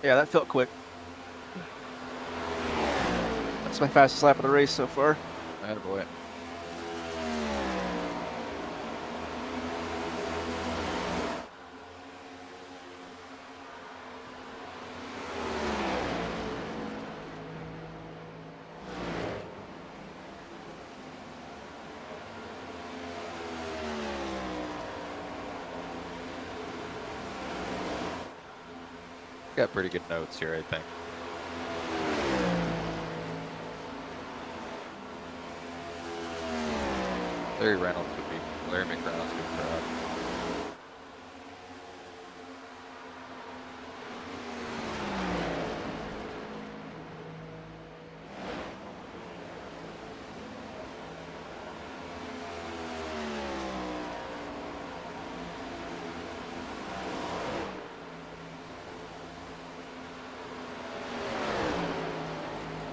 Yeah, that felt quick. That's my fastest lap of the race so far. Attaboy. Got pretty good notes here, I think. Larry McReynolds would be proud.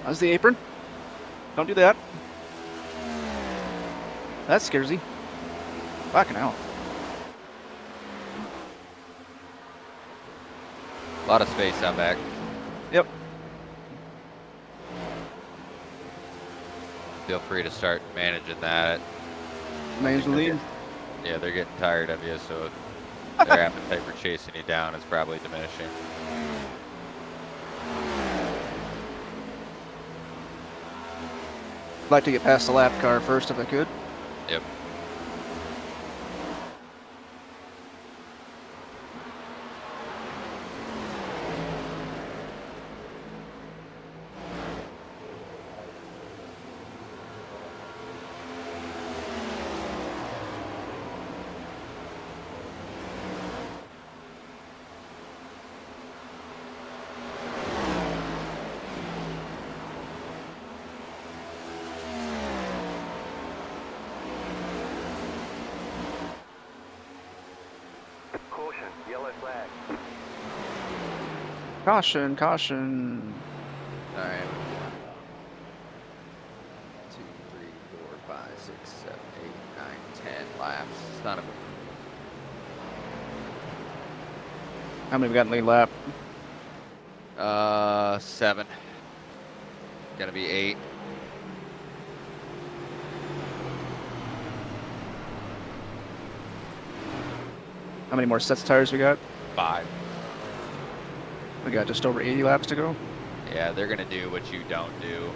How's the apron? Don't do that. That scares you. Fucking hell. A lot of space out back. Yep. Feel free to start managing that. Manage the lead. Yeah, they're getting tired of you, so their appetite for chasing you down is probably diminishing. I'd like to get past the lap car first if I could. Yep. Caution, yellow flag. Caution, caution. All right. 2, 3, 4, 5, 6, 7, 8, 9, 10 laps. Son of a. How many we got in lead lap? 7. Gonna be 8. How many more sets of tires we got? 5. We got just over 80 laps to go. Yeah, they're gonna do what you don't do.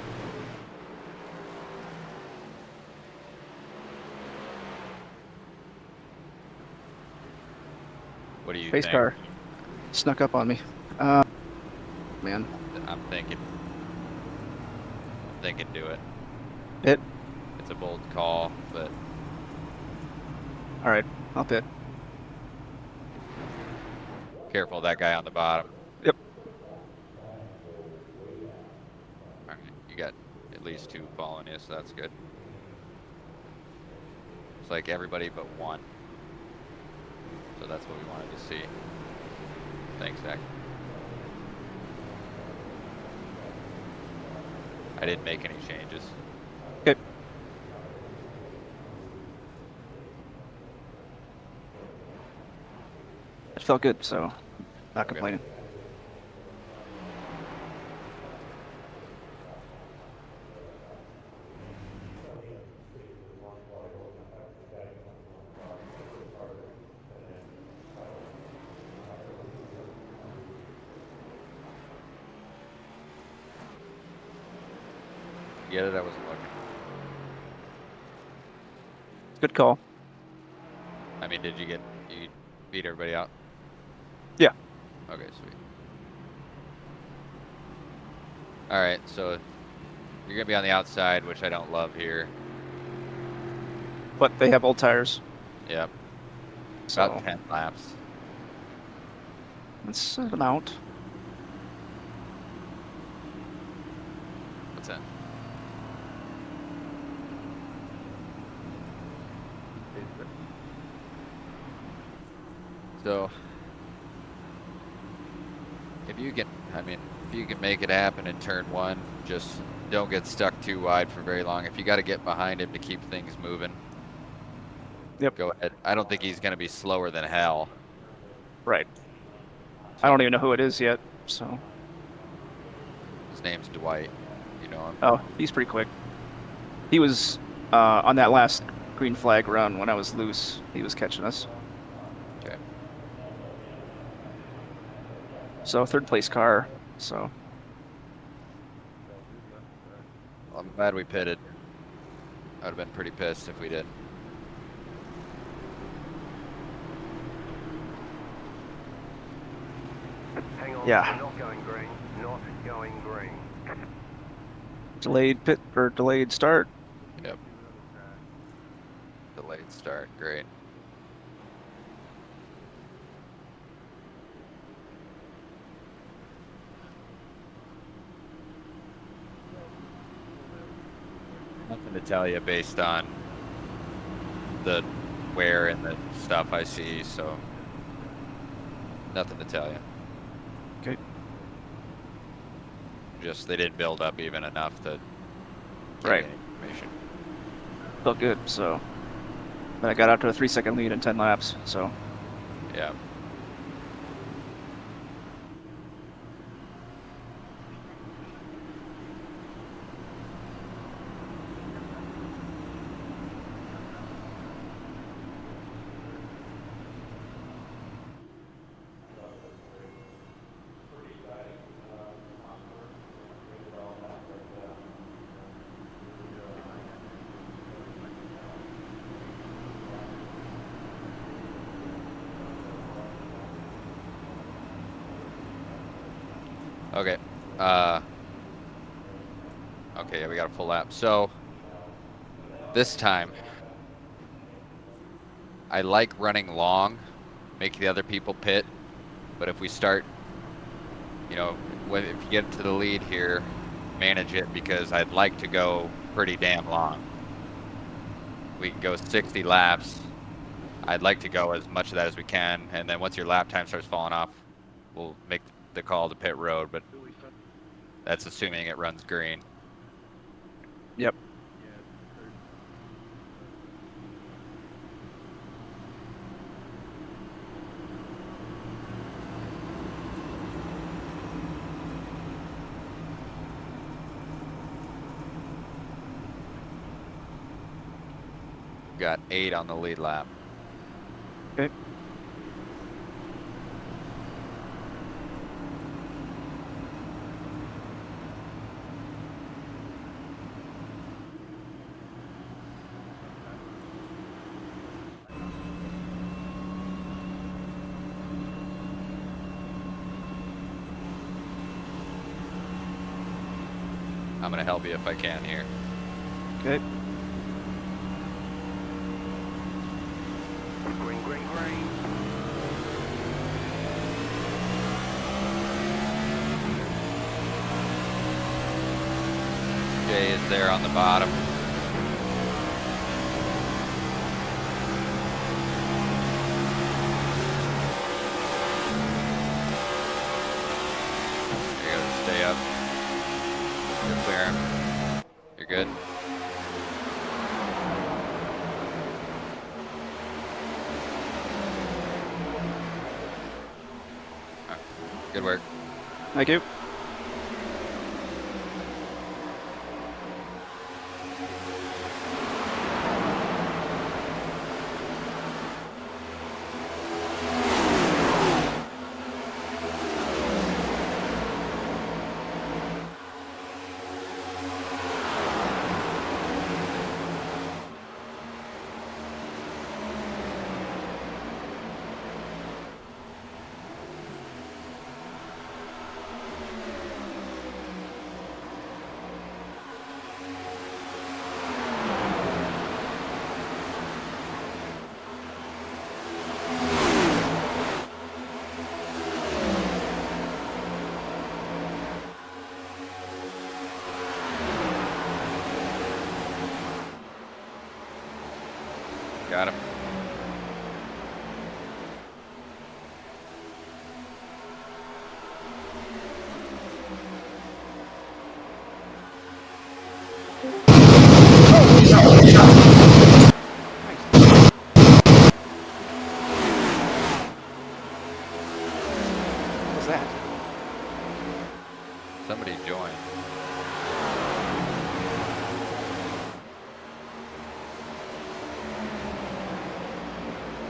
What do you Pace think? car snuck up on me. Man. I'm thinking do it. Pit. It's a bold call, but All right, I'll pit. careful of that guy on the bottom. Yep. All right, you got at least 2 following you, so that's good. It's like everybody but 1. So that's what we wanted to see. Thanks, Zach. I didn't make any changes. Okay. It felt good, so not complaining. Get it? I wasn't looking. Good call. I mean, you beat everybody out? Yeah. Okay, sweet. All right, so you're gonna be on the outside, which I don't love here. But they have old tires. Yep. So About 10 laps. let's set them out. What's that? So, if you can make it happen in turn 1, just don't get stuck too wide for very long. If you got to get behind him to keep things moving, Yep. go ahead. I don't think he's going to be slower than hell. Right. I don't even know who it is yet, so. His name's Dwight. You know him? Oh, he's pretty quick. He was on that last green flag run when I was loose. He was catching us. Okay. So 3rd place car. So Well, I'm glad we pitted. I would have been pretty pissed if we did. Hang on, Yeah. we're not going green. Not going green. delayed pit or delayed start. Yep. Delayed start. Great. Nothing to tell you based on the wear and the stuff I see, so nothing to tell you. Okay. Just they didn't build up even enough to get Right. any information. Felt good. So then I got out to a 3-second lead in 10 laps. So Yeah. Okay. Okay, yeah, we got a full lap. So this time, I like running long, make the other people pit. But if we start, you know, if you get to the lead here, manage it, because I'd like to go pretty damn long. We can go 60 laps. I'd like to go as much of that as we can, and then once your lap time starts falling off, we'll make the call to pit road, but that's assuming it runs green. yep. Got 8 on the lead lap. Okay. I'm gonna help you if I can here. Okay. Green, green, green. Jay is there on the bottom. You gotta stay up. You're clear. You're good. Good work. Thank you. Got him. What was that? Somebody joined.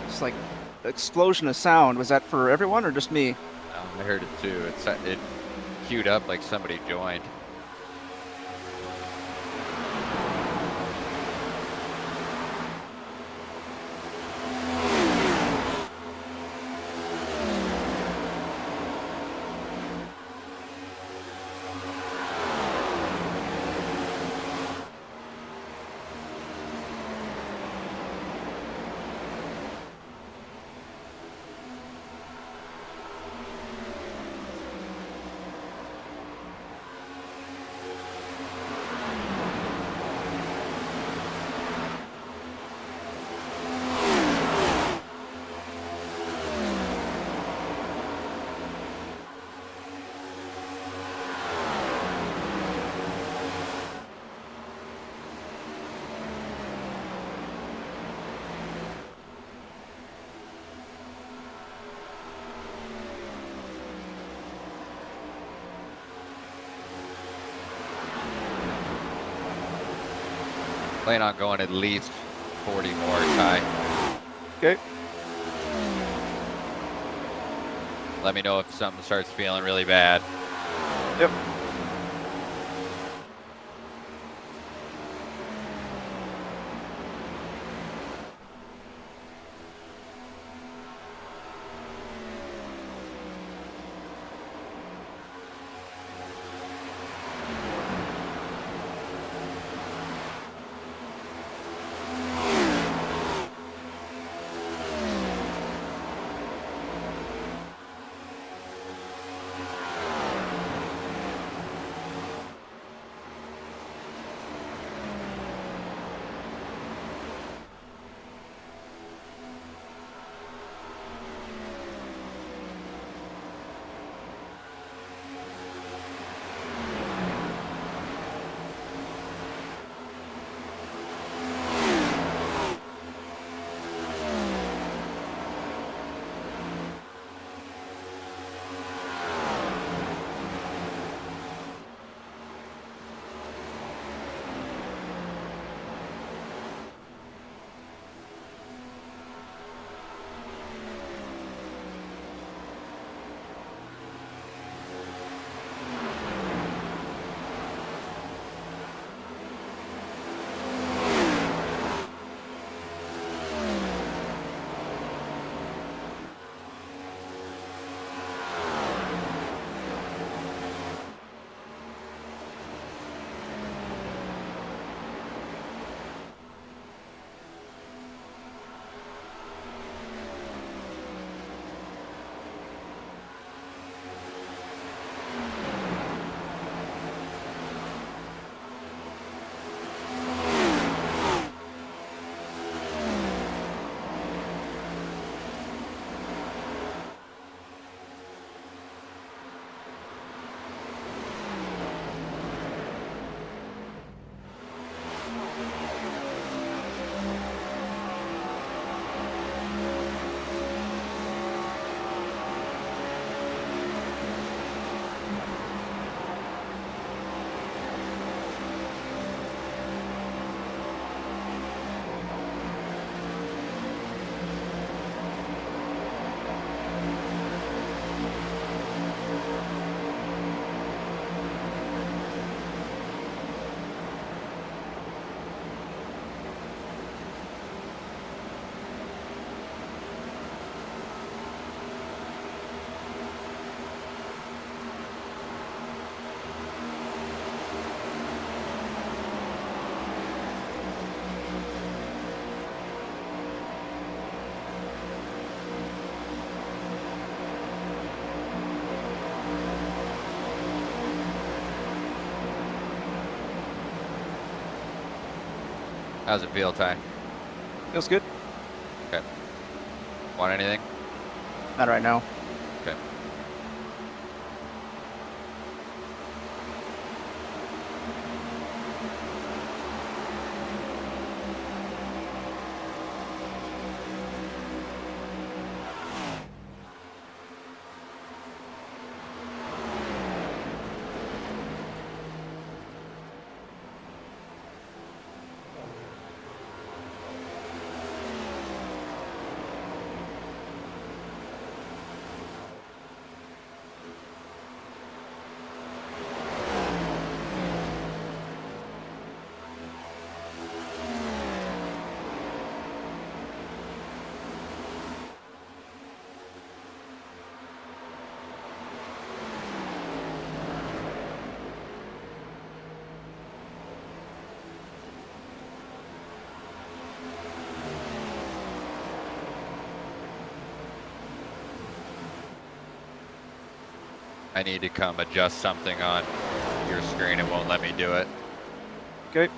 It's like explosion of sound. Was that for everyone or just me? I heard it too. It queued up like somebody joined. Plan on going at least 40 more, Ty. Okay. Let me know if something starts feeling really bad. Yep. How's it feel, Ty? Feels good. Okay. Want anything? Not right now. Okay. I need to come adjust something on your screen. It won't let me do it. Okay.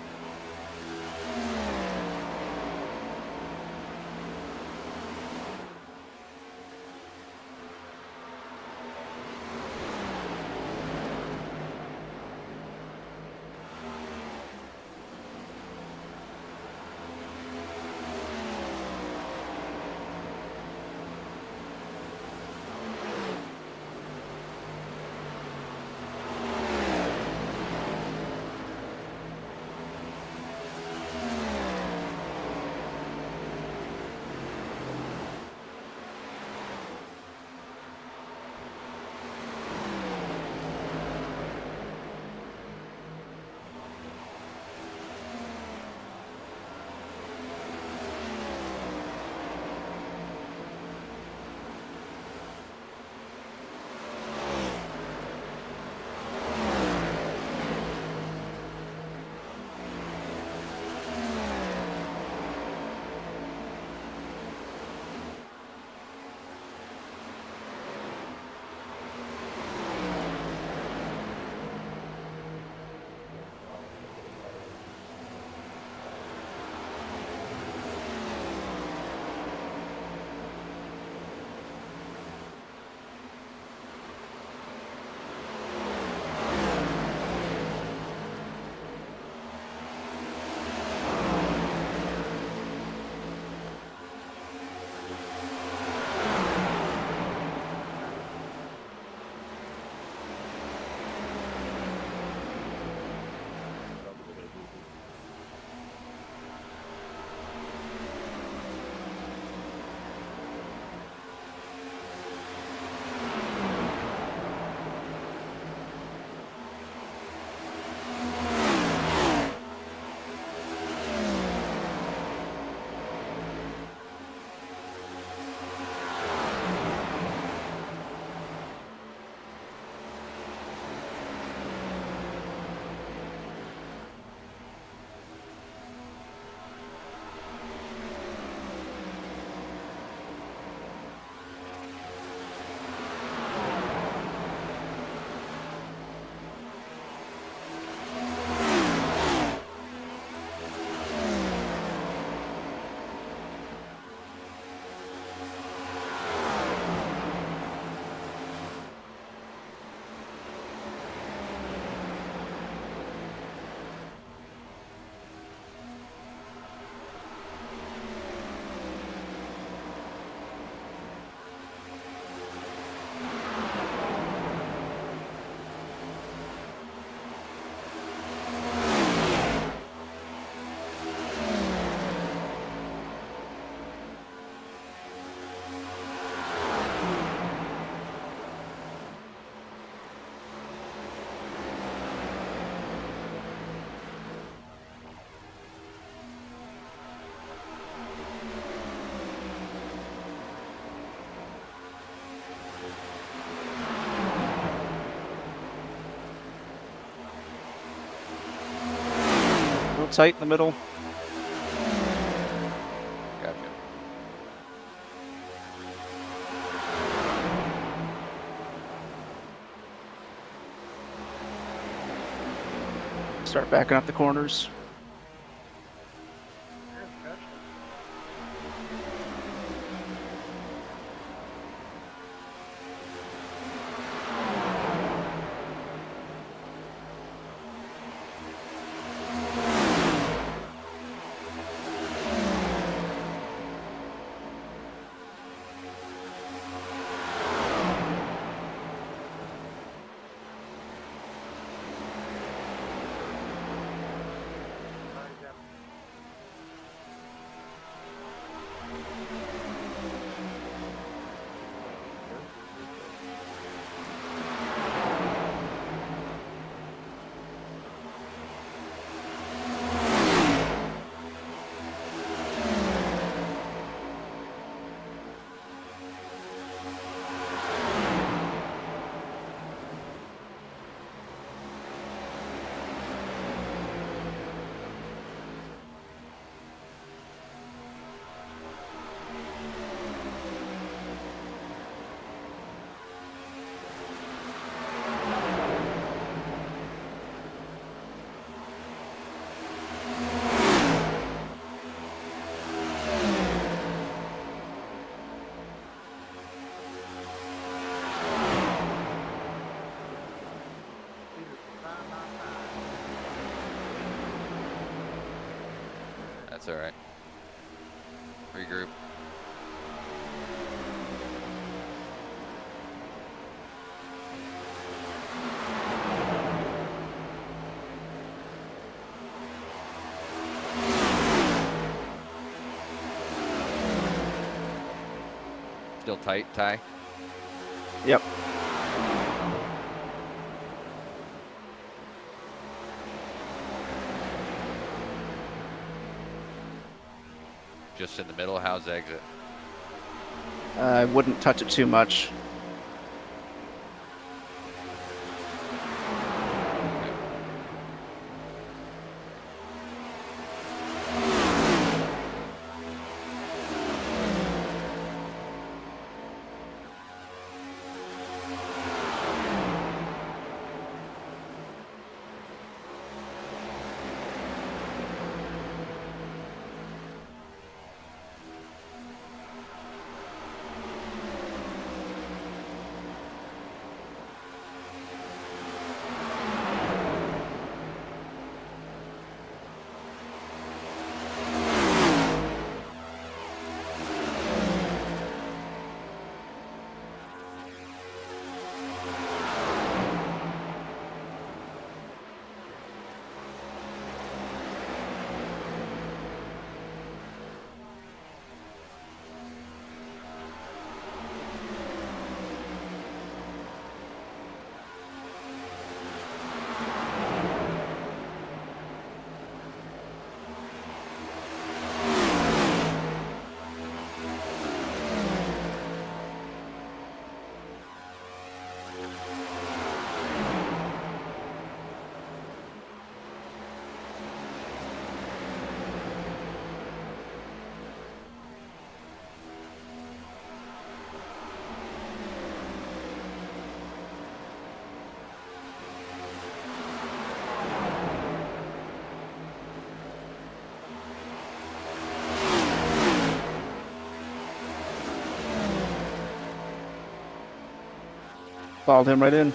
tight in the middle. Gotcha. Start backing up the corners. Here's catch. That's all right. Regroup. Still tight, Ty? Yep. Just in the middle. How's exit? I wouldn't touch it too much. Followed him right in.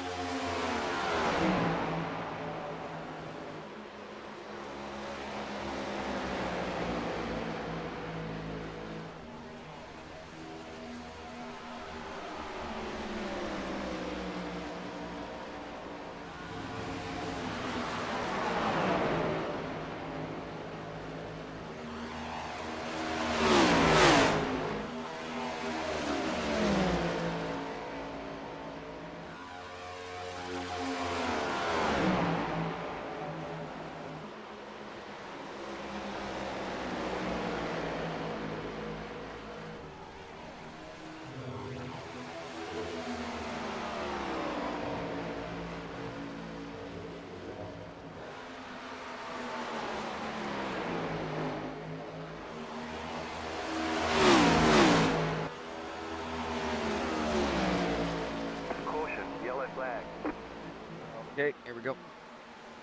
Okay, here we go.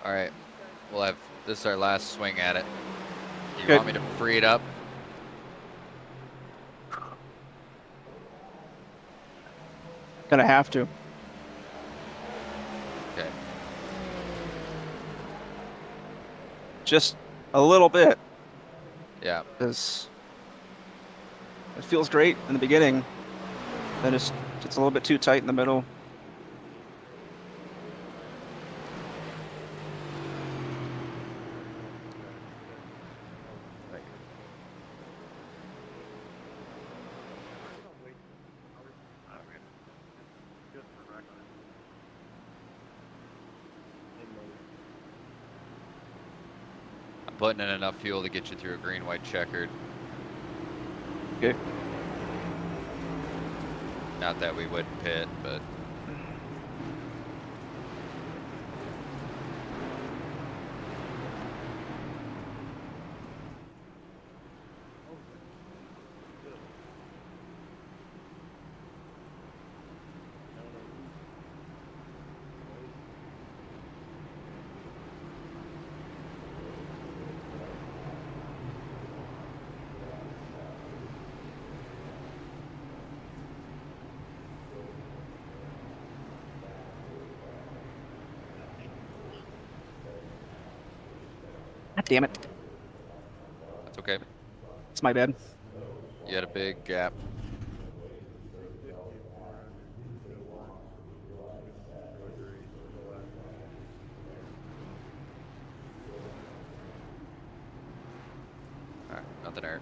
All right, we'll have this is our last swing at it. You Good. want me to free it up? Gonna have to. Okay. Just a little bit, Yeah. because it feels great in the beginning. Then it's a little bit too tight in the middle. Just for record. I'm putting in enough fuel to get you through a green, white, checkered. Okay. Not that we wouldn't pit, but God damn it. that's okay. It's my bad. You had a big gap. All right, nothing hurt.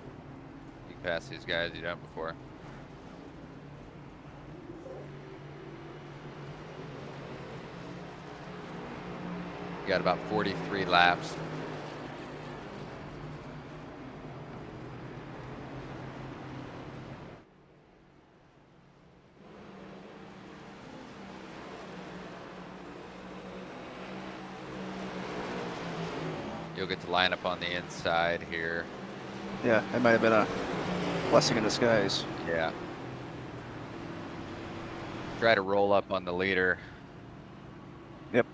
You can pass these guys you done before. You got about 43 laps. You'll get to line up on the inside here. Yeah, it might have been a blessing in disguise. Yeah. Try to roll up on the leader. Yep.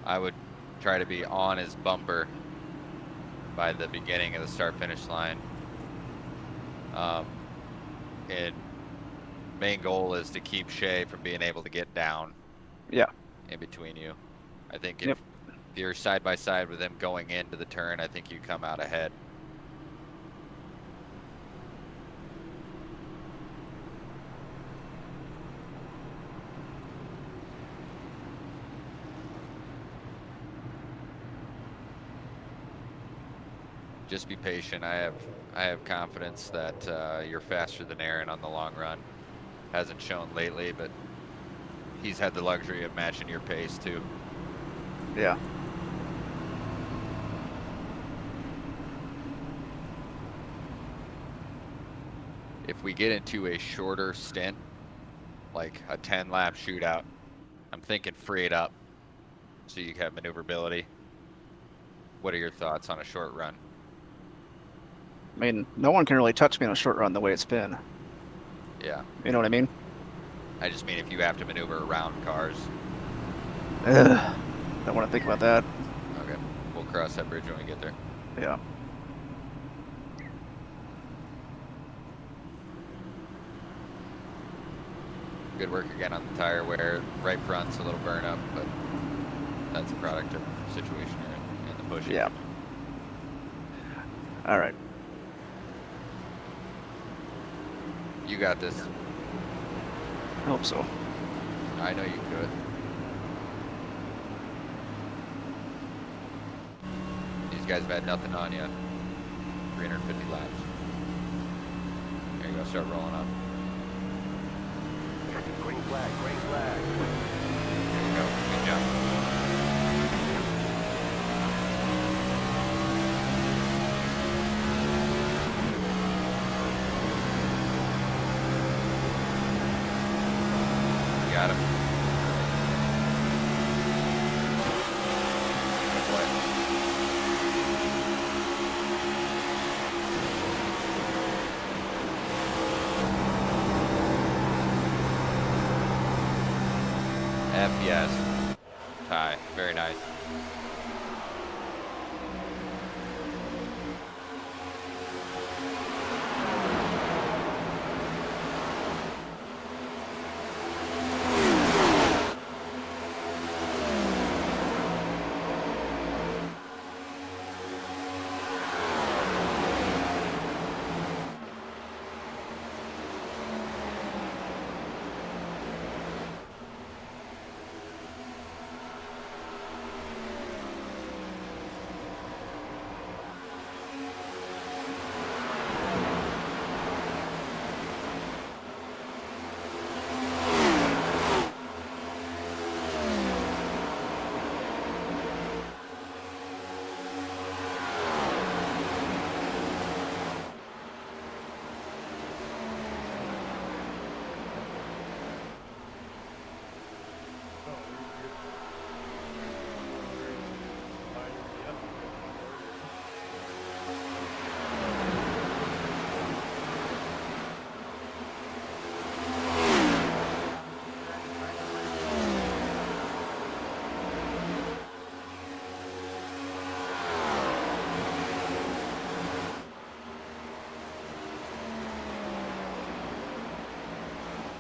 I would try to be on his bumper by the beginning of the start-finish line. And main goal is to keep Shea from being able to get down. Yeah. In between you. I think Yep. if you're side by side with him going into the turn, I think you come out ahead. Just be patient. I have confidence that you're faster than Aaron on the long run. Hasn't shown lately, but he's had the luxury of matching your pace too. Yeah. If we get into a shorter stint, like a 10-lap shootout, I'm thinking free it up so you have maneuverability. What are your thoughts on a short run? I mean, no one can really touch me on a short run the way it's been. Yeah, You know what I mean? I just mean if you have to maneuver around cars. Ugh. Don't want to think about that. Okay, we'll cross that bridge when we get there. Yeah. Good work again on the tire wear. Right front's a little burn up, but that's a product of the situation you're in the pushing. Yeah. All right. You got this. I hope so. I know you can do it. These guys have had nothing on you. 350 laps. There you go, start rolling up. Green flag, green flag. There you go, good job. You got him. Good play. F yes. Ty. Very nice.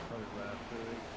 Probably last 2 weeks.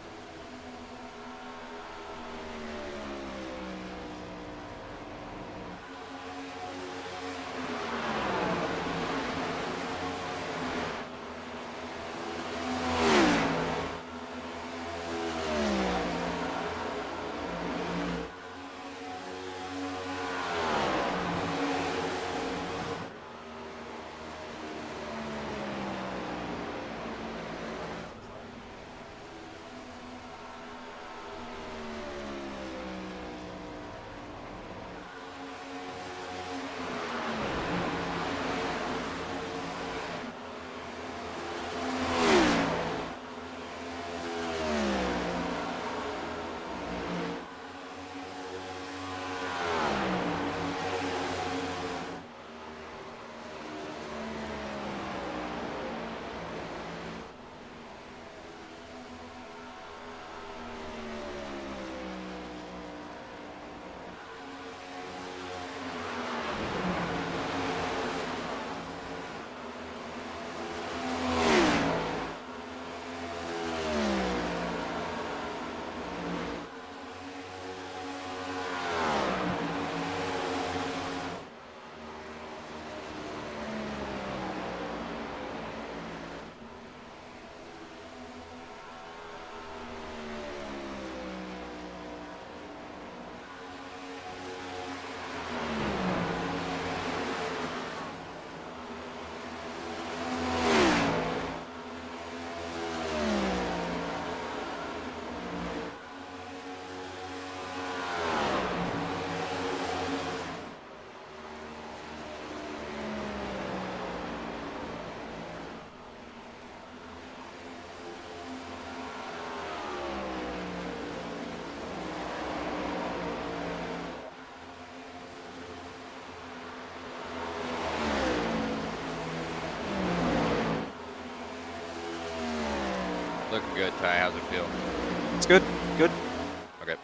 Looking good, Ty. How's it feel? It's good. Good. Okay.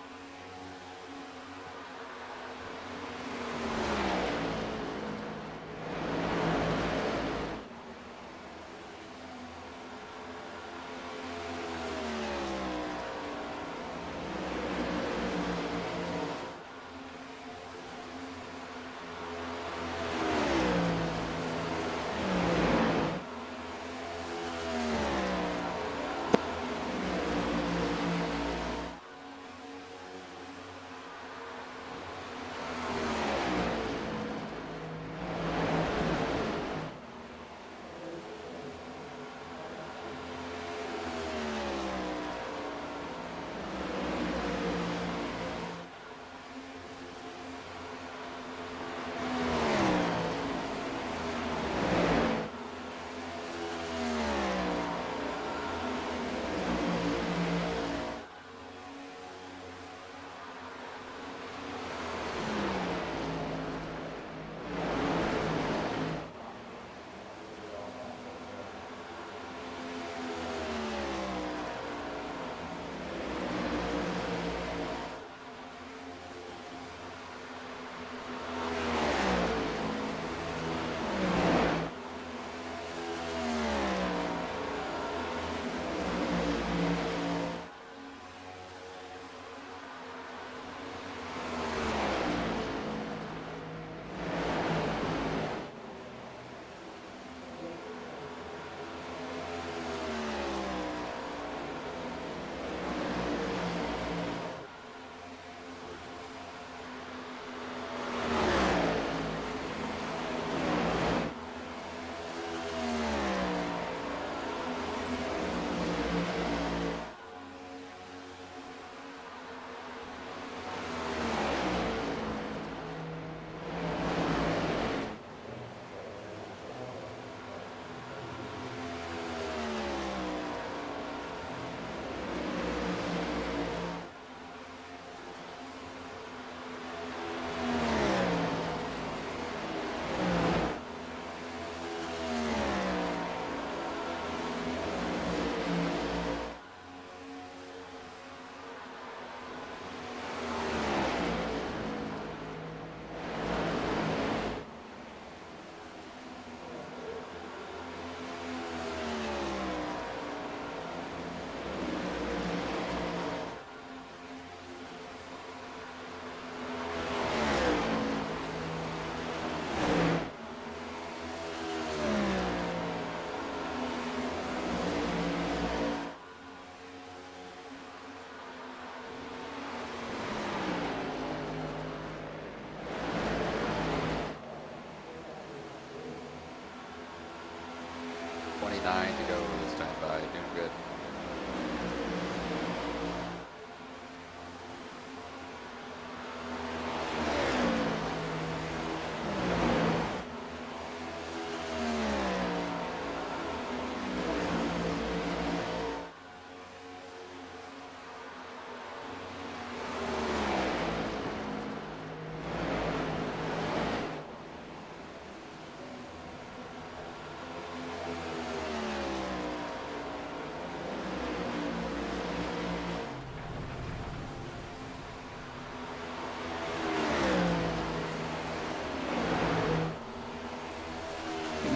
9 to go this time by. Doing good.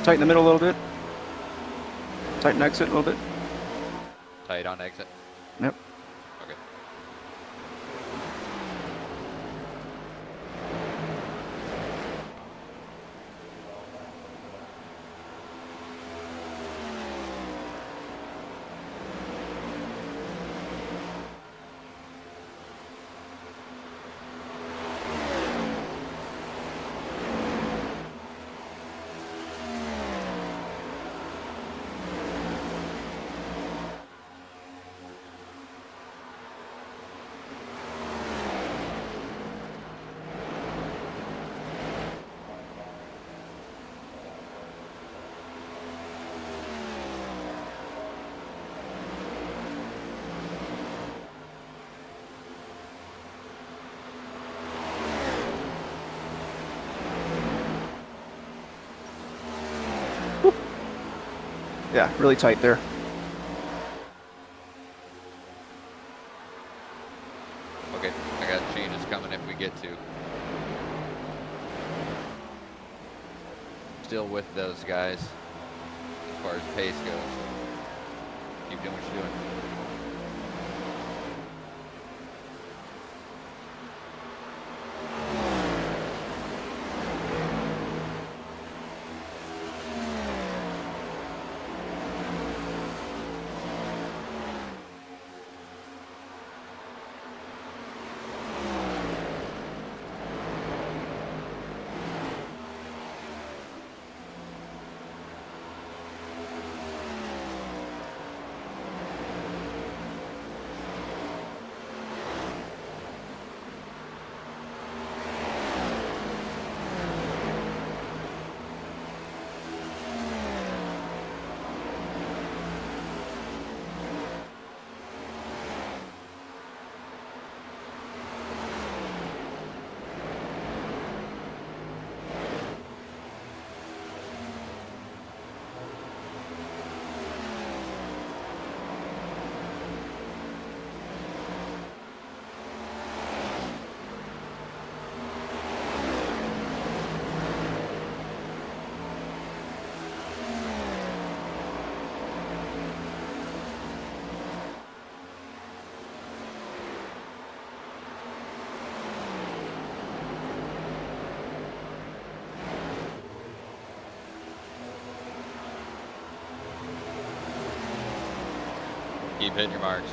Tighten the middle a little bit. Tighten exit a little bit. Tight on exit. Yep. Okay. Yeah, really tight there. Okay, I got changes coming if we get to. Still with those guys as far as pace goes. Keep doing what you're doing. Keep hitting your marks.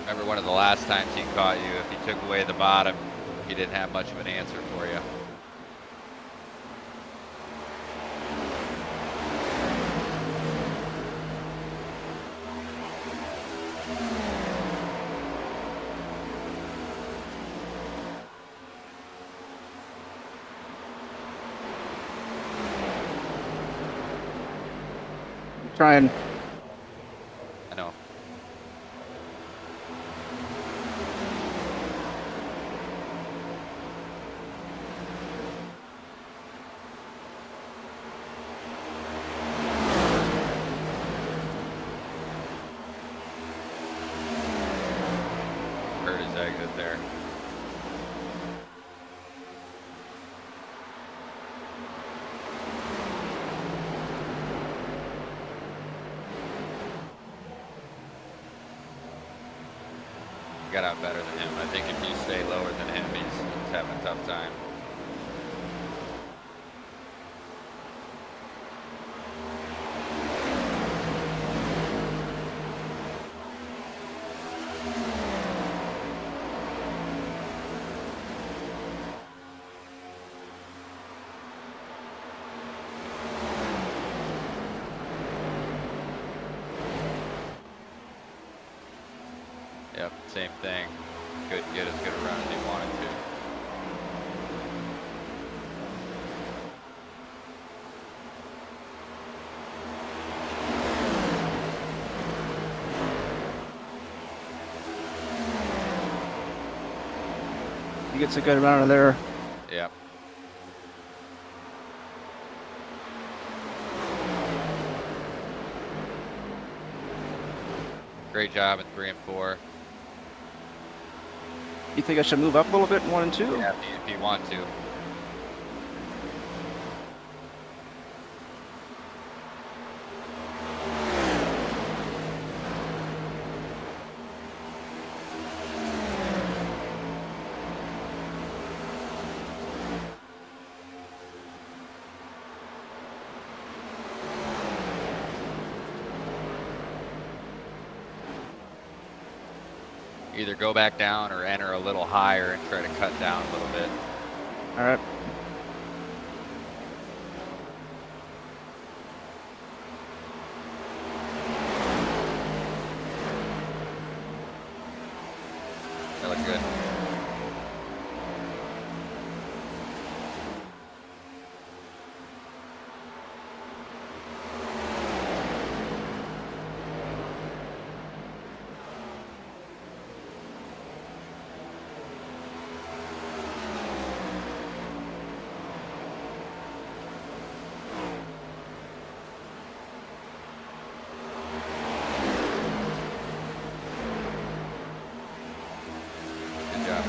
Remember one of the last times he caught you, if he took away the bottom, he didn't have much of an answer for you. Trying. I know. Heard his exit there. got out better than him. I think if you stay lower than him, he's having a tough time. Yep, same thing. Couldn't get as good a run as he wanted to. He gets a good run out of there. Yep. Great job in 3 and 4. You think I should move up a little bit in 1 and 2? Yeah, if you want to. Either go back down or enter a little higher and try to cut down a little bit. All right. That looked good. Good job.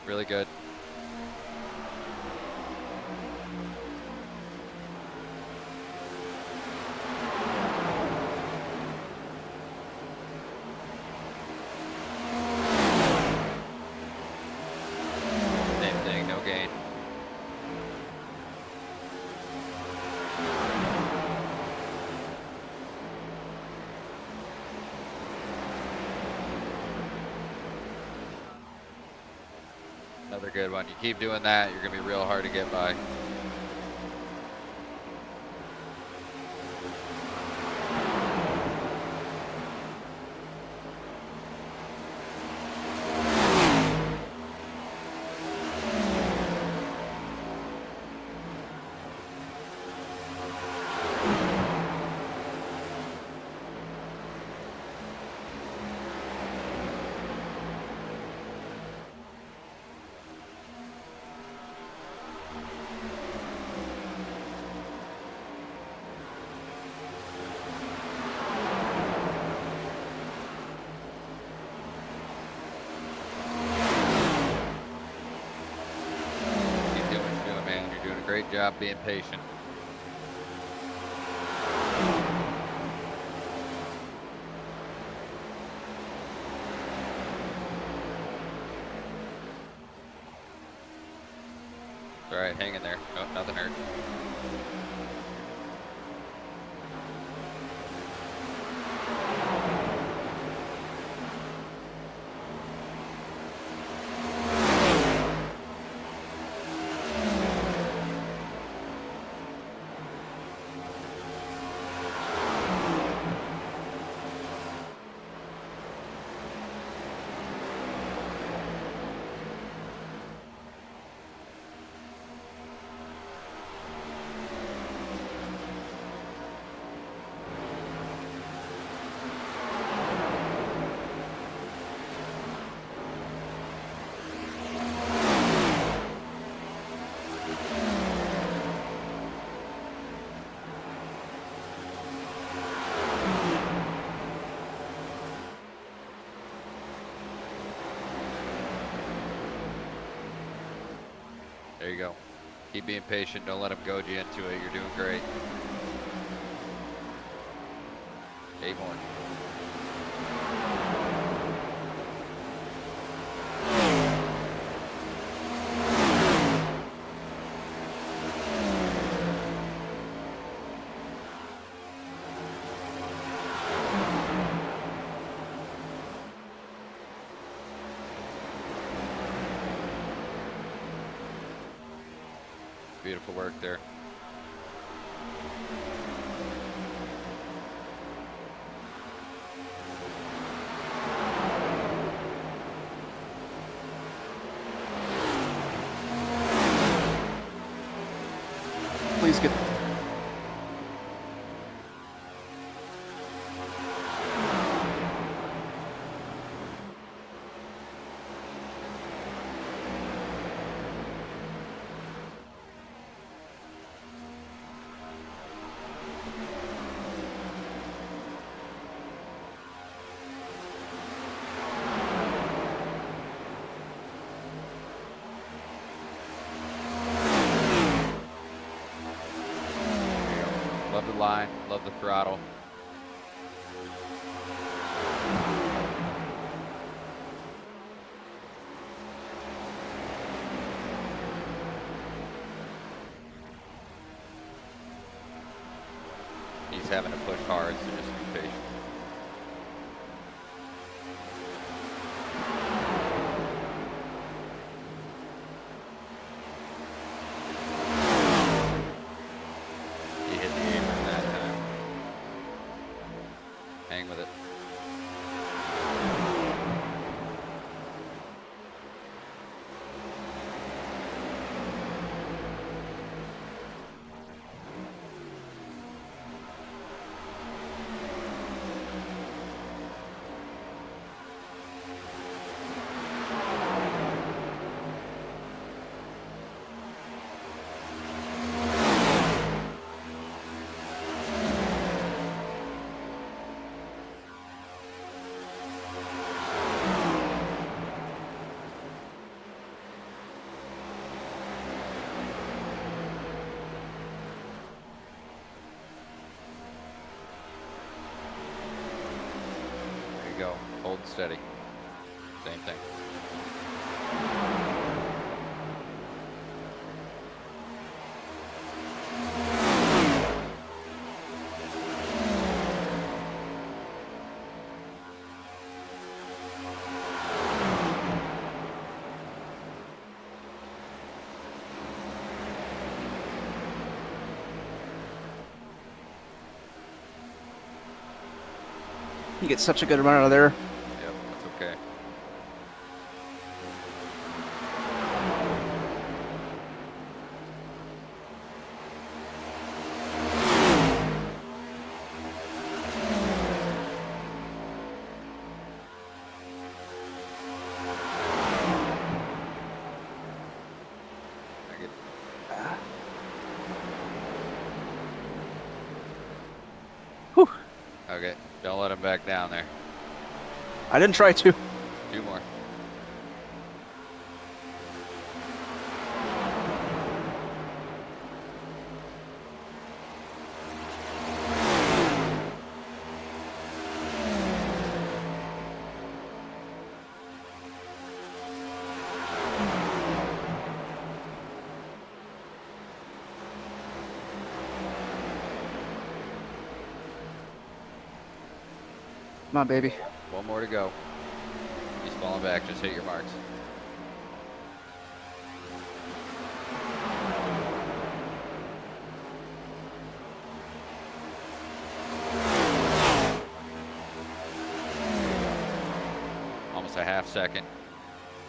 Really good. Same thing, no gain. Another good one. You keep doing that, you're gonna be real hard to get by. Keep doing what you're doing, man. You're doing a great job being patient. It's all right, hang in there. Nope, nothing hurt. There you go. Keep being patient. Don't let them goad you into it. You're doing great. 8 more. Beautiful work there. Please get. Love the line. Love the throttle. He's having to push hard, so just be patient. He hit the apron that time. Hang with it. There you go. Hold steady. Same thing. You get such a good run out of there. Yep, that's okay. I get Whew. okay. Don't let him back down there. I didn't try to. 2 more. Come on, baby. 1 more to go. He's falling back. Just hit your marks. Almost a half second.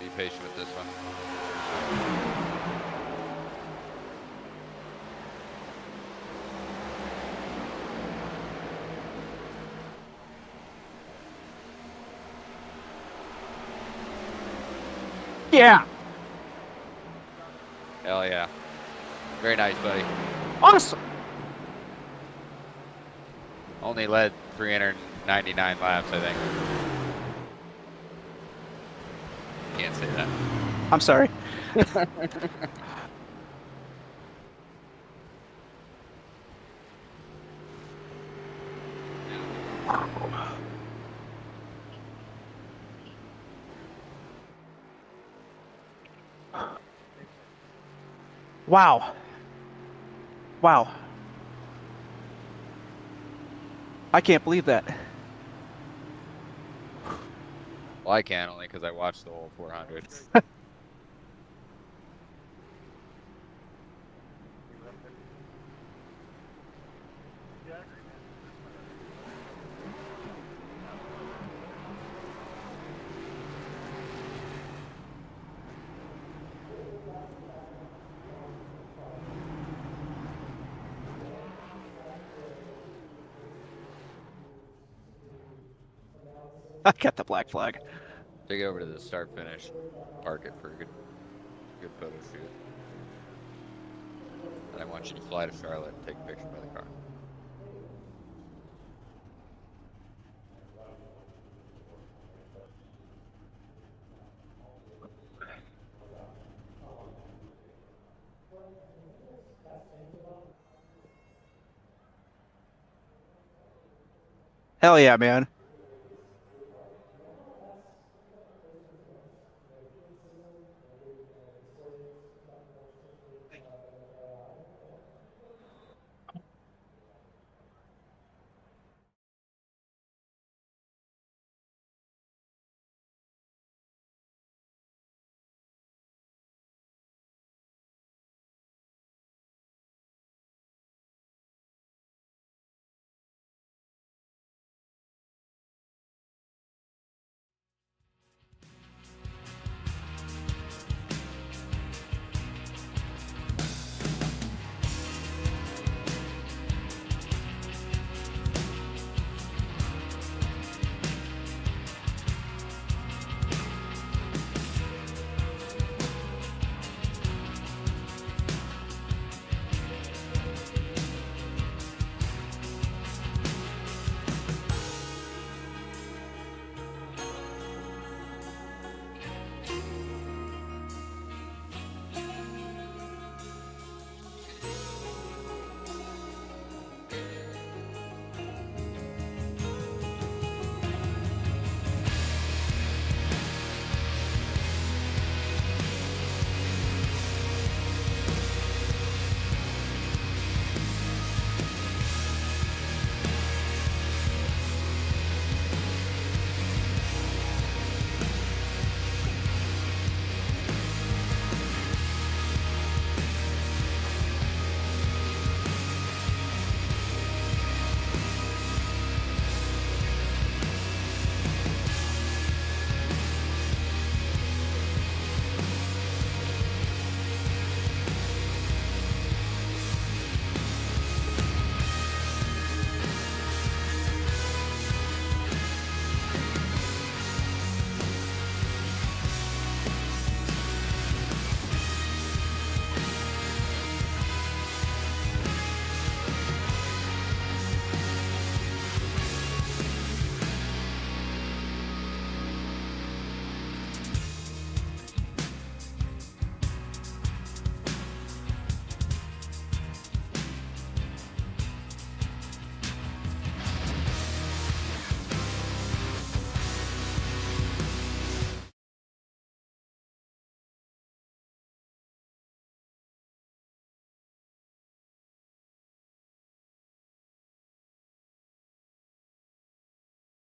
Be patient with this one. Yeah. Hell yeah. Very nice, buddy. Awesome. Only led 399 laps, I think. Can't say that. I'm sorry. Wow. Wow. I can't believe that. Well, I can only because I watched the whole 400. You were up there. Yeah, I agree, man. I got the black flag. Take it over to the start finish, park it for a good photo shoot. And I want you to fly to Charlotte and take a picture by the car. Hell yeah, man.